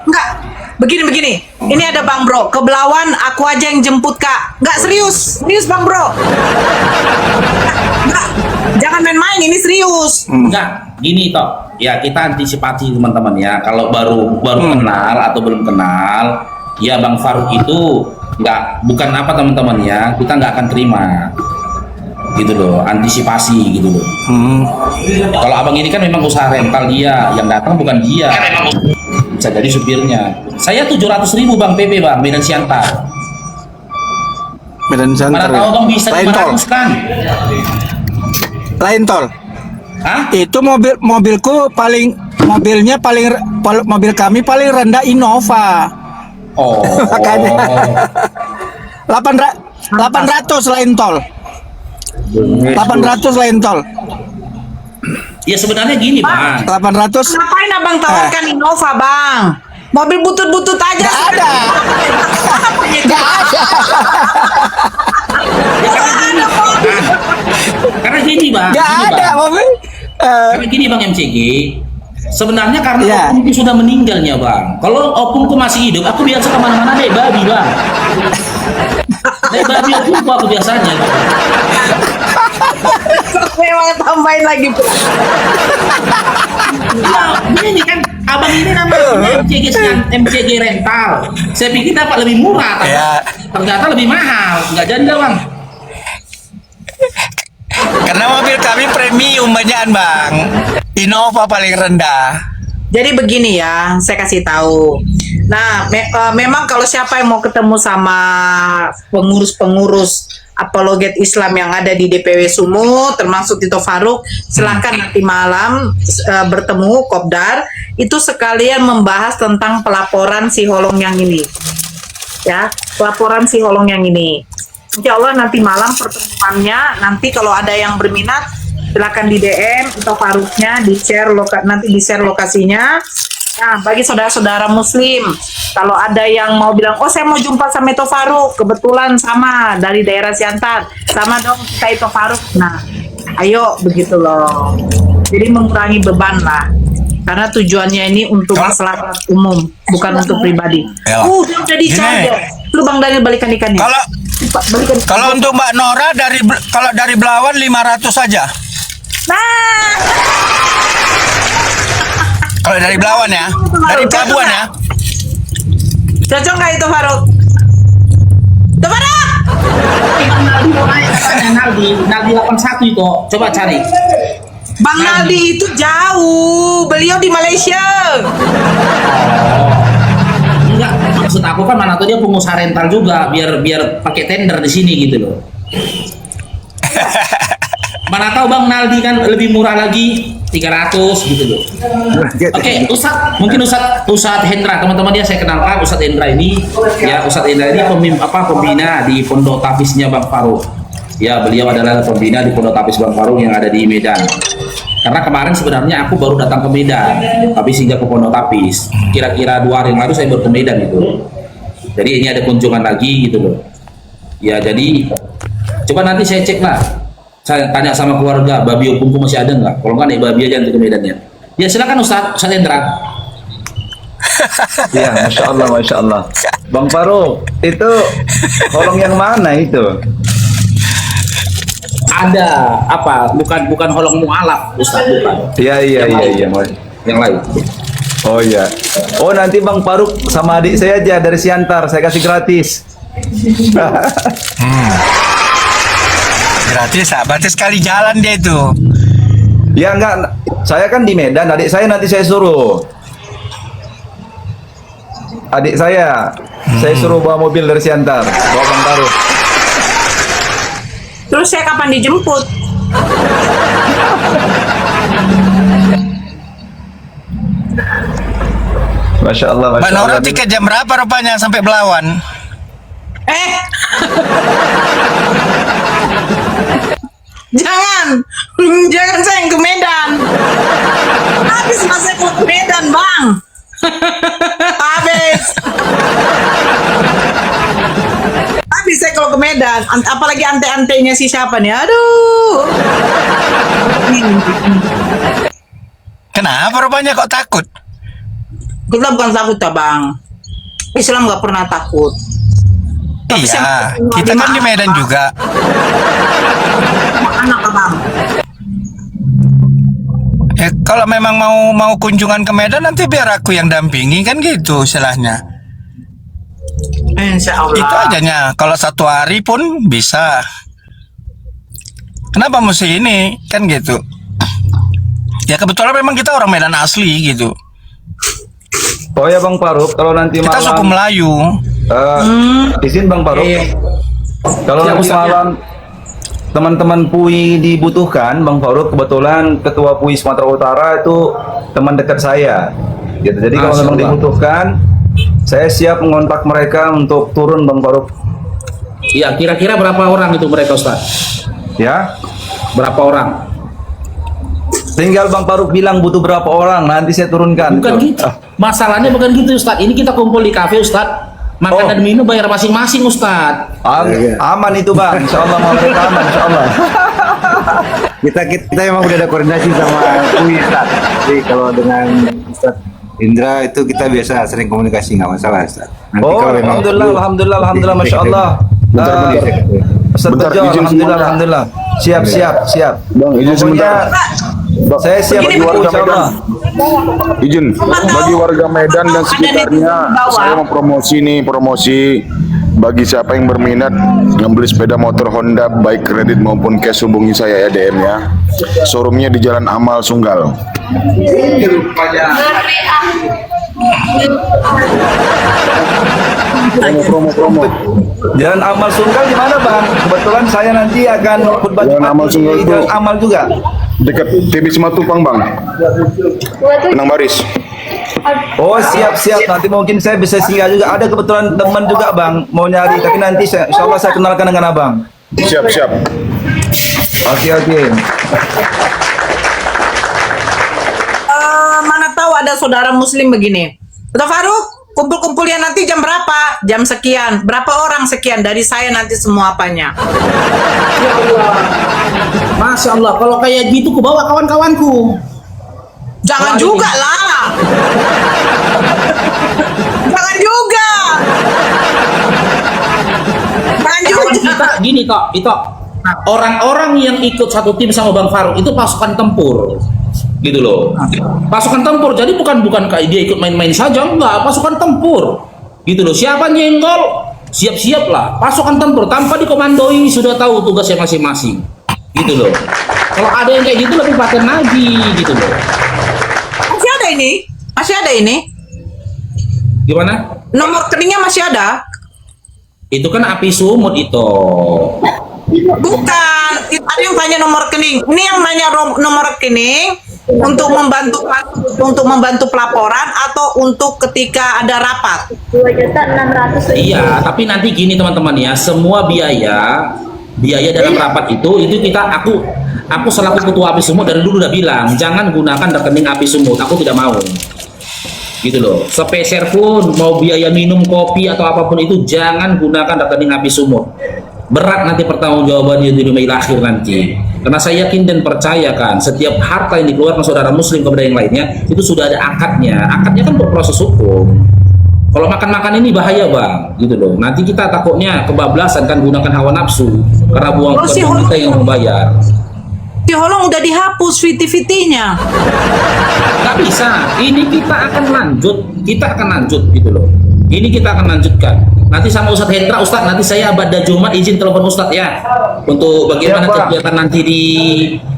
Speaker 9: Enggak. Begini. Ini ada Bang Bro. Ke Belawan aku aja yang jemput Kak. Enggak serius. Serius Bang Bro. Enggak. Jangan main-main, ini serius.
Speaker 6: Enggak, gini toh. Ya kita antisipasi teman-teman ya. Kalau baru kenal atau belum kenal, ya Bang Faruk itu bukan apa teman-teman ya. Kita nggak akan terima. Gitu loh, antisipasi gitu loh. Kalau abang ini kan memang usaha rental dia, yang datang bukan dia. Bisa jadi supirnya. Saya 700.000 Bang PP Bang, Medan Siantar.
Speaker 10: Medan Siantar.
Speaker 6: Mana tahu Bang bisa
Speaker 10: Lain tol.
Speaker 6: 500 kan?
Speaker 10: Lain tol.
Speaker 6: Hah?
Speaker 10: Itu mobil kami paling rendah Innova.
Speaker 6: Oh.
Speaker 10: Makanya 800 lain tol. 800 lain tol.
Speaker 6: Ya sebenarnya gini Bang.
Speaker 10: 800.
Speaker 9: Ngapain abang tawarkan Innova Bang? Mobil butut-butut aja.
Speaker 10: Gak ada. Gak ada.
Speaker 6: Karena gini Bang.
Speaker 10: Gak
Speaker 6: Gini,
Speaker 10: ada
Speaker 6: Bang.
Speaker 10: mobil.
Speaker 6: Karena gini Bang MCG, Sebenarnya karena
Speaker 10: Ya.
Speaker 6: opungku sudah meninggalnya bang. Kalau opungku masih hidup, aku biasa kemana-mana naik babi bang. Naik babi opungku aku biasanya.
Speaker 9: Memang tambahin lagi.
Speaker 6: Ya, ini kan abang ini namanya MCG rental. Saya pikir dapat lebih murah, tapi ternyata lebih mahal. Nggak jadi dah bang.
Speaker 10: Karena mobil kami premium banyakan bang, Innova paling rendah.
Speaker 9: Jadi begini ya, saya kasih tahu. Nah, memang kalau siapa yang mau ketemu sama pengurus-pengurus apologet Islam yang ada di DPW Sumut, termasuk Tito Faruk, silahkan nanti malam bertemu Kopdar, itu sekalian membahas tentang pelaporan si Holong yang ini. Ya, pelaporan si Holong yang ini. Insya Allah nanti malam pertemuannya, nanti kalau ada yang berminat, silakan di DM Tito Faruknya, di-share nanti di-share lokasinya. Nah, bagi saudara-saudara muslim, kalau ada yang mau bilang, oh saya mau jumpa sama Tito Faruk, kebetulan sama dari daerah Siantar, sama dong kita Tito Faruk. Nah, ayo begitu loh. Jadi mengurangi beban lah. Karena tujuannya ini untuk masyarakat umum, bukan untuk pribadi. Udah dicajar. Lu Bang Daniel balikan ikannya.
Speaker 10: Kalau untuk Mbak Nora dari Belawan 500 saja.
Speaker 9: Nah.
Speaker 10: Kalau dari Belawan ya, dari pelabuhan ya.
Speaker 9: Cocok nggak itu Faruk? Itu Faruk!
Speaker 6: Naldi 81 itu, coba cari.
Speaker 9: Bang Naldi itu jauh, beliau di Malaysia.
Speaker 6: Enggak, maksud aku kan mana tuh dia pengusaha rental juga, biar pakai tender di sini gitu loh. Mana tahu Bang Naldi kan lebih murah lagi 300 gitu loh. Oke, mungkin Ustadz Hendra, teman-teman dia saya kenalkan Ustadz Hendra ini ya, Ustadz Hendra ini pembina di Pondok Tapisnya Bang Faruk. Ya, beliau adalah pembina di Pondok Tapis Bang Faruk yang ada di Medan. Karena kemarin sebenarnya aku baru datang ke Medan, tapi singgah ke Pondok Tapis. Kira-kira 2 hari yang lalu saya baru ke Medan gitu. Jadi ini ada kunjungan lagi gitu loh. Ya, jadi coba nanti saya cek lah. Saya tanya sama keluarga, babi opungku masih ada nggak? Kalau nggak naik babi aja untuk ke Medan ya. Ya silakan Ustadz Hendra.
Speaker 16: Ya, Masya Allah. Bang Faruk, itu holong yang mana itu?
Speaker 6: Ada apa? Bukan holong mualaf, Ustadz, bukan.
Speaker 16: Iya.
Speaker 6: Yang lain.
Speaker 16: Oh iya. Oh nanti Bang Faruk sama adik saya aja dari Siantar, saya kasih gratis.
Speaker 10: Gratis, berarti sekali jalan dia itu.
Speaker 16: Ya enggak, saya kan di Medan, adik saya nanti saya suruh. Adik saya suruh bawa mobil dari Siantar, bawa Bang Faruk.
Speaker 9: Terus saya kapan dijemput?
Speaker 16: Masya Allah.
Speaker 10: Mbak Nora tiket jam berapa rupanya sampai Belawan?
Speaker 9: Jangan saya yang ke Medan. Habis masa ke Medan Bang. Habis saya kalau ke Medan, apalagi ante-antenya si siapa nih, aduh.
Speaker 10: Kenapa rupanya kok takut?
Speaker 9: Kita bukan takut ya Bang, Islam nggak pernah takut.
Speaker 10: Iya, kita kan di Medan juga.
Speaker 9: Anak Abang.
Speaker 10: Kalau memang mau kunjungan ke Medan nanti biar aku yang dampingi kan gitu istilahnya.
Speaker 9: Insya Allah.
Speaker 10: Itu ajanya. Kalau 1 hari pun bisa. Kenapa mesti ini kan gitu? Ya kebetulan memang kita orang Medan asli gitu.
Speaker 16: Oh ya Bang Faruk, kalau nanti
Speaker 10: kita
Speaker 16: malam
Speaker 10: suku Melayu.
Speaker 16: Izin Bang Faruk. Kalau
Speaker 10: Ya,
Speaker 16: nanti
Speaker 10: Ustaz,
Speaker 16: malam teman-teman PUI dibutuhkan, Bang Faruk kebetulan ketua PUI Sumatera Utara itu teman dekat saya. Gitu. Jadi kalau memang dibutuhkan, saya siap mengontak mereka untuk turun Bang Faruk.
Speaker 6: Iya, kira-kira berapa orang itu mereka Ustaz?
Speaker 16: Ya,
Speaker 6: berapa orang?
Speaker 16: Tinggal Bang Faruk bilang butuh berapa orang, nanti saya turunkan.
Speaker 6: Bukan gitu. Masalahnya bukan gitu Ustaz. Ini kita kumpul di kafe Ustaz. Makan dan minum bayar masing-masing Ustaz.
Speaker 16: Aman itu Bang, insya Allah mau aman, insya Allah.
Speaker 12: kita memang udah ada koordinasi sama Ustaz. Jadi kalau dengan Ustaz Indra itu kita biasa sering komunikasi, nggak masalah Ustaz. Nanti
Speaker 16: Oh,
Speaker 12: kalau memang
Speaker 16: alhamdulillah, masya Allah. Ustaz Bejo, alhamdulillah. Siap.
Speaker 1: Bang, izin sebentar.
Speaker 16: Saya siap
Speaker 1: Bagi warga Medan, izin bagi warga Medan dan sekitarnya, saya mau promosi bagi siapa yang berminat membeli sepeda motor Honda baik kredit maupun cash, hubungi saya ya, DM ya. Showroomnya di Jalan Amal Sunggal. Promo.
Speaker 16: Jalan Amal Sunggal di mana, Bang? Kebetulan saya nanti akan khutbah
Speaker 1: Jalan Amal Sunggal
Speaker 16: di
Speaker 1: itu
Speaker 16: Jalan Amal juga.
Speaker 1: dekat TB Simatupang, Bang. Penang Baris.
Speaker 16: Oh, siap. Nanti mungkin saya bisa singgah juga. Ada kebetulan teman juga, Bang, mau nyari, tapi nanti insya Allah saya kenalkan dengan Abang.
Speaker 1: Siap.
Speaker 16: Oke.
Speaker 9: Mana tahu ada saudara muslim begini. Ustaz Faruk, kumpul-kumpulnya nanti jam berapa? Jam sekian. Berapa orang sekian? Dari saya nanti semua apanya.
Speaker 6: Ya Allah. Masya Allah, kalau kayak gitu ku bawa kawan-kawanku.
Speaker 9: Jangan juga lah. Jangan juga.
Speaker 6: Kita gini kok, itu orang-orang yang ikut satu tim sama Bang Faruk itu pasukan tempur, gitu loh. Pasukan tempur, jadi bukan kayak dia ikut main-main saja, enggak, pasukan tempur, gitu loh. Siapa nyenggol, siap-siap lah. Pasukan tempur tanpa dikomandoi sudah tahu tugasnya masing-masing, gitu loh. Kalau ada yang kayak gitu lebih paten lagi, gitu loh.
Speaker 9: Masih ada ini.
Speaker 6: Gimana?
Speaker 9: Nomor rekeningnya masih ada.
Speaker 6: Itu kan api sumut itu.
Speaker 9: Bukan, ada yang tanya nomor rekening. Ini yang nanya nomor rekening untuk membantu pelaporan atau untuk ketika ada rapat.
Speaker 11: 2.600.000.
Speaker 6: Iya, tapi nanti gini teman-teman ya, semua biaya dalam rapat itu aku selaku ketua api sumut dari dulu udah bilang jangan gunakan rekening api sumut, aku tidak mau, gitu loh. Sepeser pun mau biaya minum kopi atau apapun itu jangan gunakan rekening api sumut. Berat nanti pertanggungjawabannya di dunia akhir nanti. Karena saya yakin dan percaya kan setiap harta yang dikeluarkan saudara muslim kepada yang lainnya itu sudah ada akadnya. Akadnya kan untuk proses hukum. Kalau makan-makan ini bahaya, Bang, gitu loh. Nanti kita takutnya kebablasan kan gunakan hawa nafsu karena buang kita yang membayar.
Speaker 9: Holong udah dihapus VT-VT-nya.
Speaker 6: Nggak bisa. Ini kita akan lanjut gitu loh. Ini kita akan lanjutkan. Nanti sama Ustadz Hendra, Ustadz nanti saya pada Jumat izin telepon Ustadz ya untuk bagaimana kegiatan nanti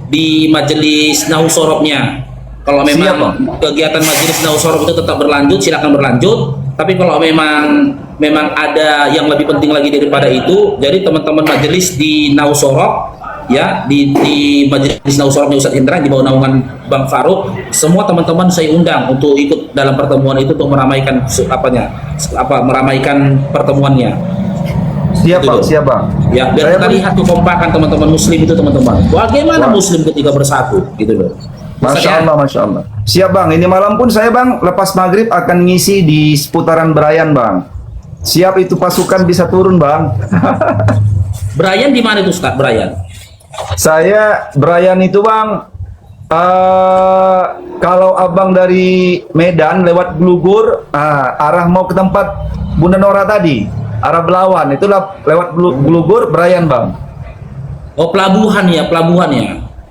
Speaker 6: di majelis Nausorobnya. Kalau memang kegiatan majelis Nausorob itu tetap berlanjut, silakan berlanjut. Tapi kalau memang ada yang lebih penting lagi daripada itu, jadi teman-teman majelis di Nausorob ya di majelis Nausorobnya Ustadz Hendra di bawah naungan Bang Faruk, semua teman-teman saya undang untuk ikut dalam pertemuan itu untuk meramaikan meramaikan pertemuannya.
Speaker 16: Siap, Bang, siap, Bang.
Speaker 6: Ya, biar kita lihat kekompakan teman-teman muslim itu, teman-teman. Bagaimana muslim ketika bersatu, gitu loh.
Speaker 16: Masya Allah. Siap, Bang. Ini malam pun saya, Bang, lepas maghrib akan ngisi di seputaran Brayan, Bang. Siap itu pasukan bisa turun, Bang.
Speaker 6: Brayan di mana itu, Ustaz? Brayan?
Speaker 16: Saya Brayan itu, Bang, kalau abang dari Medan lewat Blugur, arah mau ke tempat Bunda Nora tadi, arah Belawan, itulah lewat Blugur, Brayan, Bang.
Speaker 6: Oh, pelabuhan ya.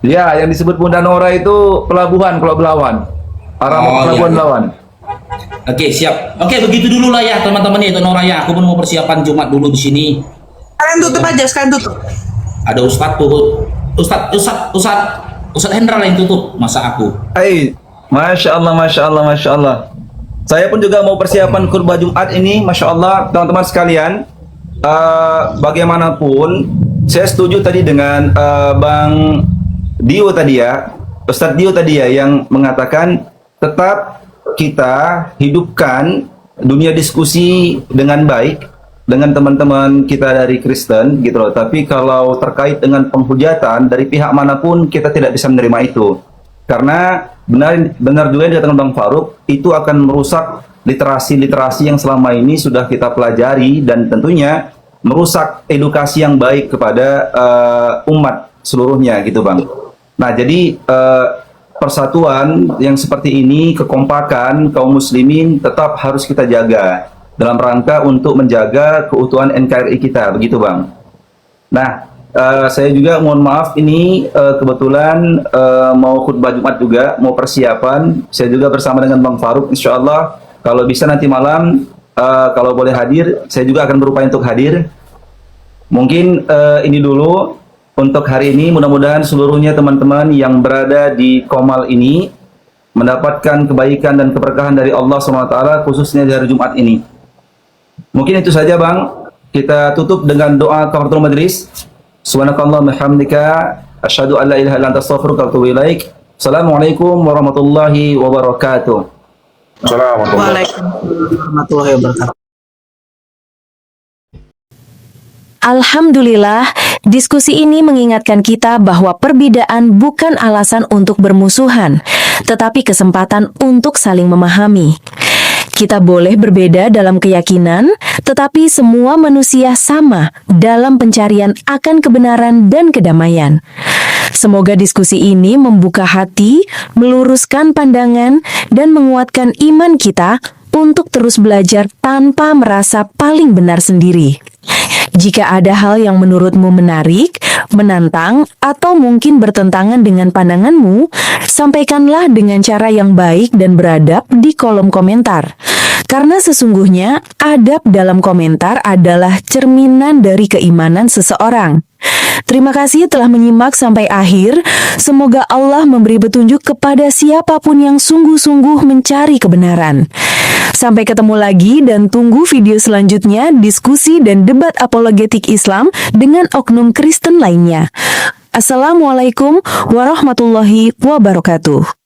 Speaker 16: Ya, yang disebut Bunda Nora itu pelabuhan kalau Belawan, arah mau pelabuhan
Speaker 6: iya.
Speaker 16: Belawan.
Speaker 6: Oke, siap. Oke, begitu dulu lah ya teman-teman ya, itu Nora ya. Aku pun mau persiapan Jumat dulu di sini.
Speaker 9: Kalian tutup aja, sekalian tutup.
Speaker 6: Ada Ustadz tuh, Ustadz Hendra lah yang tutup, masa aku.
Speaker 16: Masya Allah. Saya pun juga mau persiapan khutbah Jumat ini, Masya Allah, teman-teman sekalian. Bagaimanapun, saya setuju tadi dengan Bang Dio tadi ya, Ustadz Dio tadi ya, yang mengatakan tetap kita hidupkan dunia diskusi dengan baik dengan teman-teman kita dari Kristen gitu loh. Tapi kalau terkait dengan penghujatan dari pihak manapun kita tidak bisa menerima itu. Karena benar juga yang dikatakan Bang Faruk, itu akan merusak literasi yang selama ini sudah kita pelajari dan tentunya merusak edukasi yang baik kepada umat seluruhnya gitu Bang. Nah, jadi persatuan yang seperti ini, kekompakan kaum muslimin tetap harus kita jaga dalam rangka untuk menjaga keutuhan NKRI kita, begitu Bang. Nah, saya juga mohon maaf ini kebetulan mau khutbah Jumat juga, mau persiapan. Saya juga bersama dengan Bang Faruk, insya Allah kalau bisa nanti malam kalau boleh hadir, saya juga akan berupaya untuk hadir. Mungkin ini dulu untuk hari ini. Mudah-mudahan seluruhnya teman-teman yang berada di Komal ini mendapatkan kebaikan dan keberkahan dari Allah SWT, khususnya di hari Jumat ini. Mungkin itu saja Bang. Kita tutup dengan doa kafaratul majlis. Subhanakallahumma hamdika asyhadu an la ilaha illa anta astaghfiruka wa atubu ilaik. Assalamualaikum warahmatullahi wabarakatuh.
Speaker 9: Waalaikumsalam warahmatullahi wabarakatuh.
Speaker 4: Alhamdulillah, diskusi ini mengingatkan kita bahwa perbedaan bukan alasan untuk bermusuhan, tetapi kesempatan untuk saling memahami. Kita boleh berbeda dalam keyakinan, tetapi semua manusia sama dalam pencarian akan kebenaran dan kedamaian. Semoga diskusi ini membuka hati, meluruskan pandangan, dan menguatkan iman kita untuk terus belajar tanpa merasa paling benar sendiri. Jika ada hal yang menurutmu menarik, menantang, atau mungkin bertentangan dengan pandanganmu, sampaikanlah dengan cara yang baik dan beradab di kolom komentar. Karena sesungguhnya adab dalam komentar adalah cerminan dari keimanan seseorang. Terima kasih telah menyimak sampai akhir. Semoga Allah memberi petunjuk kepada siapapun yang sungguh-sungguh mencari kebenaran. Sampai ketemu lagi dan tunggu video selanjutnya diskusi dan debat apologetik Islam dengan oknum Kristen lainnya. Assalamualaikum warahmatullahi wabarakatuh.